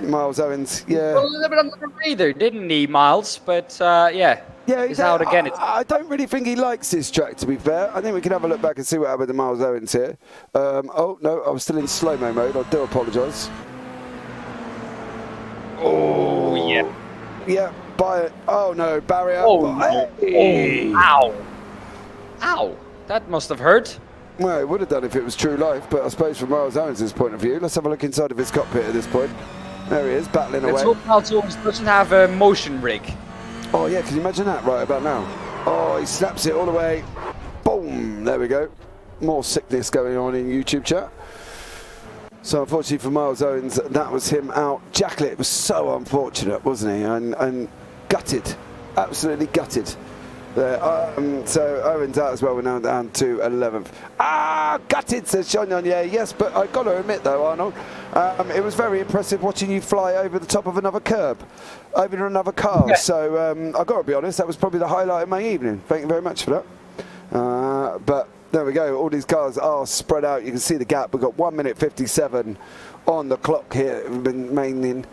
Miles Owens. Yeah. A little bit on the breather, didn't he, Miles? But, yeah. Yeah, he's out again. I don't really think he likes this track, to be fair. I think we can have a look back and see what happened to Miles Owens here. Oh, no, I was still in slow-mo mode. I do apologise. Oh, yeah. Yeah, by it. Oh, no, barrier. Oh, hey. Ow. Ow. That must have hurt. Well, it would have done if it was true life, but I suppose from Miles Owens' point of view, let's have a look inside of his cockpit at this point. There he is, battling away. Let's hope Miles Owens doesn't have a motion rig. Oh, yeah, can you imagine that right about now? Oh, he snaps it all the way. Boom, there we go. More sickness going on in YouTube chat. So, unfortunately for Miles Owens, that was him out. Jacqueline was so unfortunate, wasn't he? And gutted, absolutely gutted. There. So Owens out as well. We're now down to 11th. Gutted, says Chagnon. Yeah, yes, but I've got to admit though, Arnold, it was very impressive watching you fly over the top of another curb, over another car. Yeah. So I've got to be honest, that was probably the highlight of my evening. Thank you very much for that. But There we go. All these cars are spread out. You can see the gap. We've got 1 minute 57 on the clock here. Remaining.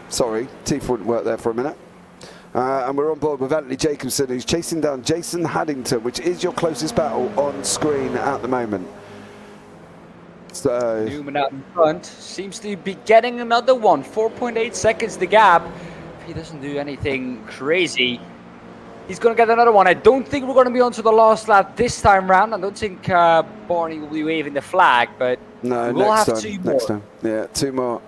Sorry, teeth wouldn't work there for a minute. And we're on board with Anthony Jacobson, who's chasing down Jason Haddington, which is your closest battle on screen at the moment. So Newman out in front seems to be getting another one. 4.8 seconds the gap. If he doesn't do anything crazy, he's going to get another one. I don't think we're going to be on to the last lap this time round. I don't think Barney will be waving the flag, but no, we'll have time, two more. Next time. Yeah, 2 more.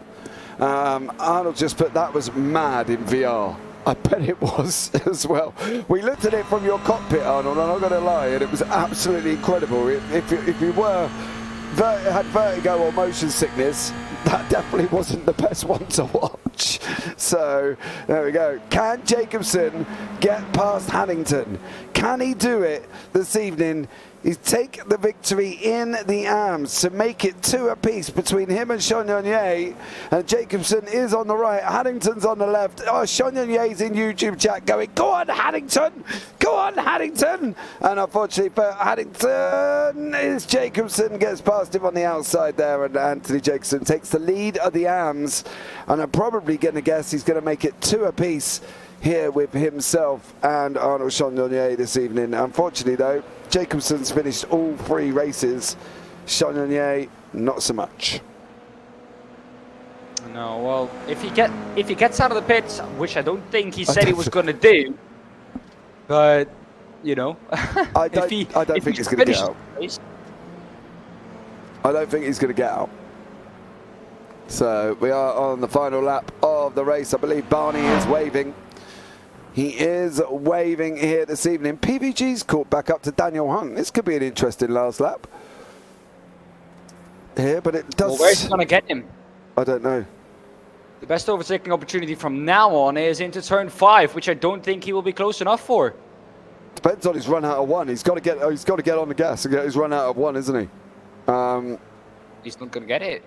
Arnold just put that was mad in VR. I bet it was as well. We looked at it from your cockpit, Arnold, and I'm not going to lie, and it was absolutely incredible. If you had vertigo or motion sickness, that definitely wasn't the best one to watch. So there we go. Can Jacobson get past Haddington? Can he do it this evening? He's take the victory in the arms to make it 2 apiece between him and Chagnon. And Jacobson is on the right, Haddington's on the left. Oh, Chagnon's in YouTube chat going, go on Haddington, go on Haddington. And unfortunately for Haddington, is Jacobson gets past him on the outside there, and Anthony Jacobson takes the lead of the arms. And I'm probably going to guess he's going to make it 2 apiece here with himself and Arnold Chagnon this evening. Unfortunately though, Jacobson's finished all 3 races. Chagnon, not so much. No, well, if he gets out of the pits, which I don't think he said he was going to do, but you know, I don't think he's going to get out. I don't think he's going to get out. So we are on the final lap of the race. I believe Barney is waving. He is waving here this evening. PVG's caught back up to Daniel Hunt. This could be an interesting last lap here, but it does... Well, where's he going to get him? I don't know. The best overtaking opportunity from now on is into turn 5, which I don't think he will be close enough for. Depends on his run out of 1. He's got to get on the gas and get his run out of 1, isn't he? He's not going to get it.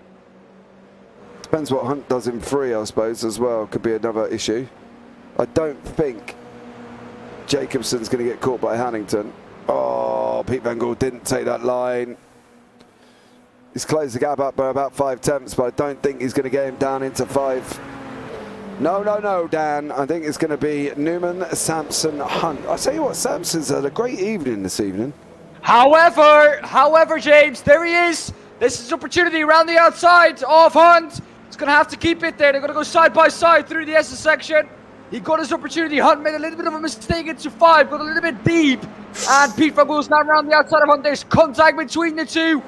Depends what Hunt does in 3, I suppose, as well. Could be another issue. I don't think Jacobson's going to get caught by Haddington. Oh, Pete Van Gool didn't take that line. He's closed the gap up by about 5 tenths, but I don't think he's going to get him down into 5. No, Dan. I think it's going to be Newman, Sampson, Hunt. I tell you what, Sampson's had a great evening this evening. However, James, there he is. This is opportunity around the outside of Hunt. He's going to have to keep it there. They're going to go side by side through the S section. He got his opportunity. Hunt made a little bit of a mistake into 5, got a little bit deep. And Pete Van Gool's now around the outside of Hunt. There's contact between the two.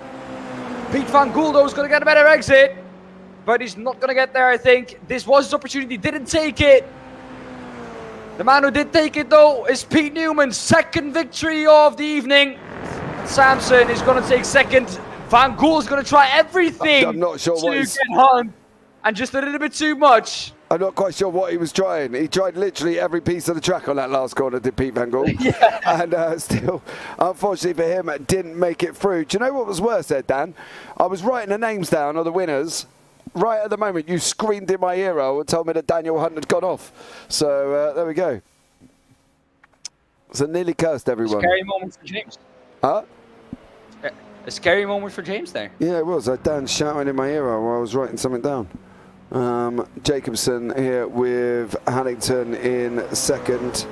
Pete Van Gool, though, is going to get a better exit. But he's not going to get there, I think. This was his opportunity. Didn't take it. The man who did take it, though, is Pete Newman. Second victory of the evening. Sampson is going to take second. Van Gool is going to try everything I'm not sure to get Hunt. And just a little bit too much. I'm not quite sure what he was trying. He tried literally every piece of the track on that last corner, did Pete Van Gool. Yeah. And still, unfortunately for him, didn't make it through. Do you know what was worse there, Dan? I was writing the names down of the winners. Right at the moment, you screamed in my ear and told me that Daniel Hunt had gone off. So there we go. So nearly cursed everyone. Scary moment for James. Huh? A scary moment for James there. Yeah, it was. Dan shouting in my ear while I was writing something down. Jacobson here with Haddington in second.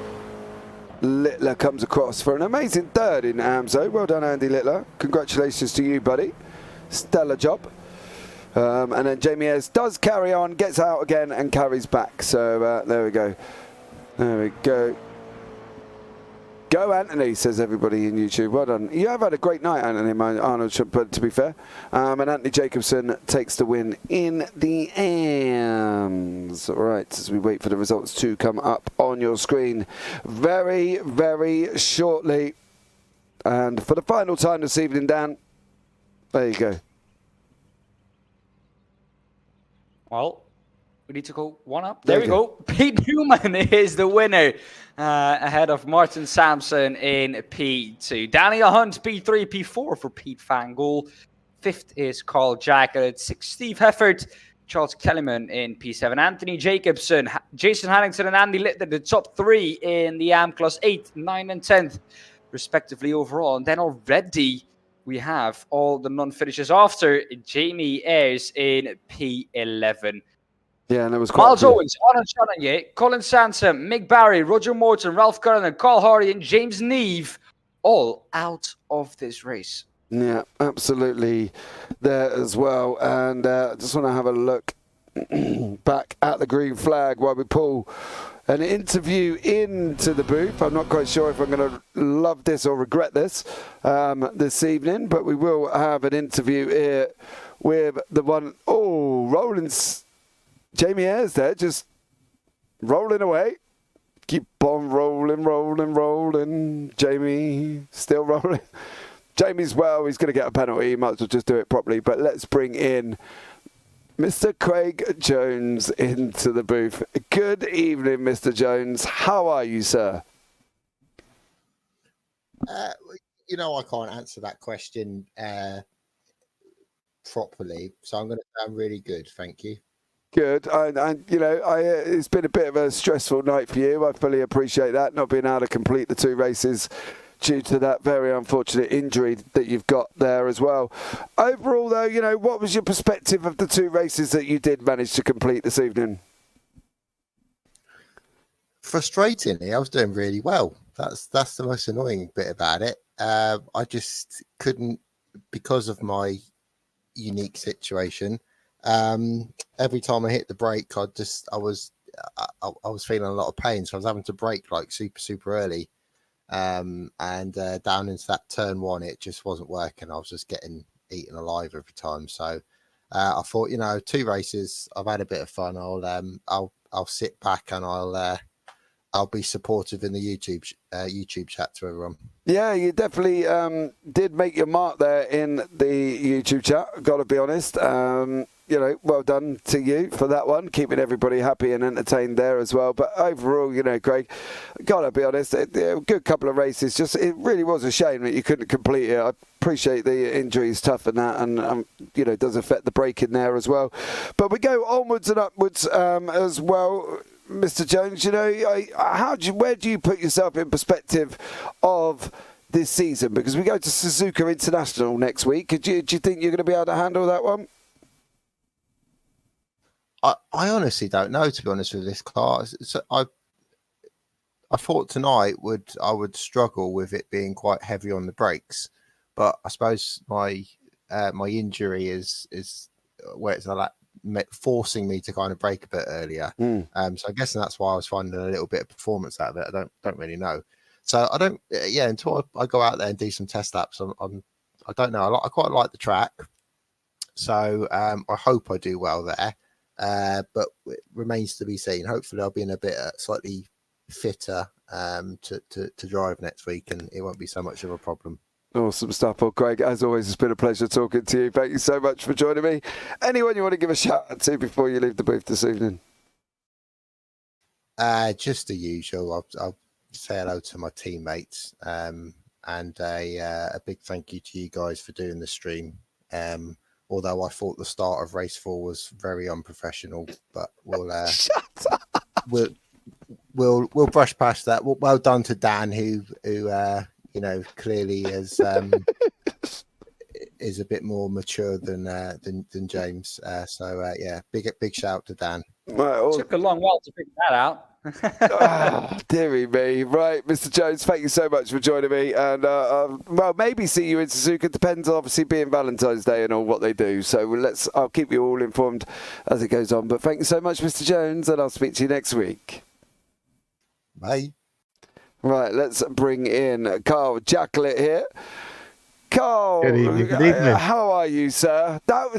Littler comes across for an amazing third in AMSO. Well done, Andy Littler. Congratulations to you, buddy. Stellar job. And then Jamie Ayres does carry on, gets out again and carries back. So there we go. There we go. Go Anthony, says everybody in YouTube. Well done. You have had a great night, Anthony Arnold, but to be fair. And Anthony Jacobson takes the win in the AMS. All right, as we wait for the results to come up on your screen very, very shortly. And for the final time this evening, Dan, there you go. Well, we need to go one up. There we go. Pete Newman is the winner ahead of Martin Sampson in P2. Daniel Hunt, P3, P4 for Pete Van Gool. 5th is Carl Jackett. 6th, Steve Heffert. Charles Kellyman in P7, Anthony Jacobson, Jason Harrington and Andy Litter, the top 3 in the AM class 8, 9 and 10th, respectively overall. And then already we have all the non-finishers after Jamie Ayres in P11. Yeah, and it was quite Miles Owens, Arnold Challenger, Colin Sansom, Mick Barry, Roger Morton, Ralph Cullen, Carl Hardy, and James Neve, all out of this race. Yeah, absolutely there as well. And just want to have a look back at the green flag while we pull an interview into the booth. I'm not quite sure if I'm going to love this or regret this this evening, but we will have an interview here with the one, Roland's Jamie Ayres there, just rolling away. Keep on rolling. Jamie still rolling. Jamie's, he's going to get a penalty. He might as well just do it properly. But let's bring in Mr. Craig Jones into the booth. Good evening, Mr. Jones. How are you, sir? I can't answer that question properly. So I'm going to say I'm really good. Thank you. Good. It's been a bit of a stressful night for you. I fully appreciate that, not being able to complete the 2 races due to that very unfortunate injury that you've got there as well. Overall, though, what was your perspective of the 2 races that you did manage to complete this evening? Frustratingly, I was doing really well. That's the most annoying bit about it. I just couldn't, because of my unique situation. Every time I hit the brake, I was feeling a lot of pain, so I was having to brake like super early. And down into that turn 1, it just wasn't working. I was just getting eaten alive every time. So I thought, 2 races, I've had a bit of fun. I'll sit back and I'll be supportive in the YouTube chat to everyone. Yeah, you definitely did make your mark there in the YouTube chat. Got to be honest. Well done to you for that one, keeping everybody happy and entertained there as well. But overall, Craig, got to be honest, a good couple of races. Just it really was a shame that you couldn't complete it. I appreciate the injuries, tough and that, and it does affect the braking there as well. But we go onwards and upwards as well. Mr. Jones, where do you put yourself in perspective of this season? Because we go to Suzuka International next week. Do you think you're going to be able to handle that one? I honestly don't know, to be honest with this car. So I thought tonight I would struggle with it being quite heavy on the brakes, but I suppose my injury is where it's like forcing me to kind of brake a bit earlier. So I guess that's why I was finding a little bit of performance out of it. I don't really know. So I don't. Yeah, until I go out there and do some test laps, I don't know. I quite like the track, so I hope I do well there. But it remains to be seen. Hopefully, I'll be in a bit slightly fitter to drive next week, and it won't be so much of a problem. Awesome stuff. Well, Craig, as always, it's been a pleasure talking to you. Thank you so much for joining me. Anyone you want to give a shout out to before you leave the booth this evening? Just the usual. I'll say hello to my teammates, and a big thank you to you guys for doing the stream. Although I thought the start of race 4 was very unprofessional, but we'll brush past that. Well done to Dan, who clearly is a bit more mature than James. Big shout to Dan. Right, took a long while to figure that out. Dearie me. Right, Mr. Jones, thank you so much for joining me. And, maybe see you in Suzuka. Depends, obviously, being Valentine's Day and all what they do. So I'll keep you all informed as it goes on. But thank you so much, Mr. Jones, and I'll speak to you next week. Bye. Right, let's bring in Carl Jacklett here. Carl, good evening. How are you, sir? Do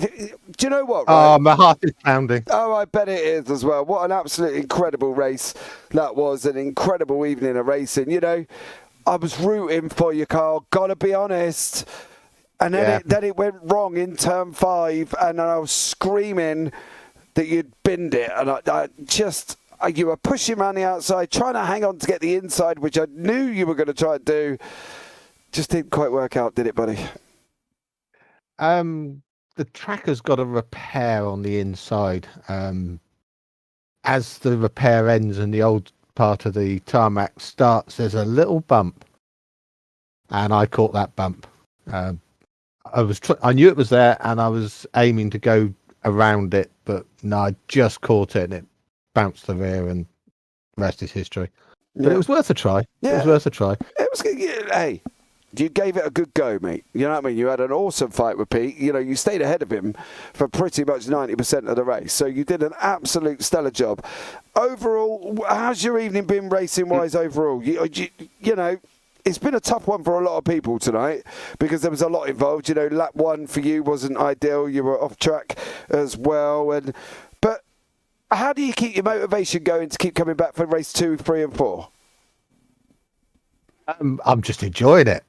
you know what? Right? Oh, my heart is pounding. Oh, I bet it is as well. What an absolutely incredible race that was. An incredible evening of racing. I was rooting for you, Carl. Gotta be honest. And then it went wrong in turn 5, and I was screaming that you'd binned it, and I just. You were pushing around the outside, trying to hang on to get the inside, which I knew you were going to try and do. Just didn't quite work out, did it, buddy? the track has got a repair on the inside. As the repair ends and the old part of the tarmac starts, there's a little bump, and I caught that bump. I knew it was there, and I was aiming to go around it, but no, I just caught it, and it bounced the rear, and the rest is history. But it was worth a try. Yeah. It was worth a try. It was. Hey, you gave it a good go, mate. You know what I mean? You had an awesome fight with Pete. You know, you stayed ahead of him for pretty much 90% of the race. So you did an absolute stellar job. Overall, how's your evening been racing-wise overall? You know, it's been a tough one for a lot of people tonight because there was a lot involved. You know, lap 1 for you wasn't ideal. You were off track as well. But how do you keep your motivation going to keep coming back for race 2, 3 and 4? I'm just enjoying it.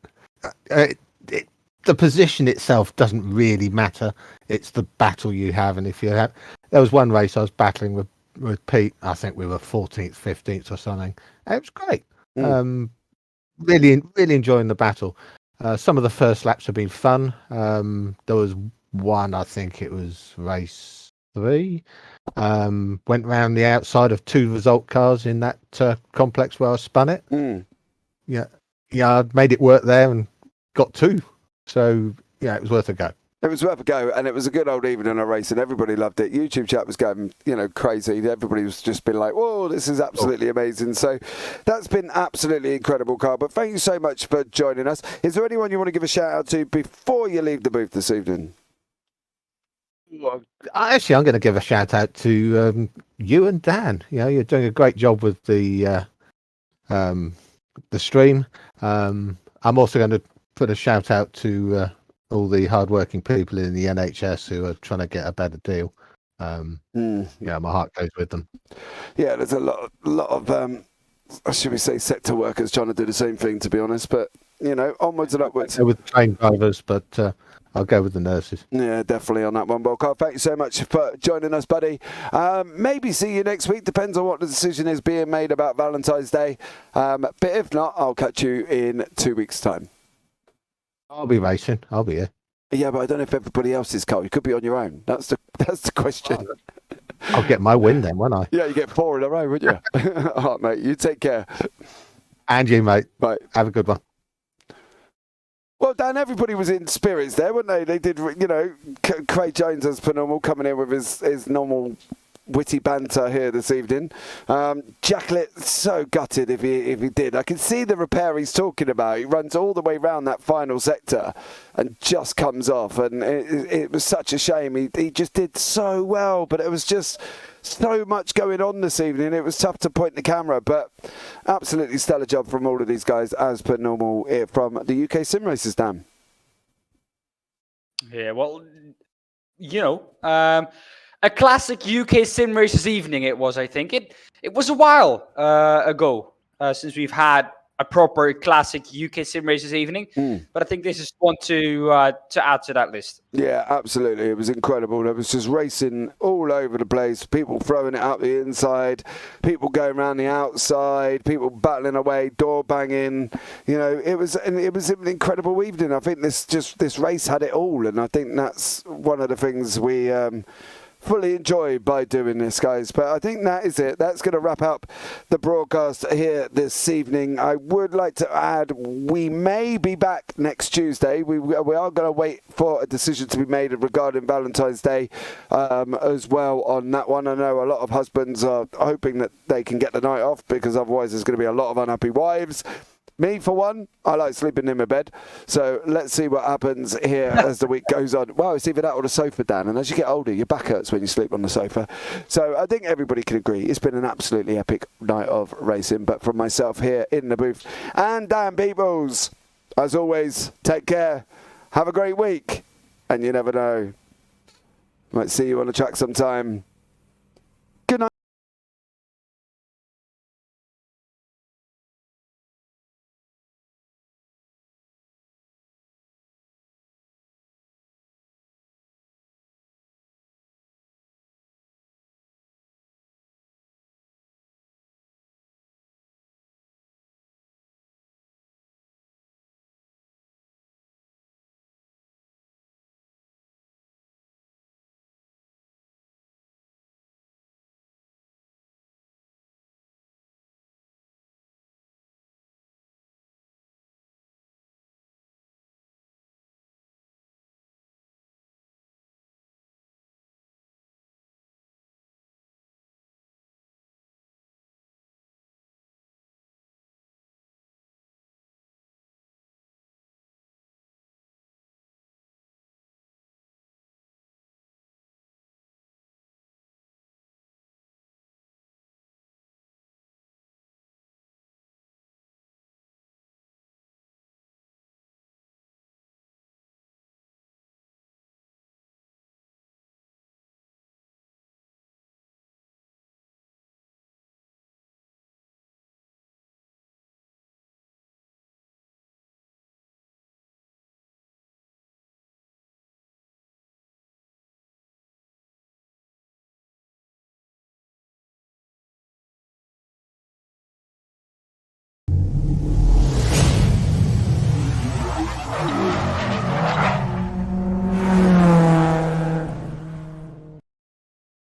The position itself doesn't really matter. It's the battle you have, and if you have, there was one race I was battling with Pete. I think we were 14th, 15th or something. It was great. Really enjoying the battle. Some of the first laps have been fun. There was one, I think it was race 3. Went round the outside of 2 result cars in that complex where I spun it. Yeah, I made it work there and got 2. So, yeah, it was worth a go. It was worth a go, and it was a good old evening of racing. Everybody loved it. YouTube chat was going, crazy. Everybody was just been like, whoa, this is absolutely amazing. So that's been absolutely incredible, Carl. But thank you so much for joining us. Is there anyone you want to give a shout out to before you leave the booth this evening? Actually, I'm going to give a shout out to you and Dan. You know, you're doing a great job with the stream. I'm also going to put a shout out to all the hardworking people in the NHS who are trying to get a better deal. Yeah, my heart goes with them. Yeah, there's a lot of should we say sector workers trying to do the same thing, to be honest. But onwards and upwards. With the train drivers, but I'll go with the nurses. Yeah, definitely on that one. Well, Carl, thank you so much for joining us, buddy. Maybe see you next week. Depends on what the decision is being made about Valentine's Day. But if not, I'll catch you in 2 weeks' time. I'll be racing. I'll be here. Yeah, but I don't know if everybody else is, Carl. You could be on your own. That's the question. I'll get my win then, won't I? Yeah, you get 4 in a row, wouldn't you? All right, mate. You take care. And you, mate. Bye. Have a good one. Well, Dan, everybody was in spirits there, weren't they? They did, Craig Jones as per normal, coming in with his normal witty banter here this evening. Jacklet, so gutted if he did. I can see the repair he's talking about. He runs all the way around that final sector and just comes off. And it was such a shame. He just did so well, but it was just so much going on this evening. It was tough to point the camera, but absolutely stellar job from all of these guys as per normal from the UK SimRacers, Dan. Yeah, well, a classic UK SimRacers evening it was, I think. It was a while ago since we've had a proper classic UK SimRacers evening, but I think this is one to add to that list. Yeah, absolutely. It was incredible. There was just racing all over the place, people throwing it out the inside, people going around the outside, people battling away, door banging. It was an incredible evening. I think this race had it all, and I think that's one of the things we fully enjoyed by doing this, guys. But I think that is it. That's going to wrap up the broadcast here this evening. I would like to add, we may be back next Tuesday. We are going to wait for a decision to be made regarding Valentine's Day as well on that one. I know a lot of husbands are hoping that they can get the night off, because otherwise there's going to be a lot of unhappy wives. Me, for one, I like sleeping in my bed. So let's see what happens here as the week goes on. Well, it's either that or the sofa, Dan. And as you get older, your back hurts when you sleep on the sofa. So I think everybody can agree it's been an absolutely epic night of racing. But from myself here in the booth and Dan Pepels, as always, take care. Have a great week. And you never know, might see you on the track sometime.